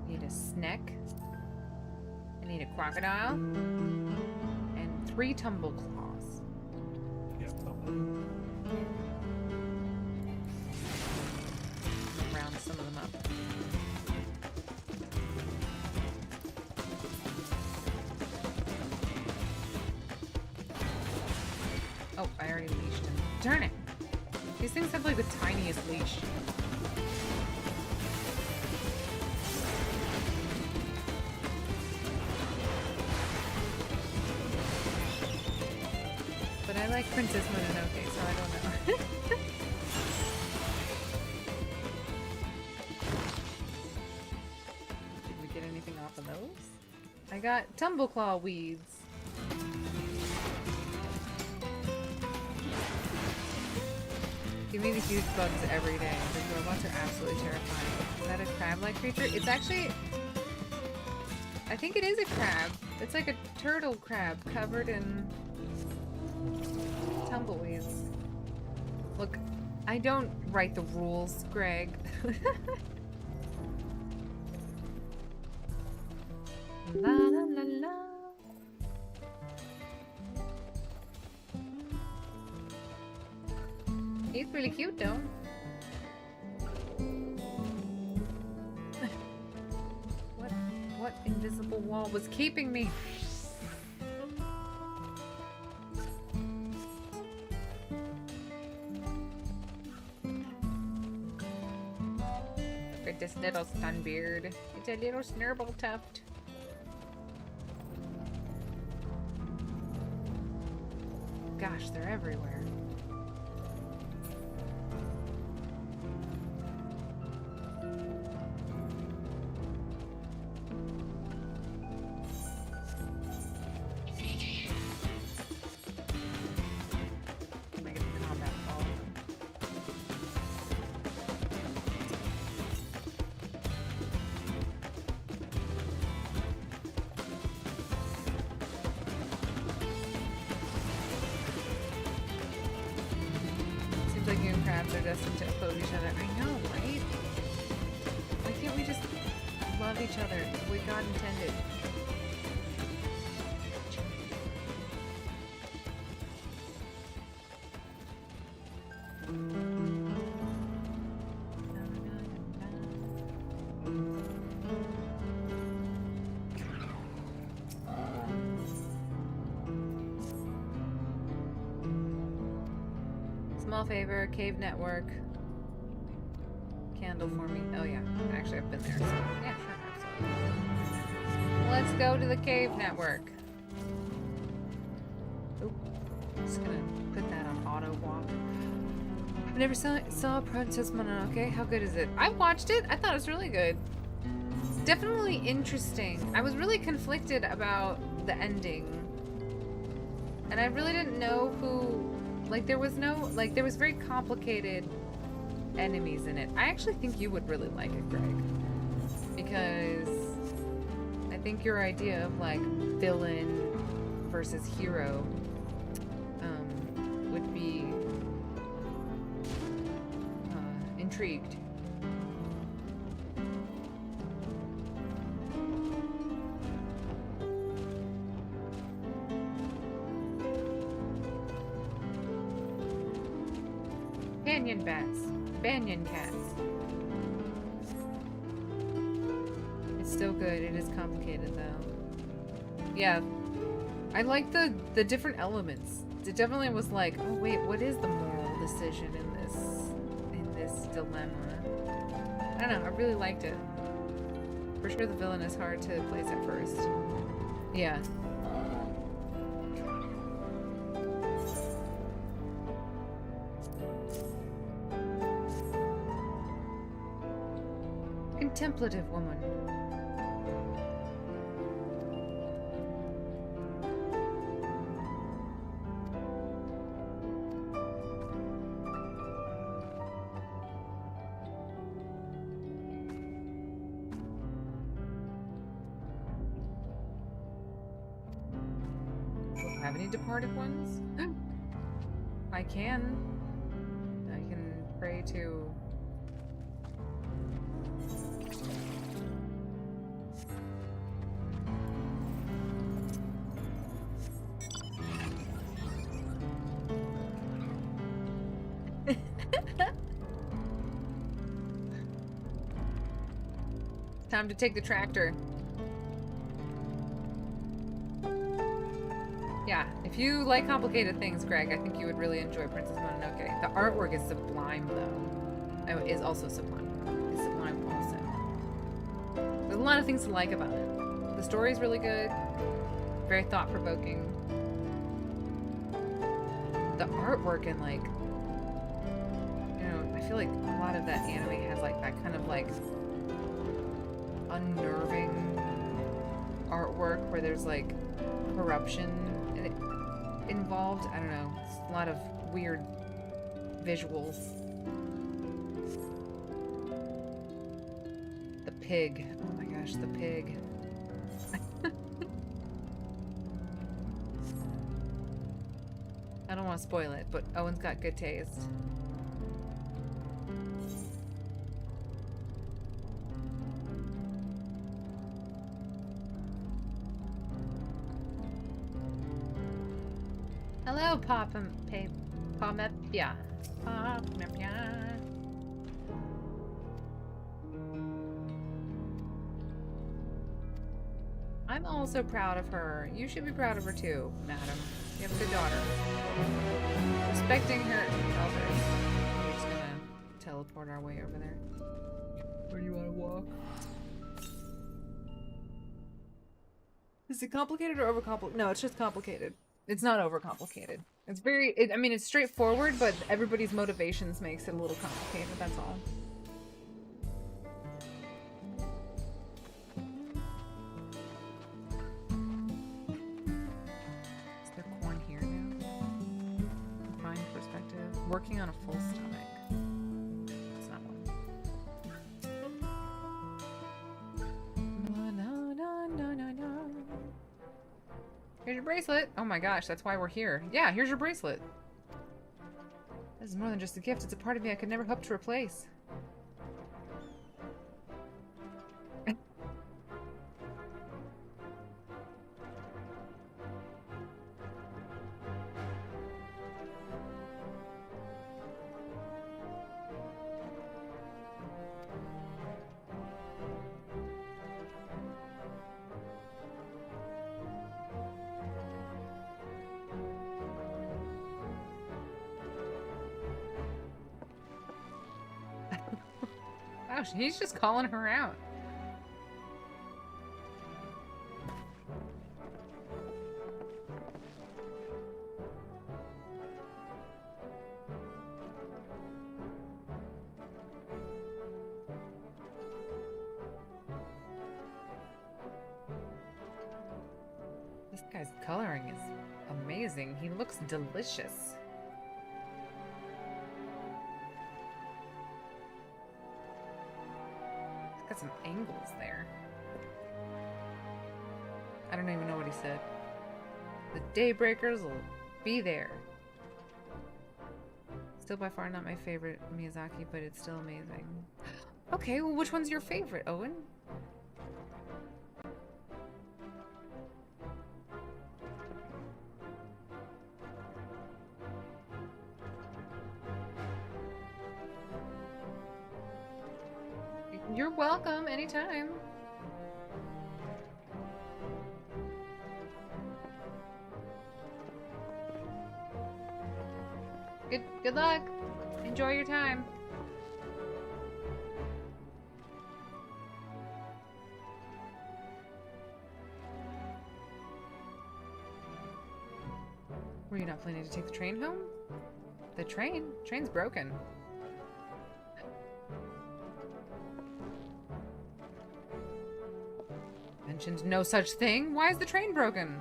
Need a snack. I need a crocodile. And 3 tumble claws. Yeah, tumble. Round some of them up. Oh, I already leashed him. Darn it! These things have like the tiniest leash. But I like Princess Mononoke, so I don't know. Did we get anything off of those? I got Tumbleclaw weeds. Give me the huge bugs every day. The robots are absolutely terrifying. Is that a crab-like creature? It's actually... I think it is a crab. It's like a turtle crab covered in tumbleweeds. Look, I don't write the rules, Greg. La la la la. He's really cute though. What invisible wall was keeping me? Look at this little Sunbeard. It's a little snurble tuft. Gosh, they're everywhere. Like you and crabs are destined to oppose each other. I know, right? Why can't we just love each other the way God intended? Small favor, cave network. Candle for me. Oh yeah, actually I've been there. So yeah, sure, absolutely. Let's go to the cave network. Oop. Just gonna put that on auto walk. I never saw Princess Mononoke. How good is it? I watched it. I thought it was really good. Definitely interesting. I was really conflicted about the ending. And I really didn't know who... Like, there was no... Like, there was very complicated enemies in it. I actually think you would really like it, Greg. Because I think your idea of, like, villain versus hero would be intrigued. Banyan bats. Banyan cats. It's still good. It is complicated though. Yeah. I like the different elements. It definitely was like, oh wait, what is the moral decision in this dilemma? I don't know, I really liked it. For sure the villain is hard to place at first. Yeah. Contemplative woman. have any departed ones? I can. I can pray to... Time to take the tractor. Yeah, if you like complicated things, Greg, I think you would really enjoy Princess Mononoke. The artwork is sublime, though. Oh, is also sublime. It's sublime also. There's a lot of things to like about it. The story is really good. Very thought-provoking. The artwork and, like... You know, I feel like a lot of that anime has, like, that kind of, like... unnerving artwork where there's, like, corruption involved. I don't know. It's a lot of weird visuals. The pig. Oh my gosh, the pig. I don't want to spoil it, but Owen's got good taste. Hello, Pomepia. Pomepia. I'm also proud of her. You should be proud of her too, madam. You have a good daughter. Respecting her elders. We're just gonna teleport our way over there. Where do you want to walk? Is it complicated or overcomplicated? No, it's just complicated. It's not overcomplicated. It's very, I mean, it's straightforward, but everybody's motivations makes it a little complicated, that's all. Is there corn here now? Fine perspective. Working on a full stomach. It's not one. No. Here's your bracelet. Oh my gosh, that's why we're here. Yeah, here's your bracelet. This is more than just a gift. It's a part of me I could never hope to replace. Wow, he's just calling her out. This guy's coloring is amazing. He looks delicious. Got some angles there. I don't even know what he said. The Daybreakers will be there. Still by far not my favorite Miyazaki, but it's still amazing. Okay, well, which one's your favorite, Owen? You're welcome anytime. Good luck. Enjoy your time. Were you not planning to take the train home? The train's broken. Mentioned no such thing. Why is the train broken?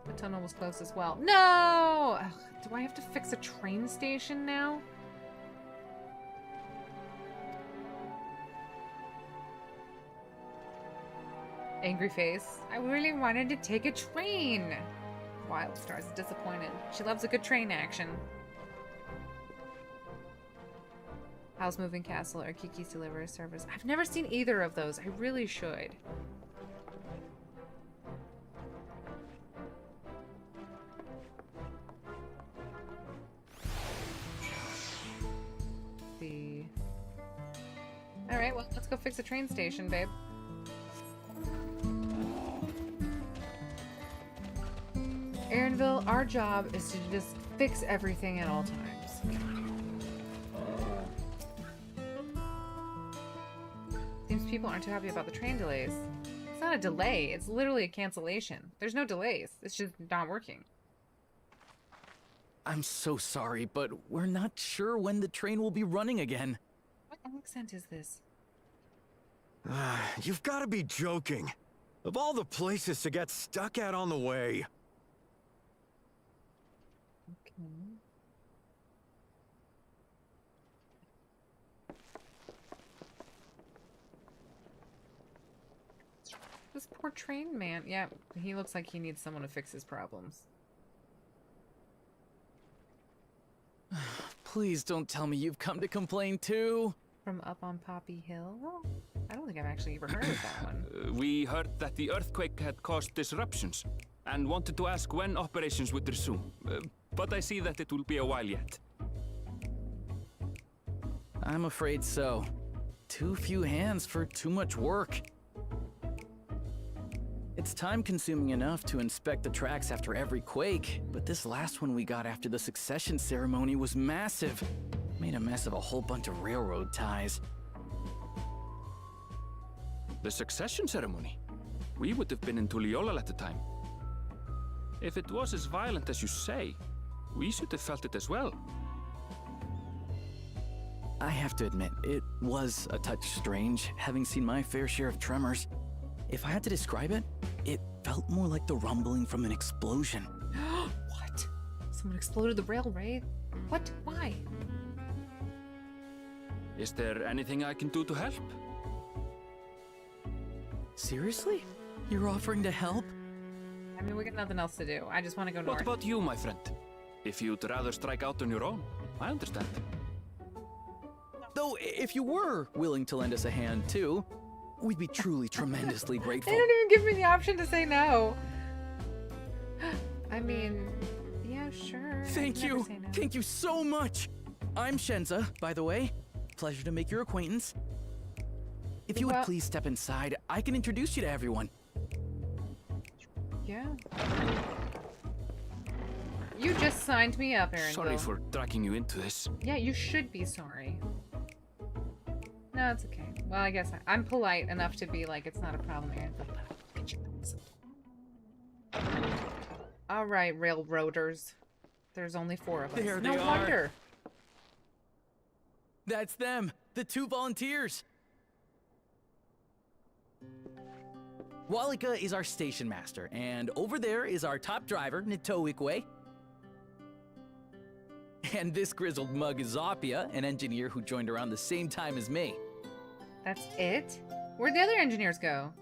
The tunnel was closed as well. No! Ugh, do I have to fix a train station now? Angry face. I really wanted to take a train. Wildstar's disappointed. She loves a good train action. House Moving Castle or Kiki's Delivery Service. I've never seen either of those. I really should. See. Alright, well, let's go fix a train station, babe. Aaronville, our job is to just fix everything at all times. Seems people aren't too happy about the train delays. It's not a delay, it's literally a cancellation. There's no delays, it's just not working. I'm so sorry, but we're not sure when the train will be running again. What accent is this? You've got to be joking. Of all the places to get stuck at on the way. Okay. This poor train man. Yeah, he looks like he needs someone to fix his problems. Please don't tell me you've come to complain too. From up on Poppy Hill? I don't think I've actually ever heard of that one. We heard that the earthquake had caused disruptions and wanted to ask when operations would resume. But I see that it will be a while yet. I'm afraid so. Too few hands for too much work. It's time-consuming enough to inspect the tracks after every quake, but this last one we got after the succession ceremony was massive. Made a mess of a whole bunch of railroad ties. The succession ceremony? We would have been in Tuliolal at the time. If it was as violent as you say, we should have felt it as well. I have to admit, it was a touch strange, having seen my fair share of tremors. If I had to describe it, it felt more like the rumbling from an explosion. What? Someone exploded the railway? What? Why? Is there anything I can do to help? Seriously? You're offering to help? I mean, we got nothing else to do. I just want to go north. What about you, my friend? If you'd rather strike out on your own, I understand. Though, if you were willing to lend us a hand too, we'd be truly tremendously grateful. They don't even give me the option to say no. I mean, yeah, sure. Thank you. No. Thank you so much. I'm Shenza, by the way. Pleasure to make your acquaintance. If you would please step inside, I can introduce you to everyone. Yeah. You just signed me up, Aaron. Sorry for dragging you into this. Yeah, you should be sorry. No, it's okay. Well, I guess I'm polite enough to be like, it's not a problem, Aaron. All right, railroaders. There's only 4 of us. There no they wonder. Are. That's them, the 2 volunteers. Walika is our station master, and over there is our top driver, Nitoikwe. And this grizzled mug is Zapia, an engineer who joined around the same time as me. That's it? Where'd the other engineers go?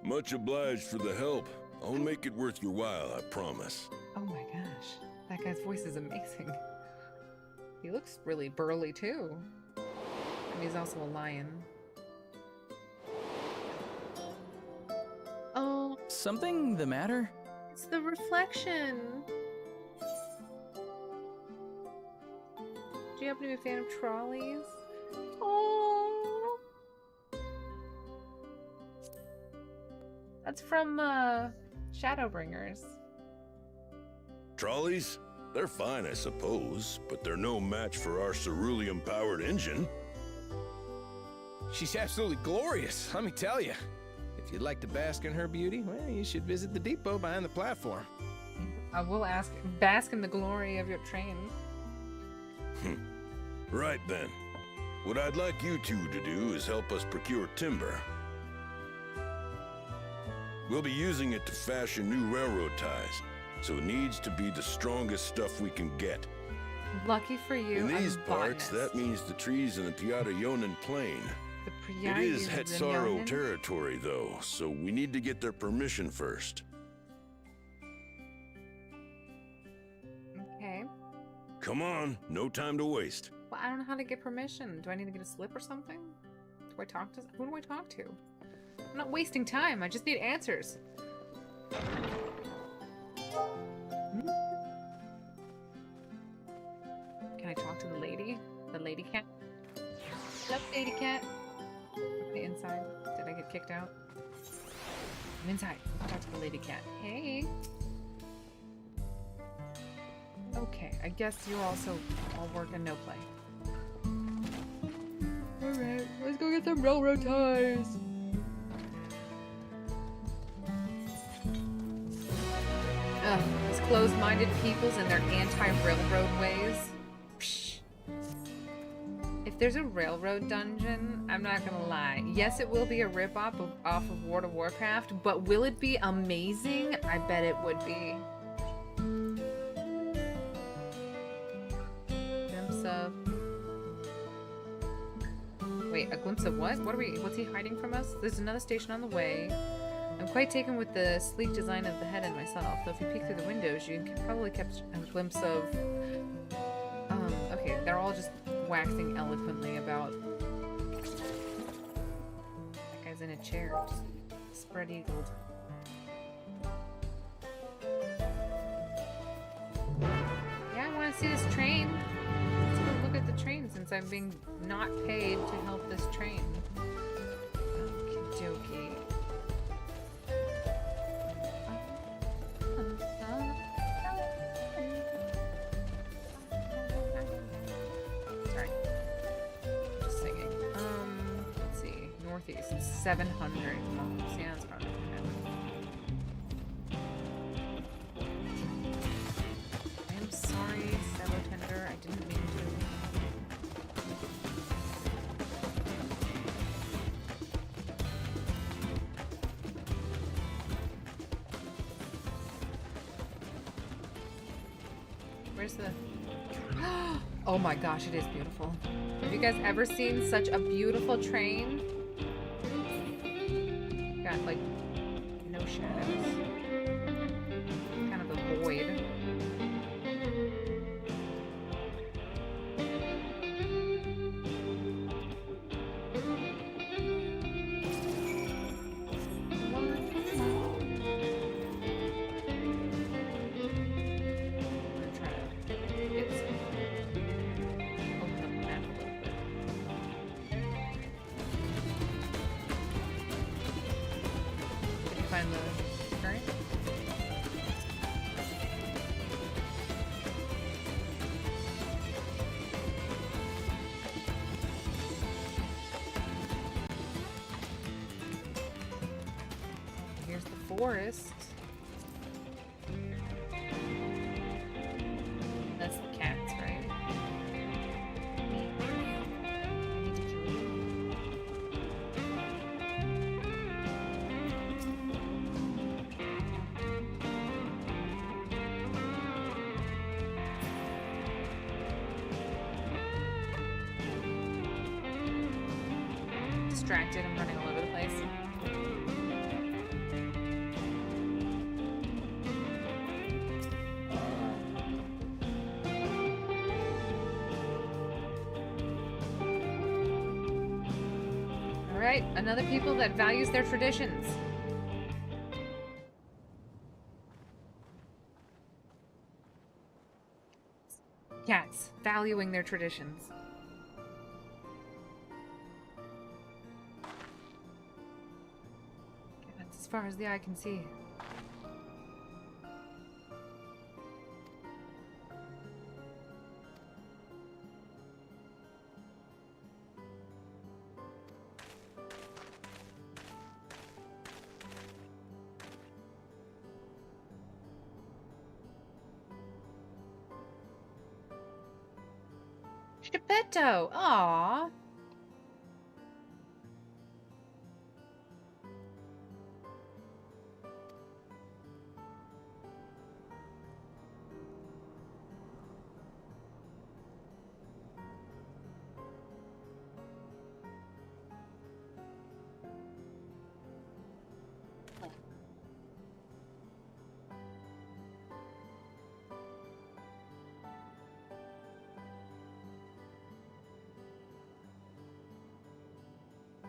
Much obliged for the help. I'll make it worth your while, I promise. Oh my gosh. That guy's voice is amazing. He looks really burly too. And he's also a lion. Oh. Something the matter? It's the reflection. Do you happen to be a fan of trolleys? Oh. That's from Shadowbringers. Trolleys? They're fine, I suppose, but they're no match for our cerulean-powered engine. She's absolutely glorious, let me tell you. If you'd like to bask in her beauty, well, you should visit the depot behind the platform. I will bask in the glory of your train. Right then. What I'd like you two to do is help us procure timber. We'll be using it to fashion new railroad ties, so it needs to be the strongest stuff we can get. Lucky for you, in these I'm parts, botanist. that means the trees in the Piata-Yonan plain. It is Hetsaro territory, though, so we need to get their permission first. Come on, no time to waste. Well, I don't know how to get permission. Do I need to get a slip or something? Do I talk to... Who do I talk to? I'm not wasting time. I just need answers. Can I talk to the lady? The lady cat? Hello, lady cat. Okay, inside. Did I get kicked out? I'm inside. I'll talk to the lady cat. Hey. Okay, I guess you're also all work and no play. Alright, let's go get some railroad ties. Ugh, these closed-minded peoples and their anti-railroad ways. Psh. If there's a railroad dungeon, I'm not gonna lie. Yes, it will be a rip-off off of World of Warcraft, but will it be amazing? I bet it would be. Glimpse of... Wait, a glimpse of what? What's he hiding from us? There's another station on the way. I'm quite taken with the sleek design of the head and myself, though if you peek through the windows, you can probably catch a glimpse of... okay, they're all just waxing eloquently about... That guy's in a chair, just spread-eagled. Yeah, I want to see this train. Let's go look at the train since I'm being not paid to help this train. Okie dokie. Sorry. Just singing. Let's see. Northeast. 700. Yeah, that's probably I am sorry, Cello Tender. I didn't mean to. Where's the... Oh my gosh, it is beautiful. Have you guys ever seen such a beautiful train? Got like no shadows. Kind of a void. Find the current. Here's the forest. That's the cats, right? Distracted, I'm running all over the place. Alright, another people that values their traditions. Cats, valuing their traditions. That's as far as the eye can see. Geppetto! Aww!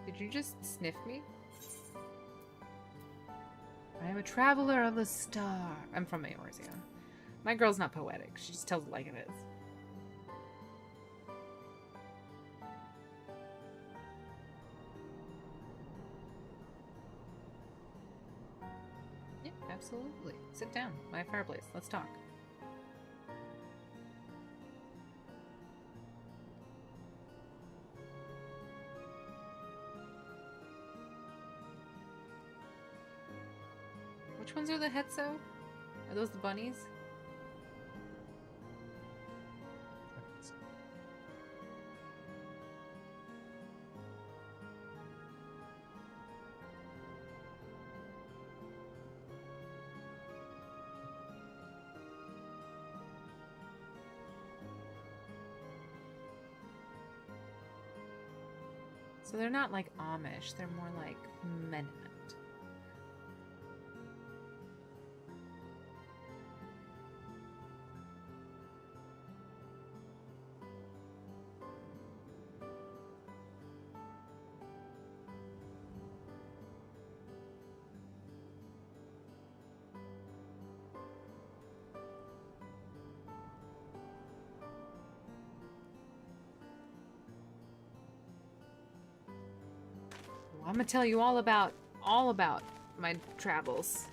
Did you just sniff me? I am a traveler of the star. I'm from Eorzea. My girl's not poetic. She just tells it like it is. Yeah, absolutely. Sit down by a fireplace. Let's talk. Which ones are the Hetzo? Are those the bunnies? So they're not like Amish, they're more like Mennonite. I'm gonna tell you all about my travels.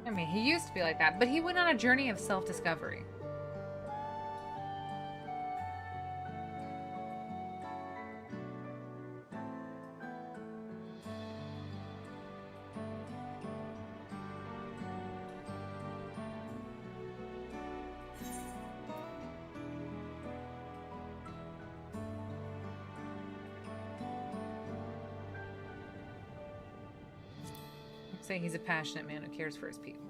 I mean, he used to be like that, but he went on a journey of self-discovery. Saying he's a passionate man who cares for his people.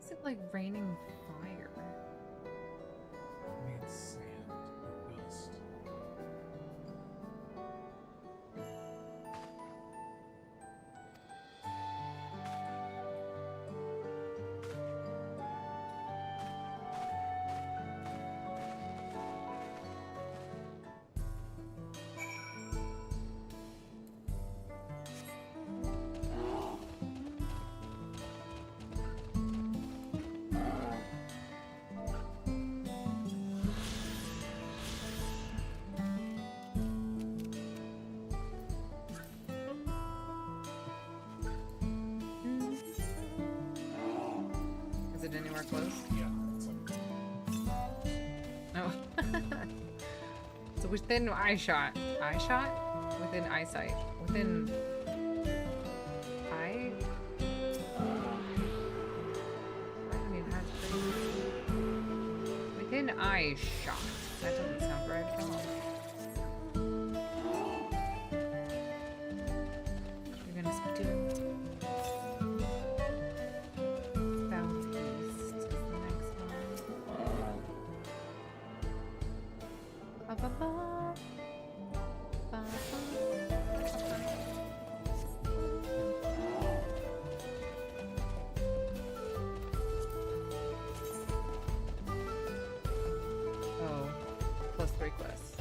Is it like raining fire? I mean, it's sand or dust. it anywhere close? Yeah, it's like... Oh. So within eye shot. Eye shot? Within eyesight. Within... eye? I mean, that's crazy. Within eye shot. That doesn't sound right at all. You're gonna do... Southeast is the next one. Ba-ba-ba. Oh, plus 3 quests.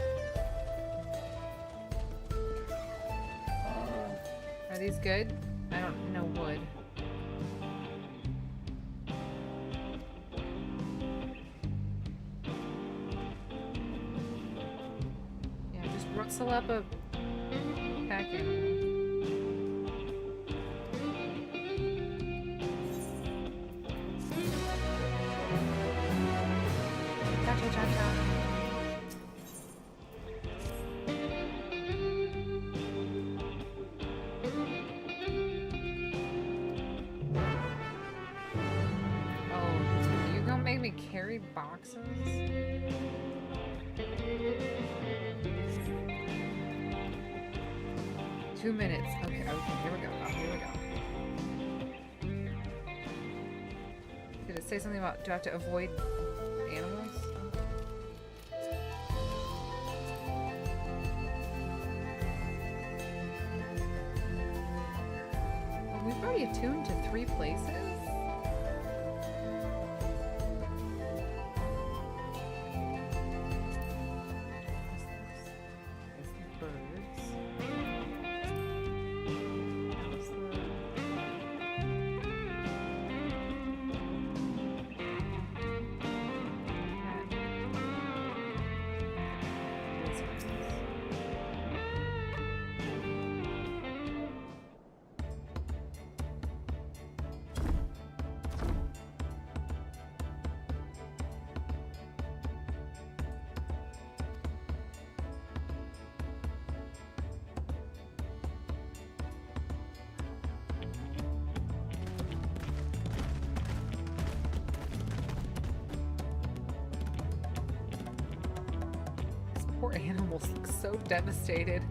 Are these good? I don't know wood. Yeah, just rustle up a pack animal. Cha-cha-cha-cha. Oh, you gonna make me carry boxes? 2 minutes. Okay, here we go. Oh, here we go. Did it say something about, do I have to avoid animals? Well, we've already attuned to 3 places? Poor animals look so devastated.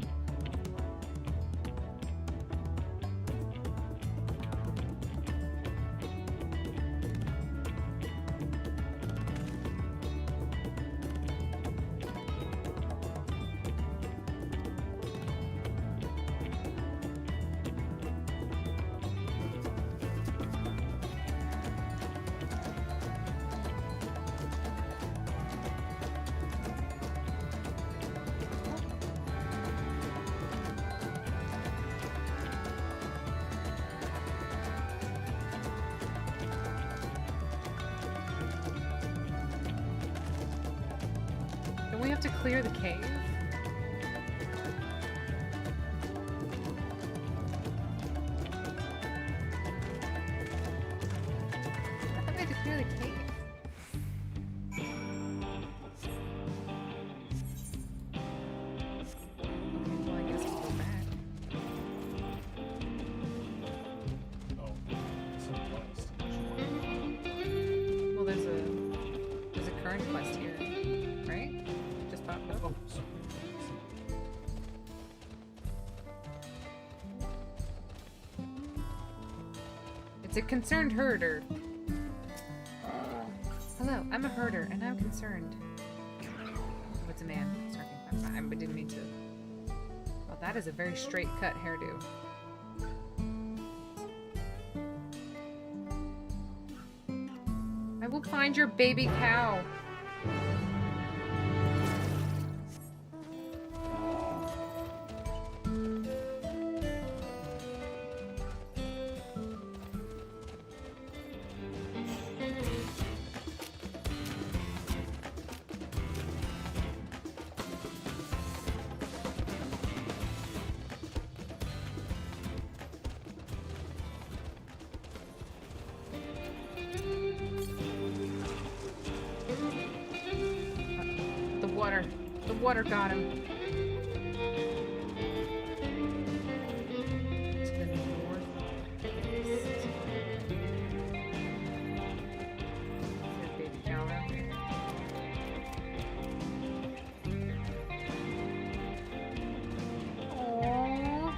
Don't we have to clear the cave? I thought we had to clear the cave. Well, I guess we'll go back. Oh, it's in quest. Well, there's a current quest here, right? Just popped up. Oh, sorry. It's a concerned herder. Hello, I'm a herder, and I'm concerned. Oh, it's a man. Sorry, I didn't mean to. Well, that is a very straight cut hairdo. I will find your baby cow. water got him. To the northeast. There's a baby cow around here. Aww.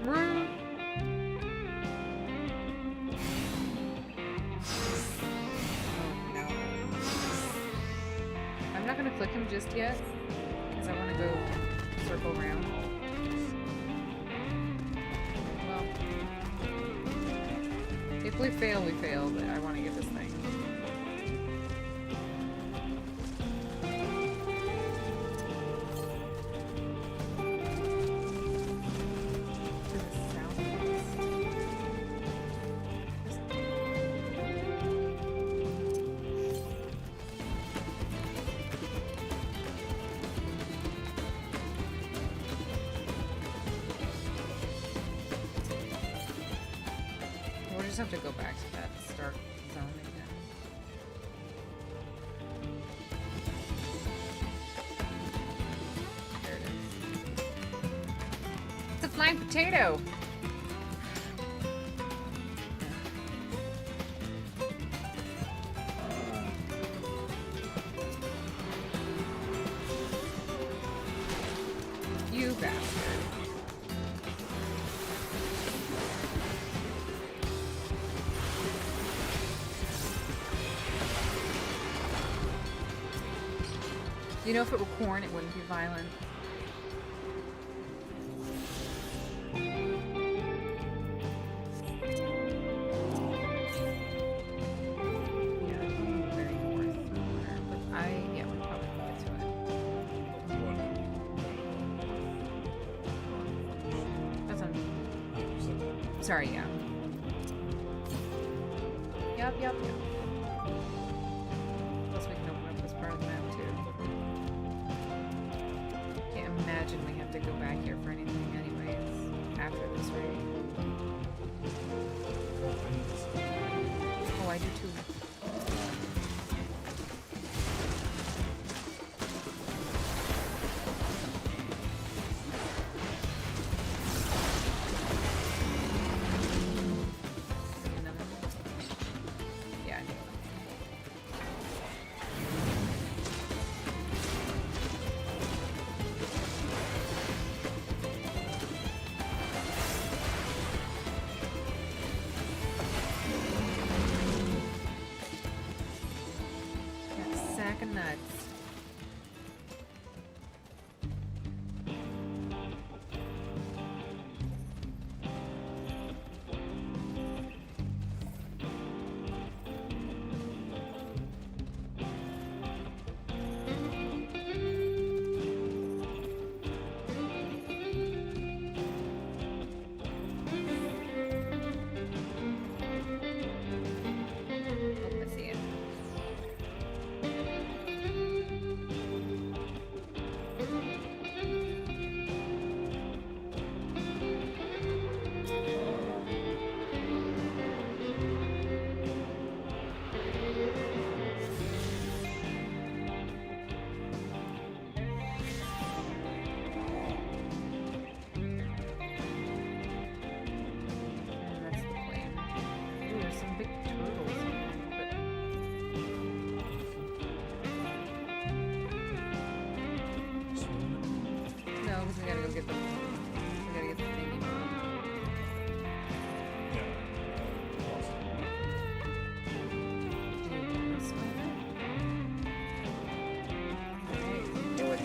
Rude. I'm not gonna click him just yet, because I want to go circle around. Well, if we fail, we fail, but I want to get this thing. To the southeast. We'll just have to go back to that start zone again. There it is. It's a flying potato! You bastard. You know, if it were corn, it wouldn't be violent. Yeah, very north somewhere, but yeah, we'll probably get to it. That's on. Sorry, yeah. Yep. Plus we can open up this part of the map too. Can't imagine we have to go back here for anything anyways after this raid. Oh, I do too. Yeah, I know. Sack of nuts. Oh, I see it. That's the plan. Ooh, there's some big turtles here, but no, because we gotta go get the thingy. Do you want to swim it? Alright, do it.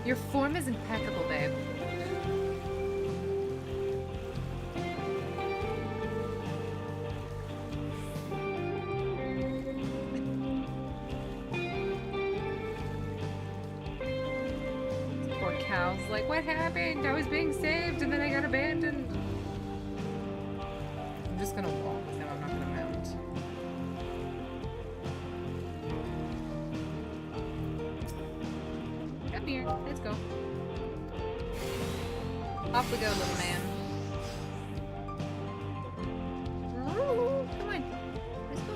Your form is impeccable, babe. Poor cow's like, what happened? I was being saved and then I got abandoned. I'm just gonna walk. No, I'm not gonna mount. Let's go. Off we go, little man. Ooh, come on. Let's go.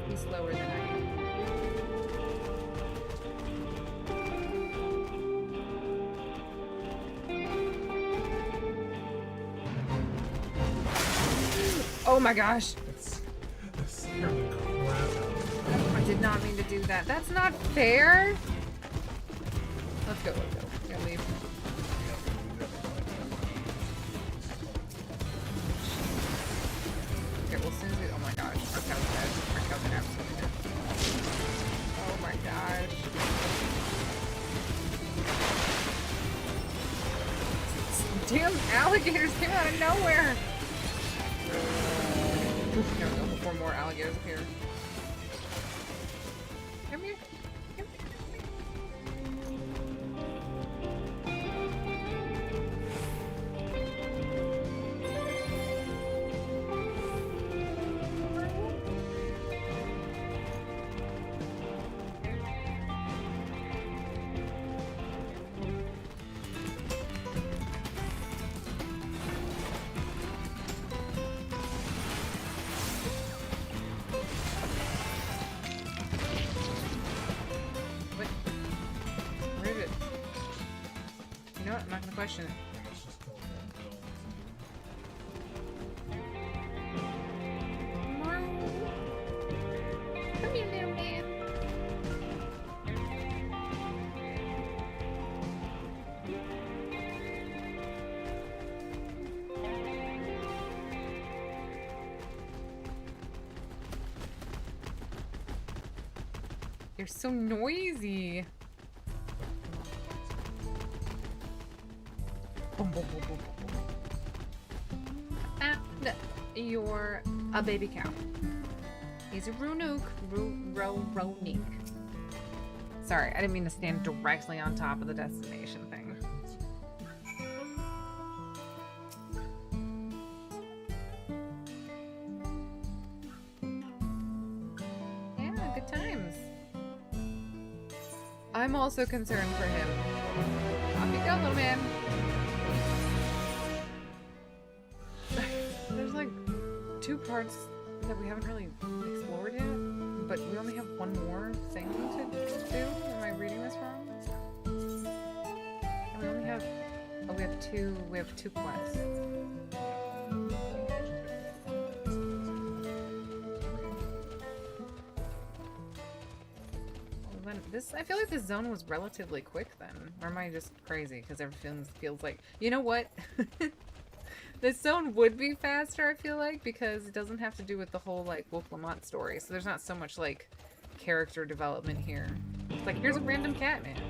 He's slower than I am. Oh my gosh. I did not mean to do that. That's not fair. Let's go, let's go. Gotta leave. Okay, well, as soon as we. Oh my gosh. Our cow's dead. Our cow's absolutely dead. Oh my gosh. Damn alligators came out of nowhere. There we go, before more alligators appear. Come here. Come here. I'm not gonna question it. Come here, little man. You're so noisy. Boom, boom, boom, boom, boom. And you're a baby cow. He's a Runuk. Ronik. Sorry, I didn't mean to stand directly on top of the destination thing. Yeah, good times. I'm also concerned for him. Off you go, little man. There's like 2 parts that we haven't really explored yet, but we only have 1 more thing to do. Am I reading this wrong? And we only have, oh, we have 2 quests. This, I feel like this zone was relatively quick then. Or am I just crazy? Because everything feels like... You know what? This zone would be faster, I feel like, because it doesn't have to do with the whole, like, Wolf Lamont story. So there's not so much, like, character development here. It's like, here's a random cat, man.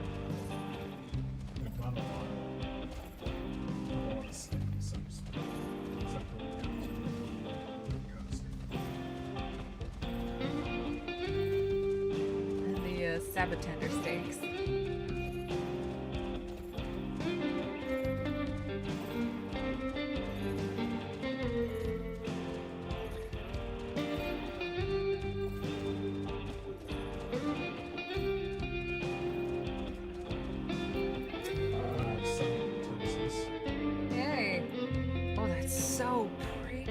Sabatender steaks. Yay! Oh, that's so pretty.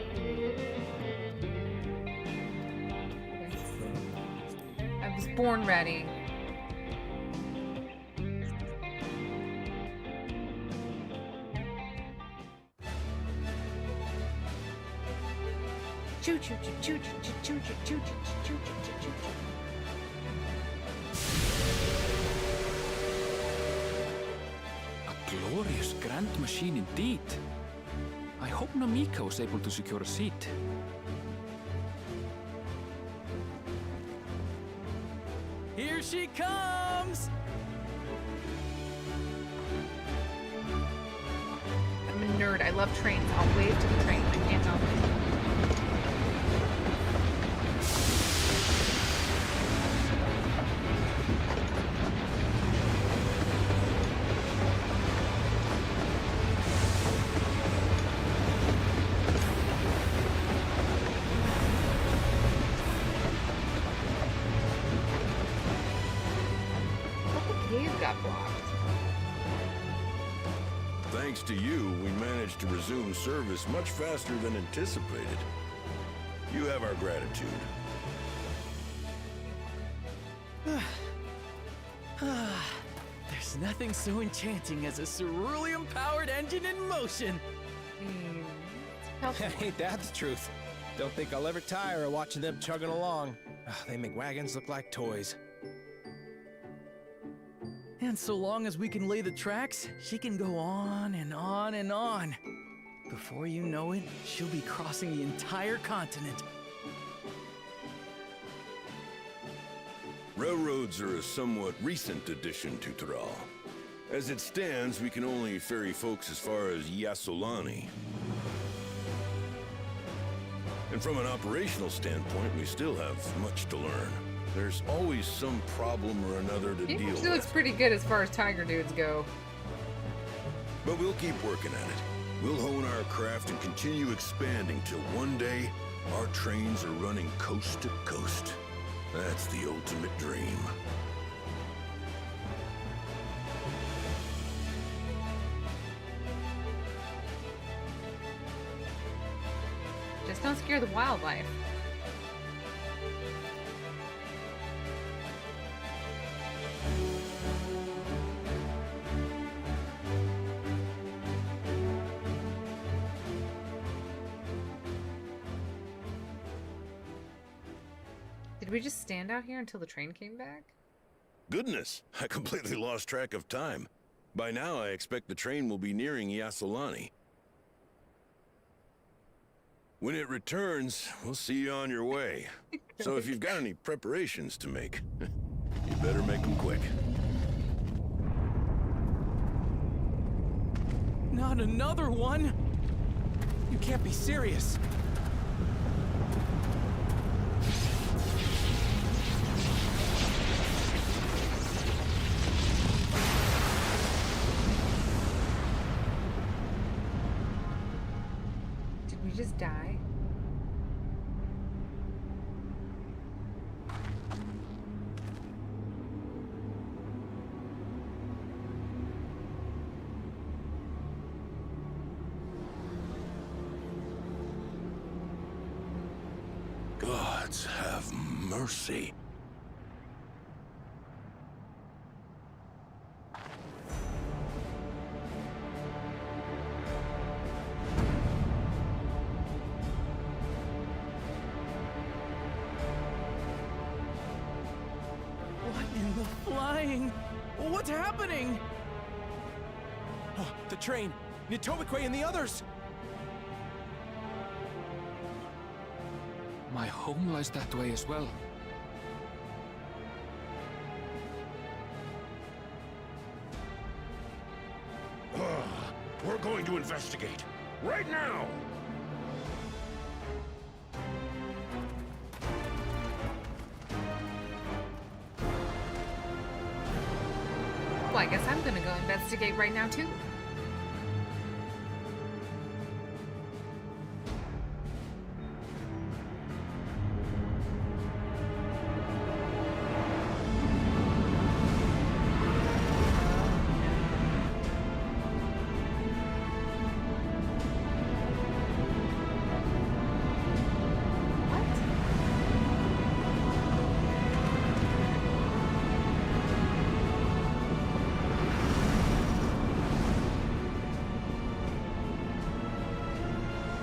I was born ready. A glorious grand machine indeed. I hope Namika was able to secure a seat. Here she comes! I'm a nerd. I love trains. I'll wave to the train. I can't help it. cave got blocked. Thanks to you, we managed to resume service much faster than anticipated. You have our gratitude. There's nothing so enchanting as a cerulean-powered engine in motion. Ain't that the truth? Don't think I'll ever tire of watching them chugging along. They make wagons look like toys. And so long as we can lay the tracks, she can go on and on and on. Before you know it, she'll be crossing the entire continent. Railroads are a somewhat recent addition to Thrall. As it stands, we can only ferry folks as far as Yassolani. And from an operational standpoint, we still have much to learn. There's always some problem or another to deal with. He looks pretty good as far as tiger dudes go. But we'll keep working at it. We'll hone our craft and continue expanding till one day, our trains are running coast to coast. That's the ultimate dream. Just don't scare the wildlife. Did we just stand out here until the train came back? Goodness, I completely lost track of time. By now, I expect the train will be nearing Yassolani. When it returns, we'll see you on your way. So if you've got any preparations to make, you better make them quick. Not another one! You can't be serious. Did we just die? Gods have mercy. What in the flying? What's happening? Oh, the train! Nitobekwe and the others! My home lies that way as well. We're going to investigate. Right now! Well, I guess I'm gonna go investigate right now, too.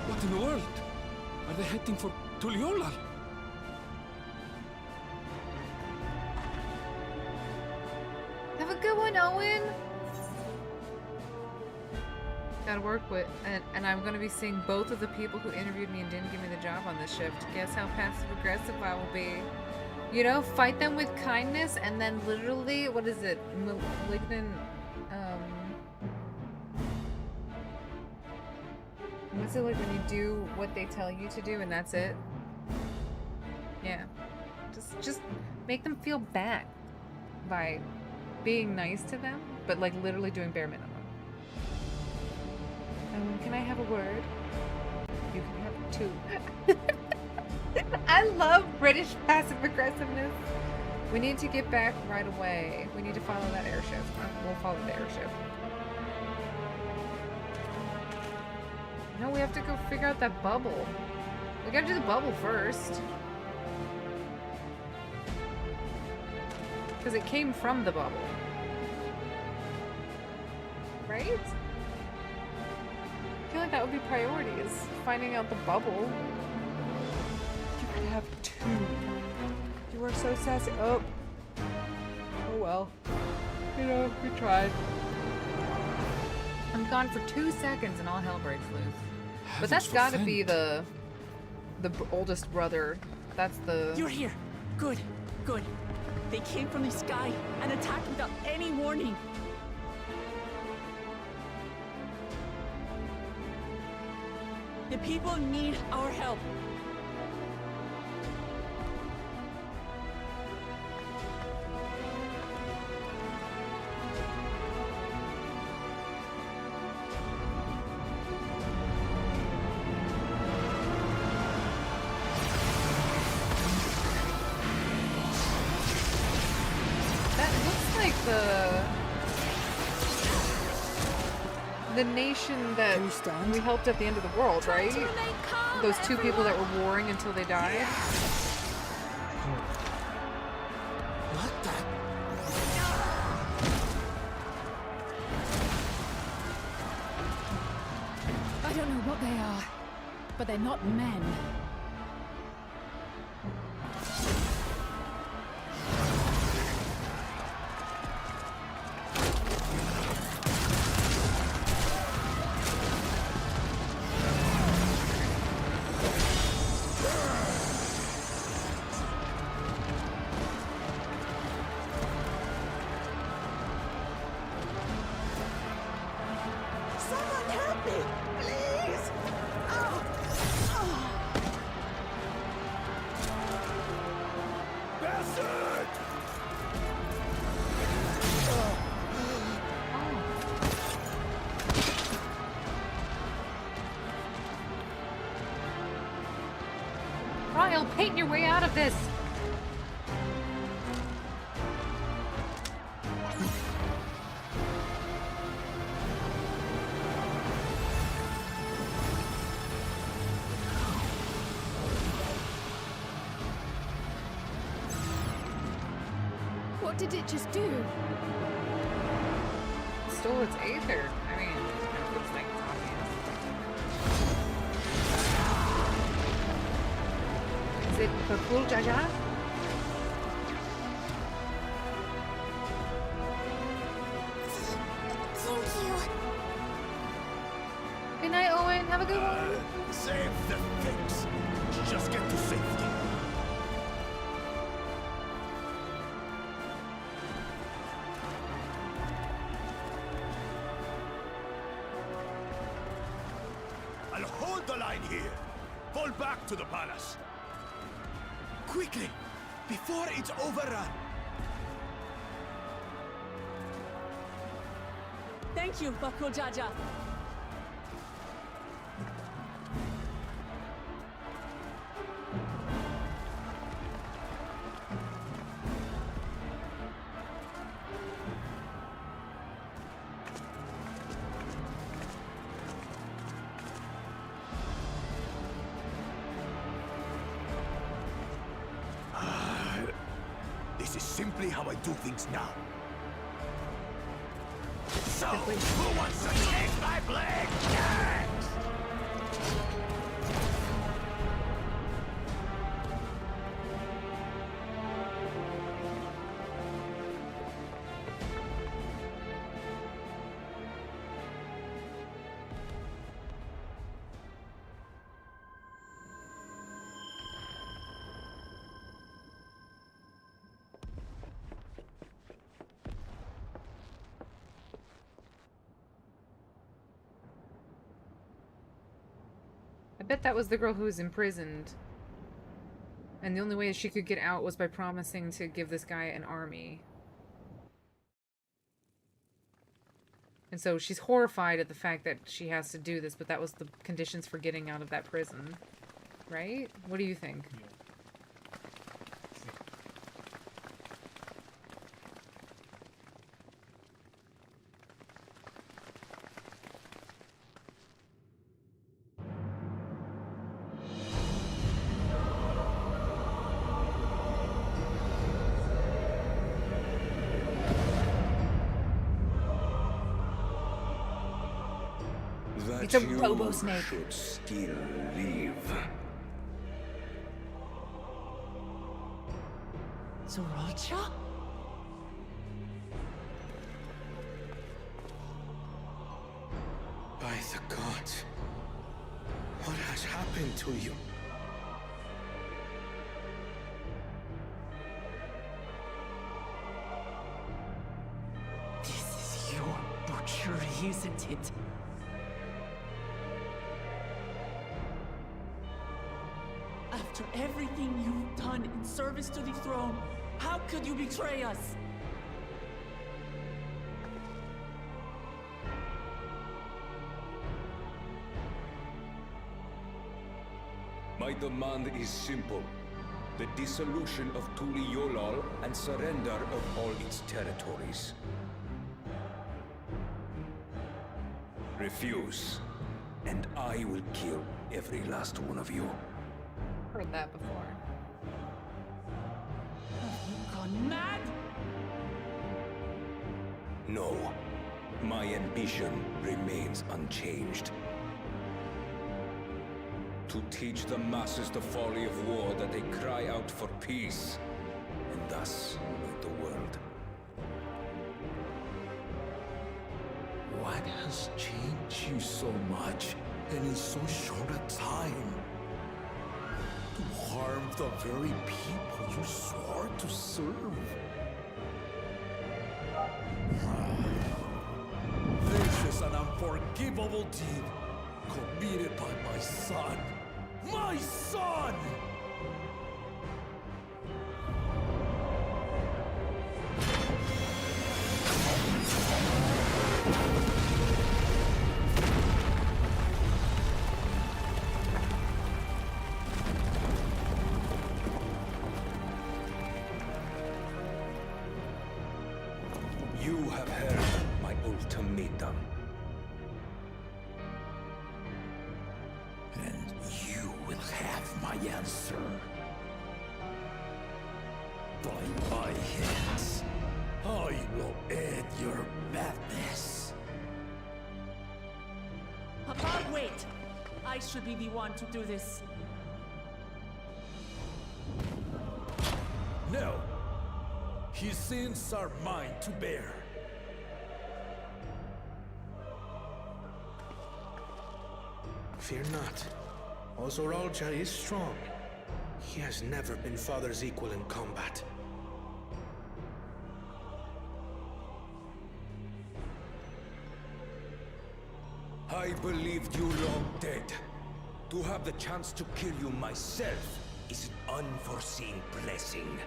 What in the world? Are they heading for Tuliolal? Have a good one, Owen. Gotta work with, and I'm gonna be seeing both of the people who interviewed me and didn't give me the job on this shift. Guess how passive aggressive I will be. You know, fight them with kindness, and then literally, what is it? Malignant, what's it like when you do what they tell you to do and that's it? Yeah. Just make them feel bad by being nice to them, but like literally doing bare minimum. Can I have a word? You can have two. I love British passive aggressiveness. We need to get back right away. We need to follow that airship. We'll follow the airship. No, we have to go figure out that bubble. We gotta do the bubble first. Because it came from the bubble. Right? I feel like that would be priority, is finding out the bubble. You could have 2. You are so sassy. Oh. Oh well. You know, we tried. I'm gone for 2 seconds and all hell breaks loose. But that's gotta be the oldest brother. That's the... You're here. Good, good. They came from the sky and attacked without any warning. The people need our help. The nation that we helped at the end of the world, right? Those 2 people that were warring until they died. What the? I don't know what they are, but they're not men. Ryle, paint your way out of this! What did it just do? Stole its aether. I mean, it kind of looks like it's obvious. Is it Bakul Jaja? Thank you. Good night, Owen. Have a good one. Save the things. Just get to safety. I'll hold the line here. Fall back to the palace. Quickly, before it's overrun. Thank you, Bako Jaja. This is simply how I do things now. So, who wants to take my blade next? I bet that was the girl who was imprisoned. And the only way she could get out was by promising to give this guy an army. And so she's horrified at the fact that she has to do this, but that was the conditions for getting out of that prison. Right? What do you think? that It's a you robo-snake. should still live. Zoralcha? By the gods, what has happened to you? This is your butchery, isn't it? After everything you've done in service to the throne, how could you betray us? My demand is simple. The dissolution of Tuli Yolal and surrender of all its territories. Refuse, and I will kill every last one of you. Heard that before. Have you gone mad? No. My ambition remains unchanged. To teach the masses the folly of war, that they cry out for peace, and thus unite the world. What has changed you so much, and in so short a time? To harm the very people you swore to serve. This is an unforgivable deed committed by my son. My son! You have heard my ultimatum. And you will have my answer. By my hands, I will end your madness. Papa, wait! I should be the one to do this. No. His sins are mine to bear. Fear not. Zoralcha is strong. He has never been father's equal in combat. I believed you long dead. To have the chance to kill you myself is an unforeseen blessing.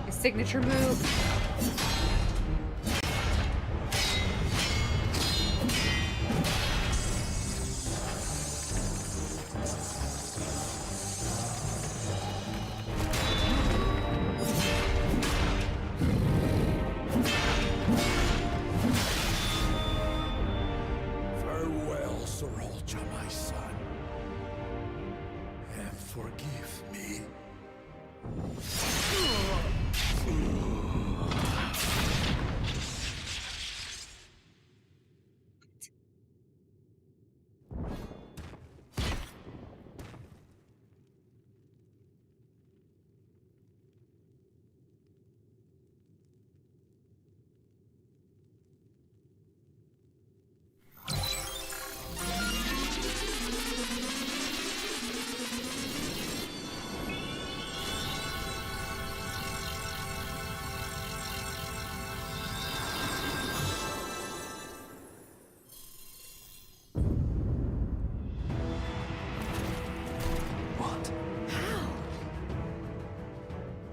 Signature move. Farewell, Zoralcha, my son. And forgive me.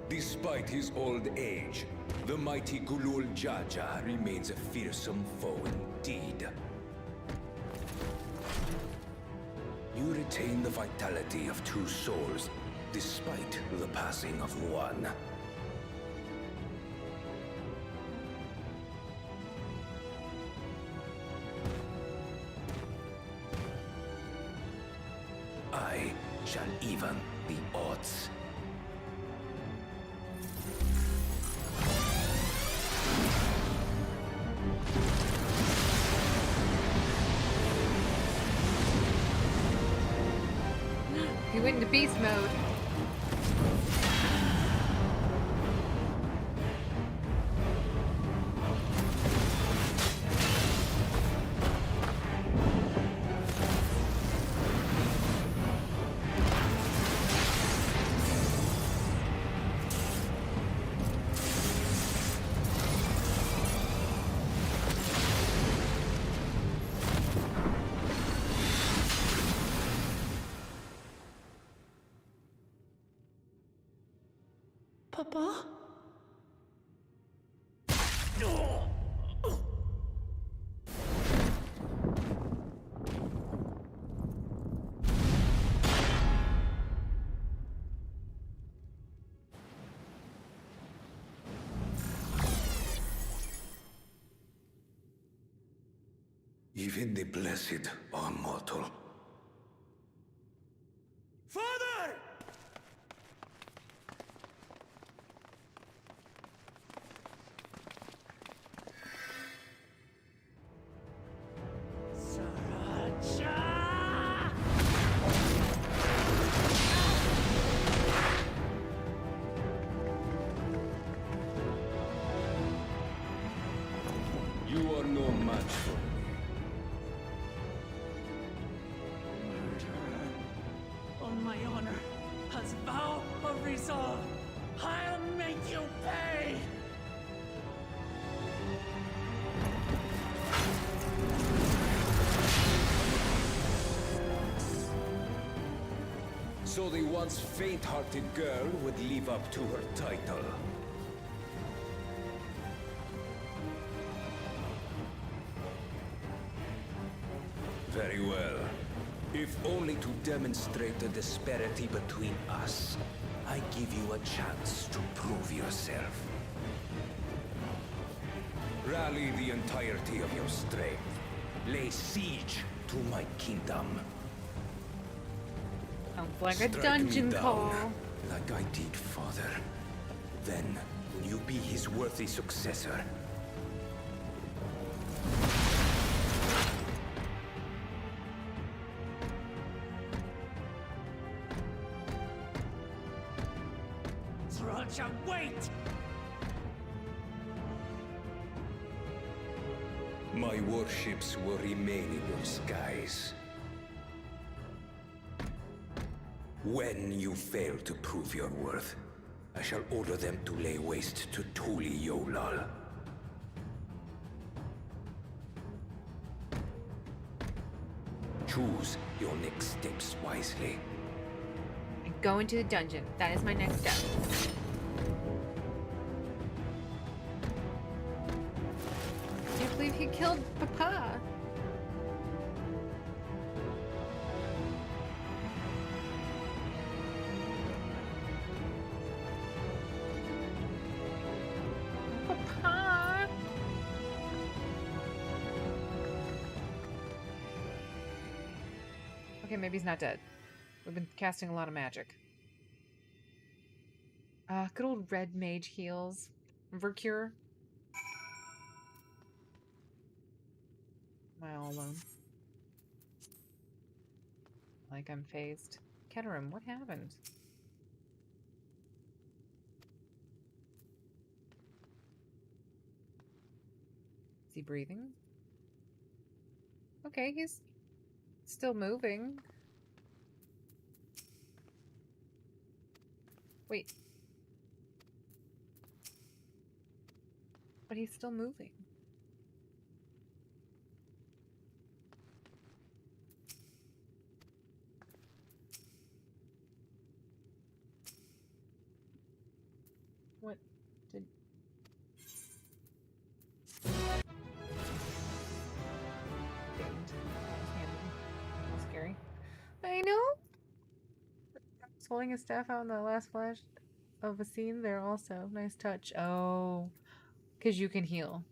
Despite his old age, The mighty Gulul Jaja remains a fearsome foe indeed. You retain the vitality of two souls, despite the passing of one. I shall even the odds. He went into beast mode. Papa? Even the blessed are mortal. Father! You are no match for me. On my honor, as vow of resolve, I'll make you pay! So the once faint-hearted girl would live up to her title. Very well. If only to demonstrate the disparity between us, I give you a chance to prove yourself. Rally the entirety of your strength. Lay siege to my kingdom. Sounds like a Strike me dungeon down, call. like I did, father. Then will you be his worthy successor? Sriracha, wait! My warships will remain in your skies. When you fail to prove your worth, I shall order them to lay waste to Tuli Yolal. Choose your next steps wisely. Go into the dungeon. That is my next step. I can't believe he killed Papa. Papa. Okay, maybe he's not dead. We've been casting a lot of magic. Good old red mage heals. Vercure. Am I all alone? Like I'm phased. Keterim, what happened? Is he breathing? Okay, he's still moving. Wait. But he's still moving. What did... holding his staff out in the last flash of a scene there also. Nice touch. Oh, because you can heal.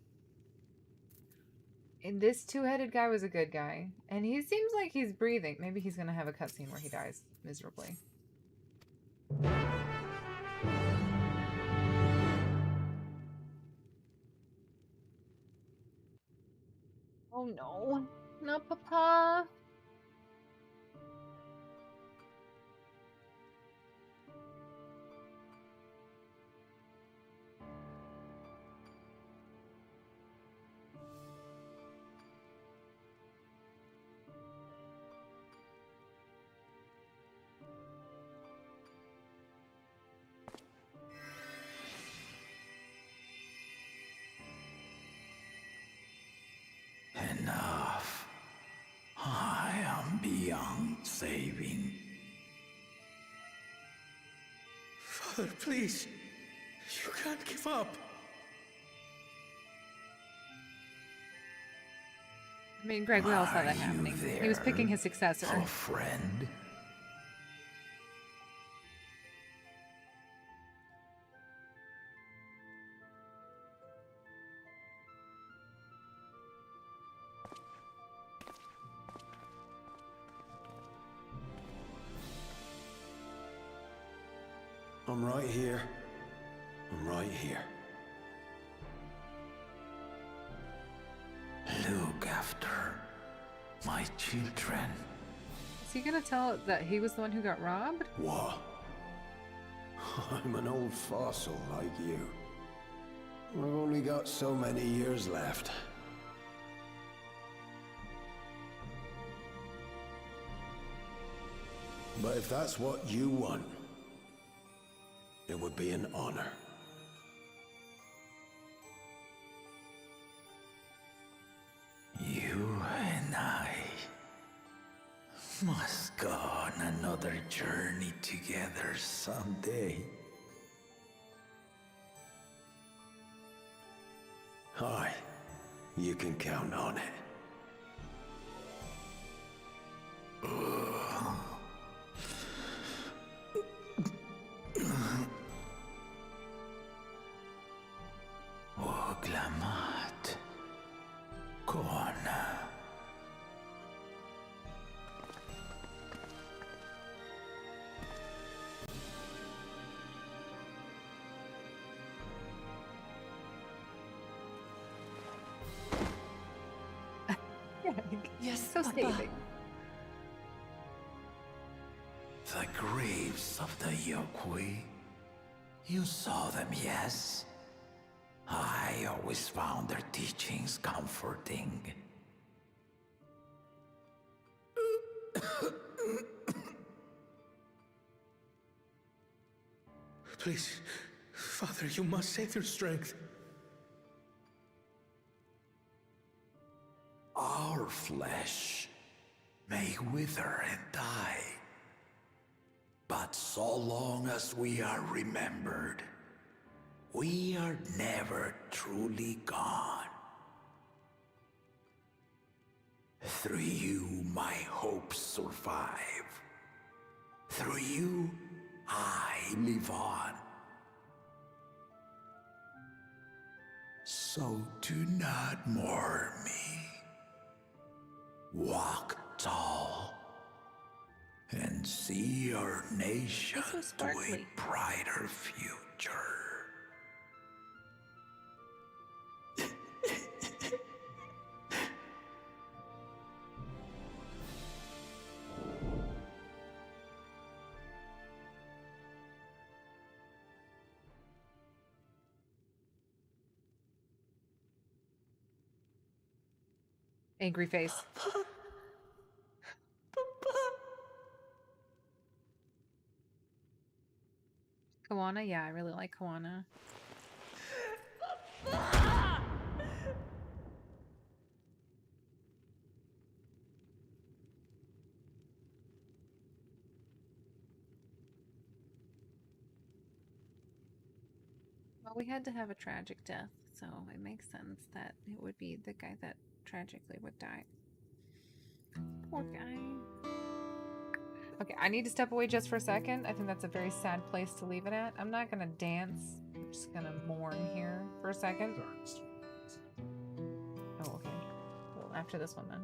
And this two-headed guy was a good guy. And he seems like he's breathing. Maybe he's going to have a cutscene where he dies miserably. Oh no. Not Papa. Enough. I am beyond saving. Father, please. You can't give up. I mean, Greg, we all saw that happening. He was picking his successor. A friend? I'm right here. I'm right here. Look after my children. Is he gonna tell that he was the one who got robbed? What? I'm an old fossil like you. I've only got so many years left. But if that's what you want, it would be an honor. You and I must go on another journey together someday. Aye, you can count on it. Oglamat. Kona. Yes, so scathing. The graves of the Yokwi. You saw them, yes? I always found their teachings comforting. Please, Father, you must save their strength. Our flesh may wither and die, but so long as we are remembered, we are never truly gone. Through you, my hopes survive. Through you, I live on. So do not mourn me. Walk tall and see your nation to a brighter future. Angry face. Kawana? Yeah, I really like Kawana. Well, we had to have a tragic death, so it makes sense that it would be the guy that tragically would die. Poor guy. Okay, I need to step away just for a second. I think that's a very sad place to leave it at. I'm not gonna dance. I'm just gonna mourn here for a second. Oh, okay. Well, after this one then.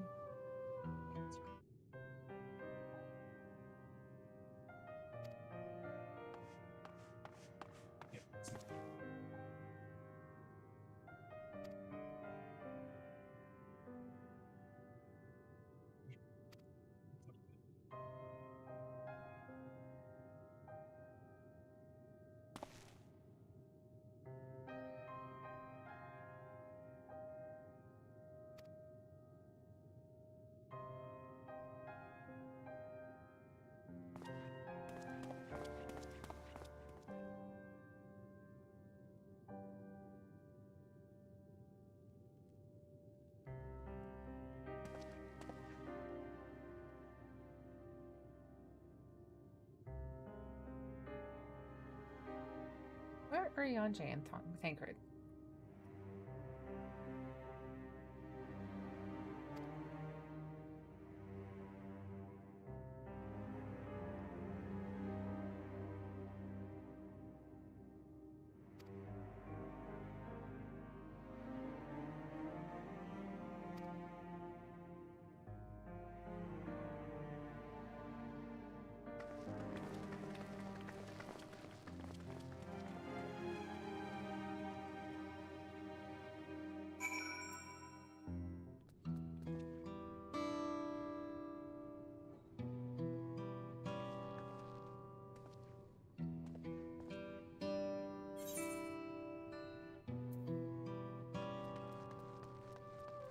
Where are Yonjay and Thancred?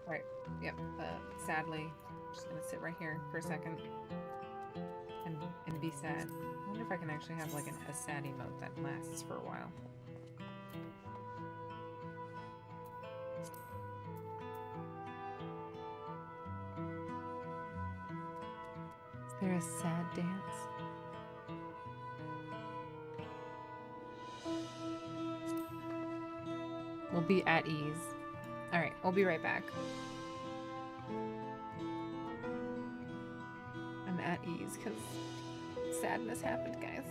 Right. Yep. Sadly, I'm just gonna sit right here for a second and be sad. I wonder if I can actually have like a sad emote that lasts for a while. Is there a sad dance? We'll be at ease. All right, we'll be right back. I'm at ease because sadness happened, guys.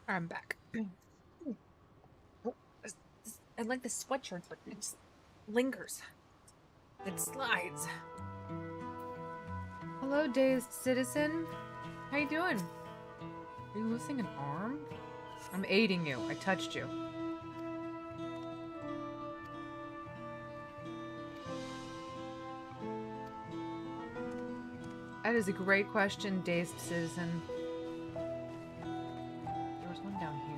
I'm back. I like the sweatshirt, but it just lingers. It slides. Hello, dazed citizen. How you doing? Are you losing an arm? I'm aiding you. I touched you. That is a great question, dazed citizen. There was one down here.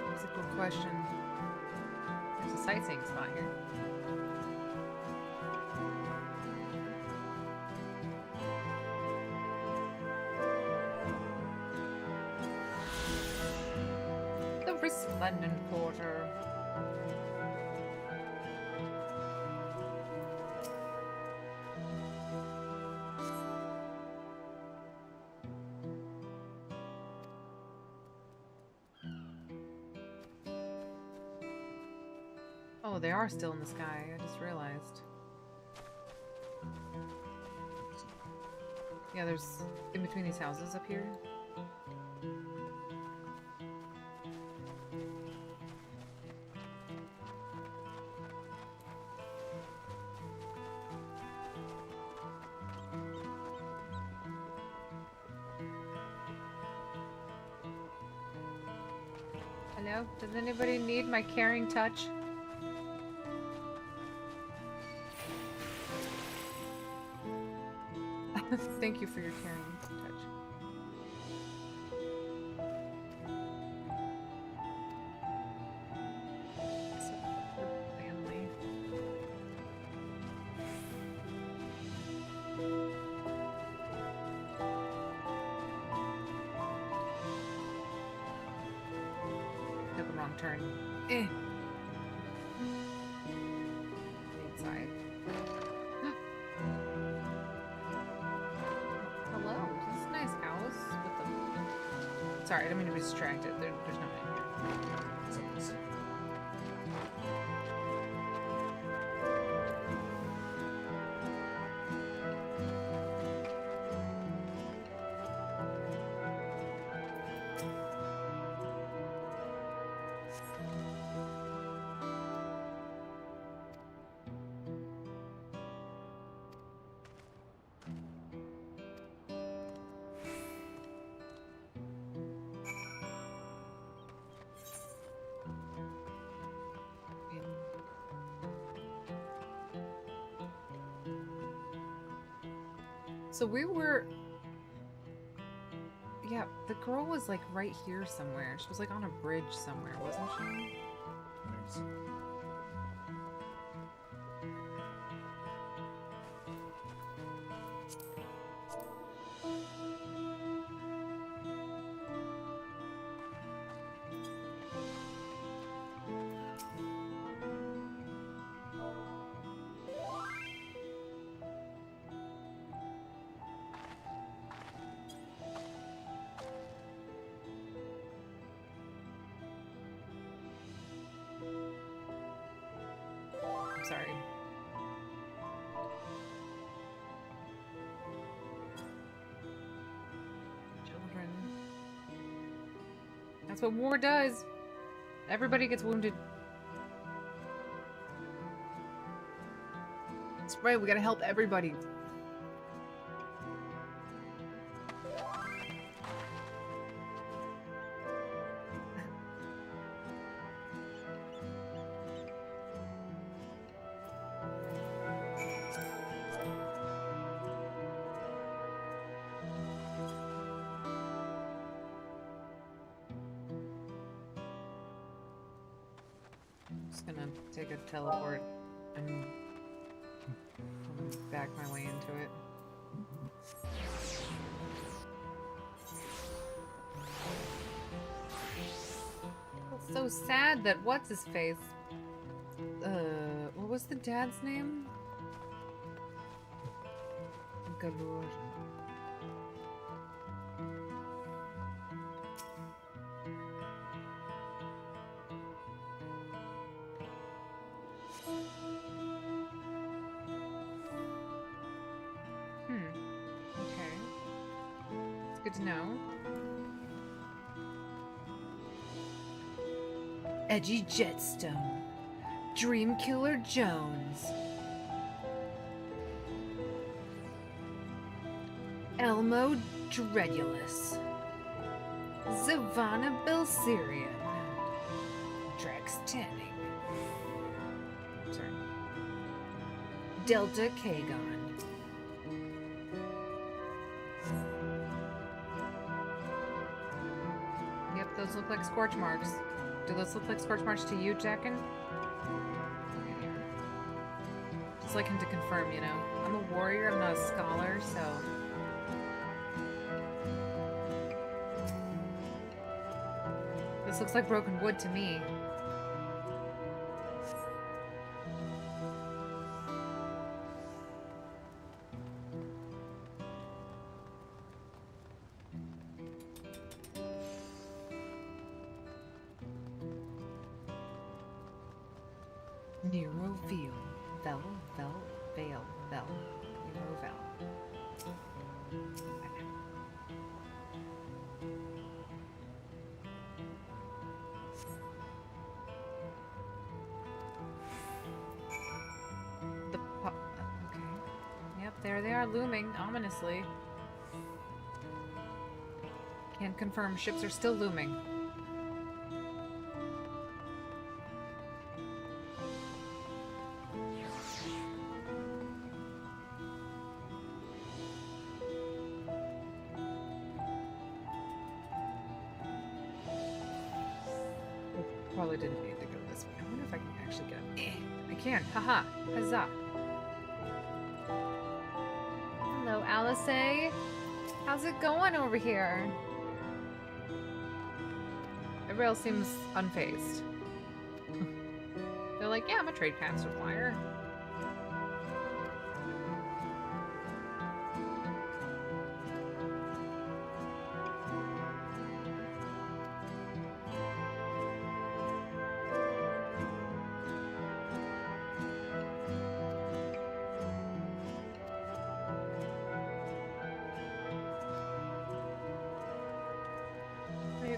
That's a good question. There's a sightseeing spot here. The resplendent porter. Oh, they are still in the sky. I just realized. Yeah, there's in between these houses up here. Hello? Does anybody need my caring touch? Thank you for your caring touch. So, family. Took a wrong turn. Inside. Hello, this is a nice house with the... Sorry, I didn't mean to be distracted. There's no one in here. So we were... Yeah, the girl was like right here somewhere. She was like on a bridge somewhere, wasn't she? I'm sorry. Children. That's what war does. Everybody gets wounded. That's right, we gotta help everybody. Just gonna take a teleport and back my way into it. It's so sad that what's his face? What was the dad's name? Good lord. Okay. It's good to know. Edgy Jetstone. Dreamkiller Jones. Elmo Dreadulous. Zavana Belsirian. Drex Tanning. Sorry. Delta Kagon. Yep, those look like scorch marks. Do those look like scorch marks to you, Jackin? Just like him to confirm, you know. I'm a warrior, I'm not a scholar, so... This looks like broken wood to me. Nero Veal. Vel. Nero Vel. Okay. Yep, there they are looming, ominously. Can't confirm, ships are still looming. Probably didn't need to go this way. I wonder if I can actually get up. I can. Haha. Huzzah. Hello, Alice. How's it going over here? Everybody else seems unfazed. They're like, yeah, I'm a trade path supplier.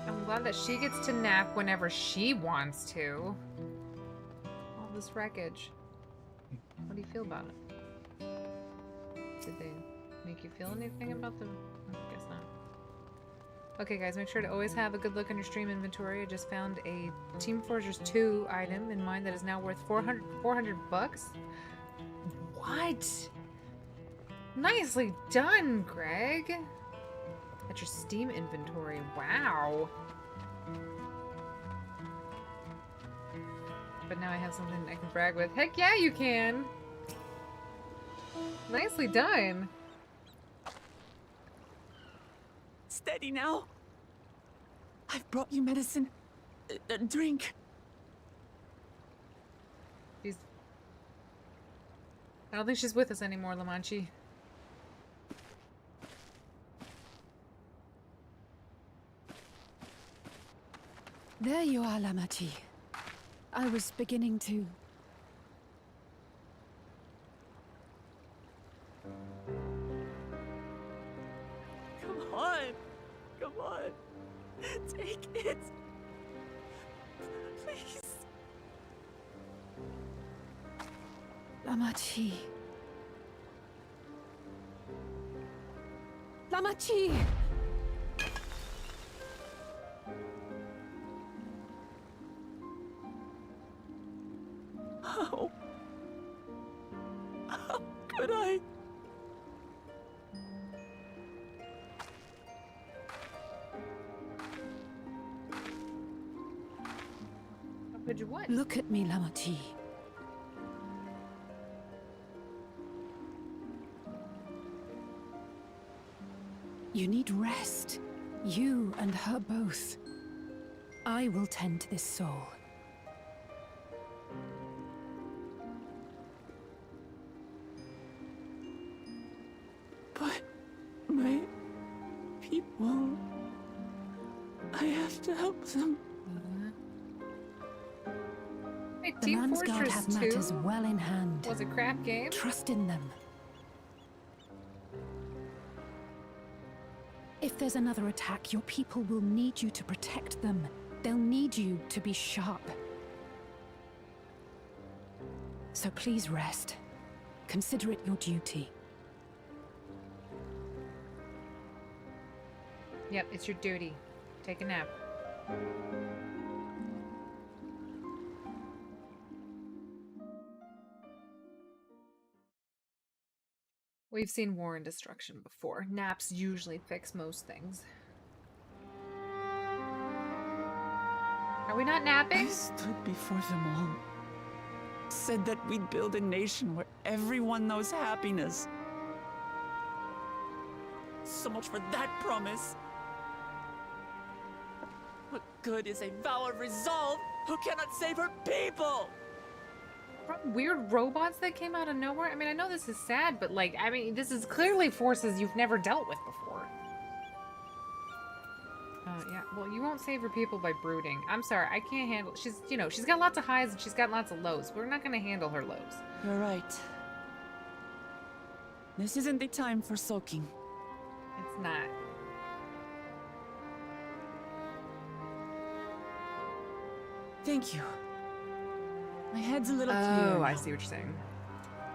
I'm glad that she gets to nap whenever she wants to. All this wreckage. What do you feel about it? Did they make you feel anything about them? I guess not. Okay guys, make sure to always have a good look on your stream inventory. I just found a Team Fortress 2 item in mine that is now worth 400 bucks. What? Nicely done, Greg. At your Steam inventory. Wow. But now I have something I can brag with. Heck yeah, you can. Nicely done. Steady now. I've brought you medicine. A drink. I don't think she's with us anymore, Lamanchi. There you are, Lamachi. I was beginning to... Come on. Come on. Take it. Please. Lamachi. Lamachi! How could I? How could you what? Look at me, Lamachi. You need rest. You and her both. I will tend to this soul. to help them. Hey, The Team Landsguard Fortress have 2 matters well in hand. was a crap game. Trust in them. If there's another attack, your people will need you to protect them. They'll need you to be sharp. So please rest. Consider it your duty. Yep, it's your duty. Take a nap. We've seen war and destruction before. Naps usually fix most things. Are we not napping? I stood before them all. Said that we'd build a nation where everyone knows happiness. So much for that promise. What good is a vow of resolve who cannot save her people? From weird robots that came out of nowhere? I mean, I know this is sad, but like, I mean, this is clearly forces you've never dealt with before. Yeah, well, you won't save her people by brooding. I'm sorry, I can't handle... She's, you know, she's got lots of highs and she's got lots of lows. We're not gonna handle her lows. You're right. This isn't the time for sulking. It's not. Thank you. My head's a little clearer. Oh, I see what you're saying.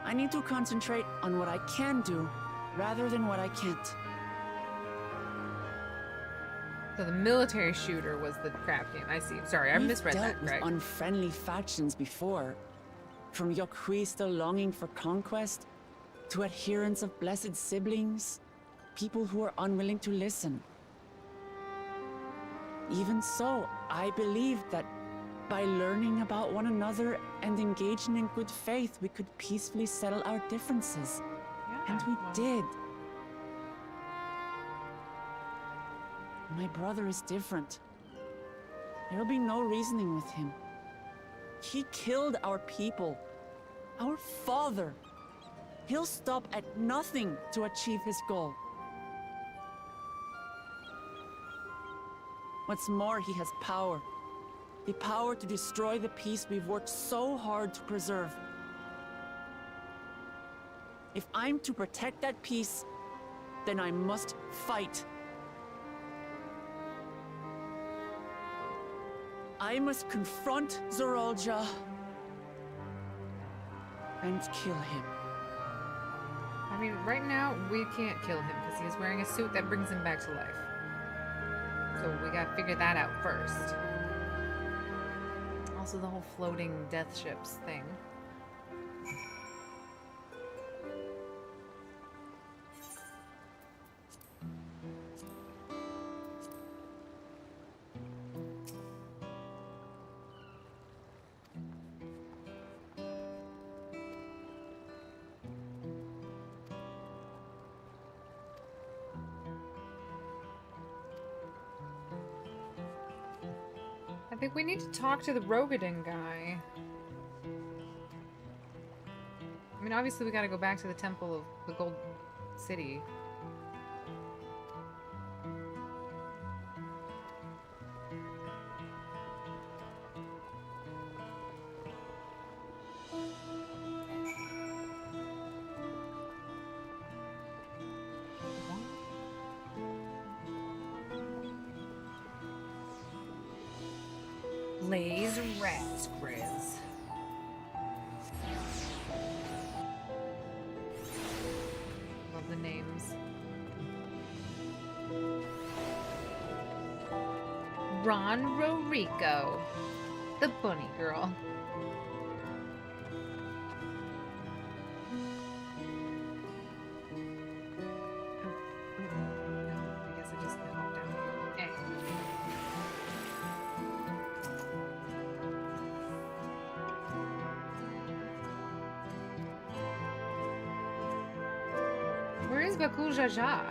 I need to concentrate on what I can do, rather than what I can't. So the military shooter was the crap game. I see. Sorry, I misread that, We've dealt with unfriendly factions before. From Yokhui still longing for conquest, to adherents of blessed siblings, people who are unwilling to listen. Even so, I believe that by learning about one another and engaging in good faith, we could peacefully settle our differences. And we did. My brother is different. There'll be no reasoning with him. He killed our people, our father. He'll stop at nothing to achieve his goal. What's more, he has power. The power to destroy the peace we've worked so hard to preserve. If I'm to protect that peace, then I must fight. I must confront Zorolja and kill him. I mean, right now, we can't kill him because he's wearing a suit that brings him back to life. So we gotta figure that out first. Also, the whole floating death ships thing. I think we need to talk to the Rogadin guy. I mean, obviously we gotta go back to the Temple of the Gold City. Blaze Raspberries. Love the names. Ron Rorico, the bunny girl. I guess I just walk down here. Where is Bakul Jaja?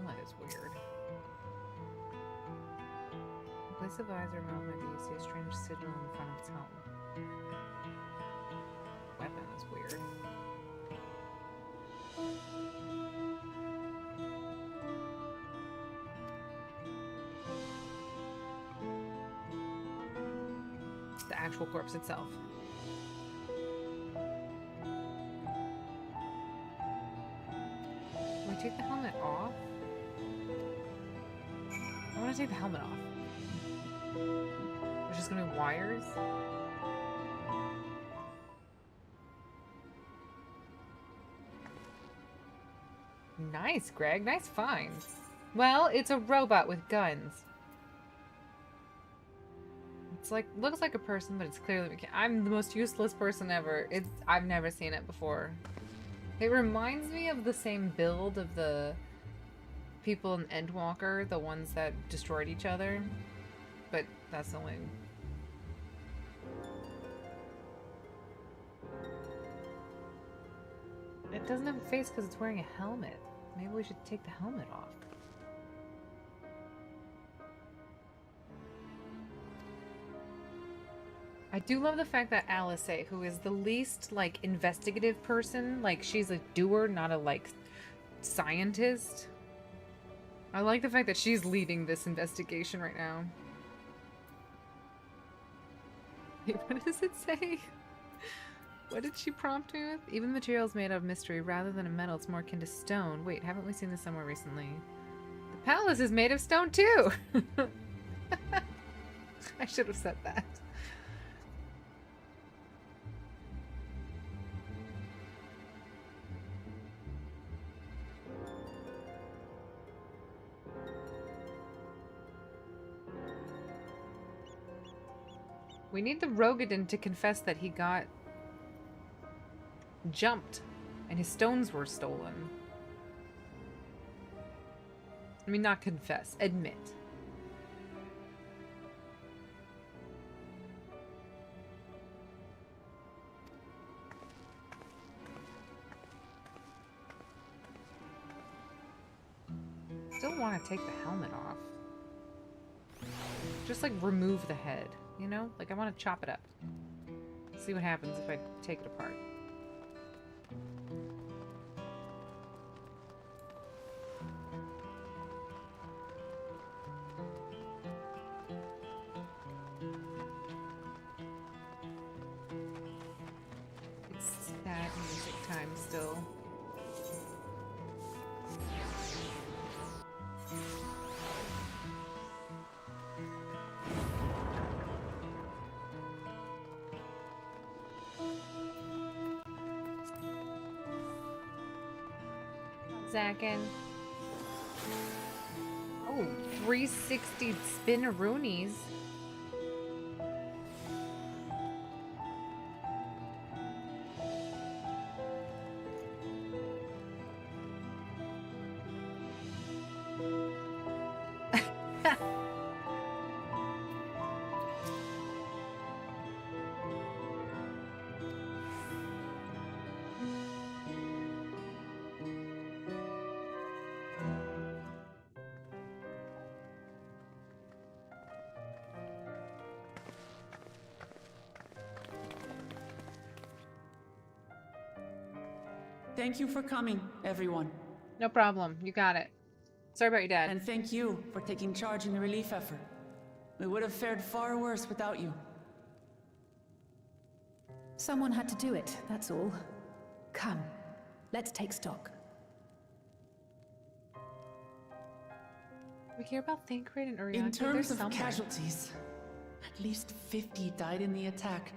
helmet is weird. In place of eyes or mouth, maybe you see a strange sigil in the front of its helmet. Weapon is weird. The actual corpse itself. Can we take the helmet off? I want to take the helmet off. There's just gonna be wires. Nice, Greg. Nice find. Well, it's a robot with guns. It's like, looks like a person, but it's clearly I'm the most useless person ever. I've never seen it before. It reminds me of the same build of the people in Endwalker, the ones that destroyed each other. But that's the only... It doesn't have a face because it's wearing a helmet. Maybe we should take the helmet off. I do love the fact that Alice, who is the least, like, investigative person, like, she's a doer, not a, like, scientist. I like the fact that she's leading this investigation right now. Wait, what does it say? What did she prompt me with? Even materials made of mystery, rather than a metal, it's more akin to stone. Wait, haven't we seen this somewhere recently? The palace is made of stone, too! I should have said that. We need the Rogadin to confess that he got jumped and his stones were stolen. I mean, not confess, admit. Still want to take the helmet off. Just like remove the head, you know? Like I want to chop it up. See what happens if I take it apart. It's sad music time still. Zackin. Oh, 360 spinneroonies. Thank you for coming, everyone. No problem. You got it. Sorry about your dad. And thank you for taking charge in the relief effort. We would have fared far worse without you. Someone had to do it, that's all. Come, let's take stock. We hear about Thancred and Uriaka. In terms of somewhere. casualties, at least 50 died in the attack.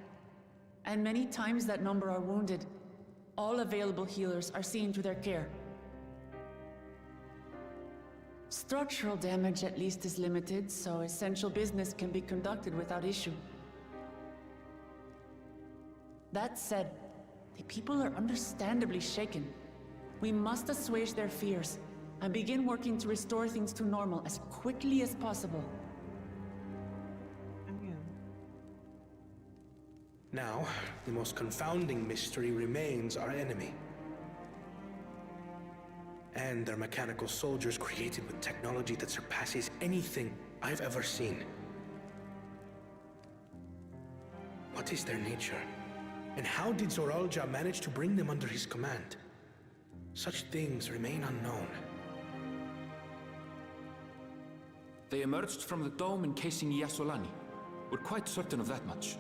And many times that number are wounded. All available healers are seen to their care. Structural damage at least is limited, so essential business can be conducted without issue. That said, the people are understandably shaken. We must assuage their fears and begin working to restore things to normal as quickly as possible. Now, the most confounding mystery remains our enemy. and their mechanical soldiers created with technology that surpasses anything I've ever seen. What is their nature? And how did Zoralja manage to bring them under his command? Such things remain unknown. They emerged from the dome encasing Yasolani. We're quite certain of that much.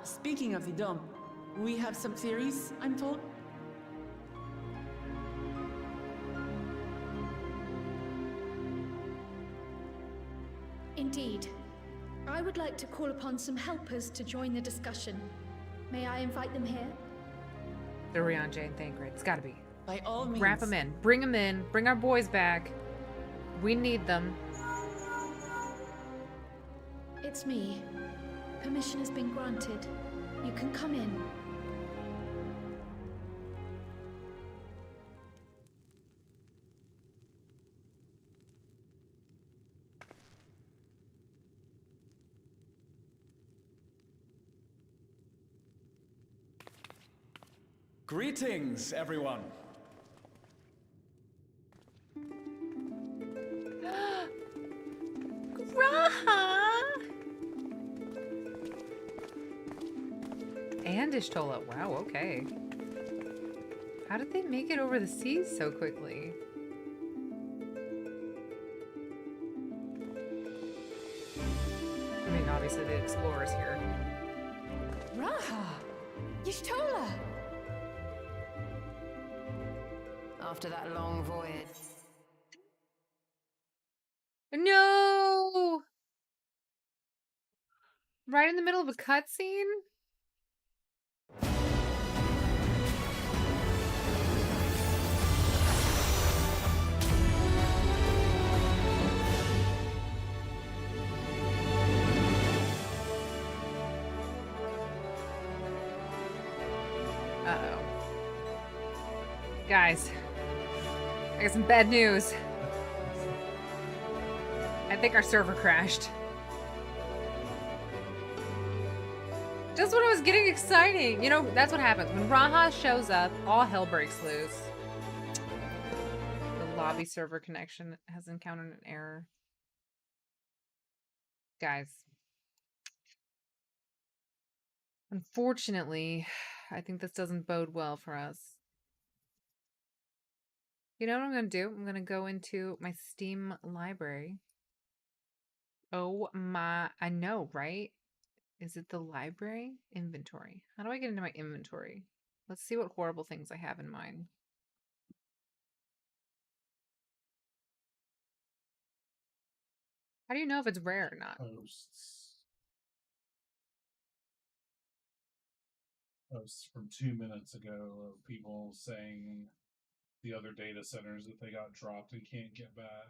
Speaking of the dome, we have some theories, I'm told. Indeed. I would like to call upon some helpers to join the discussion. May I invite them here? They're Rianje and Thancred. It's gotta be. By all means. Wrap them in. Bring them in. Bring our boys back. We need them. It's me. Permission has been granted. You can come in. Greetings, everyone. Raha! And Ishtola. Wow, okay. How did they make it over the seas so quickly? I mean, obviously the explorers here. Raha! Y'shtola! After that long voyage. No! Right in the middle of a cutscene? Uh-oh. Guys, I got some bad news. I think our server crashed. Just when it was getting exciting. You know, that's what happens. When Raha shows up, all hell breaks loose. The lobby server connection has encountered an error. Guys. Unfortunately, I think this doesn't bode well for us. You know what I'm going to do? I'm going to go into my Steam library. Oh my, I know, right? Is it the library? Inventory. How do I get into my inventory? Let's see what horrible things I have in mind. How do you know if it's rare or not? Posts from 2 minutes ago of people saying the other data centers that they got dropped and can't get back.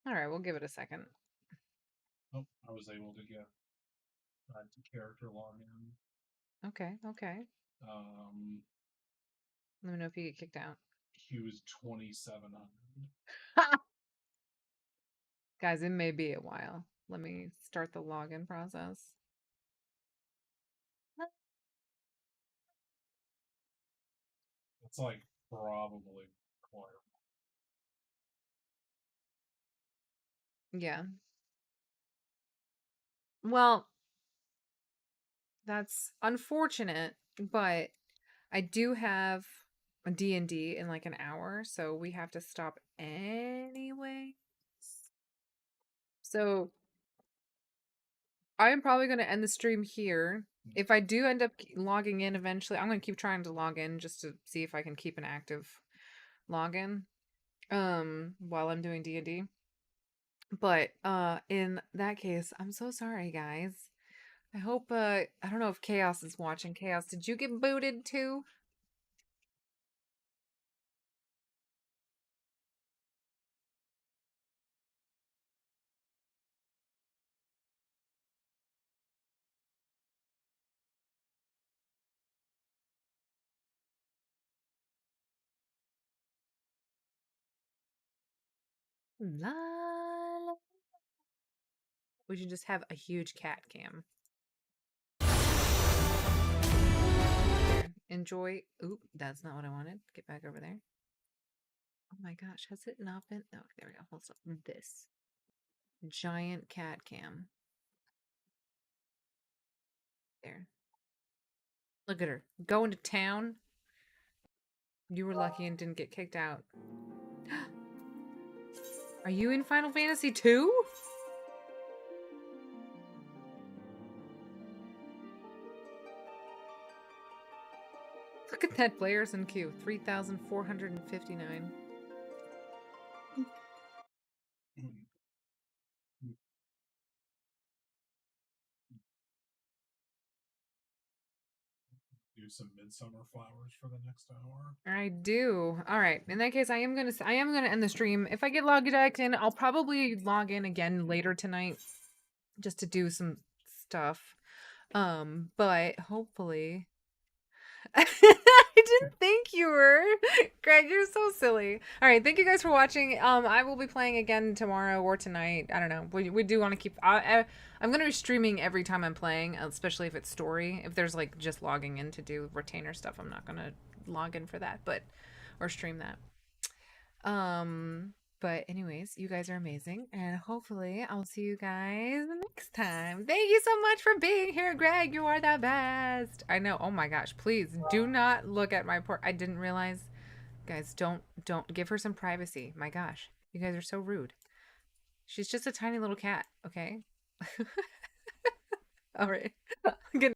All right, we'll give it a second. Oh, I was able to get back to character login. Okay, okay. Let me know if you get kicked out. He was 2,700. Guys, it may be a while. Let me start the login process. It's like probably required. Yeah. Well, that's unfortunate, but I do have a D&D in like an hour, so we have to stop anyway. So I'm probably going to end the stream here. If I do end up logging in eventually, I'm going to keep trying to log in just to see if I can keep an active login while I'm doing D&D. But in that case, I'm so sorry, guys. I hope I don't know if Chaos is watching. Chaos, did you get booted too? La, la. We should just have a huge cat cam. There. enjoy. Oop, that's not what I wanted. Get back over there. Oh my gosh, has it not been? Oh, there we go. Hold on. This giant cat cam. There. Look at her going to town. You were lucky and didn't get kicked out. Are you in Final Fantasy 2? Look at that players in queue. 3,459. Do some midsummer flowers for the next hour. I do. All right. In that case, I am gonna end the stream. If I get logged back in, I'll probably log in again later tonight, just to do some stuff. But hopefully, I didn't think you were. Greg, you're so silly. All right. Thank you guys for watching. I will be playing again tomorrow or tonight. I don't know. We do want to keep. I'm gonna be streaming every time I'm playing, especially if it's story. If there's like just logging in to do retainer stuff, I'm not gonna log in for that, or stream that. But anyways, you guys are amazing, and hopefully I'll see you guys next time. Thank you so much for being here, Greg. You are the best. I know. Oh my gosh, please do not look at my I didn't realize. Guys, don't give her some privacy. My gosh, you guys are so rude. She's just a tiny little cat, okay? All right. Good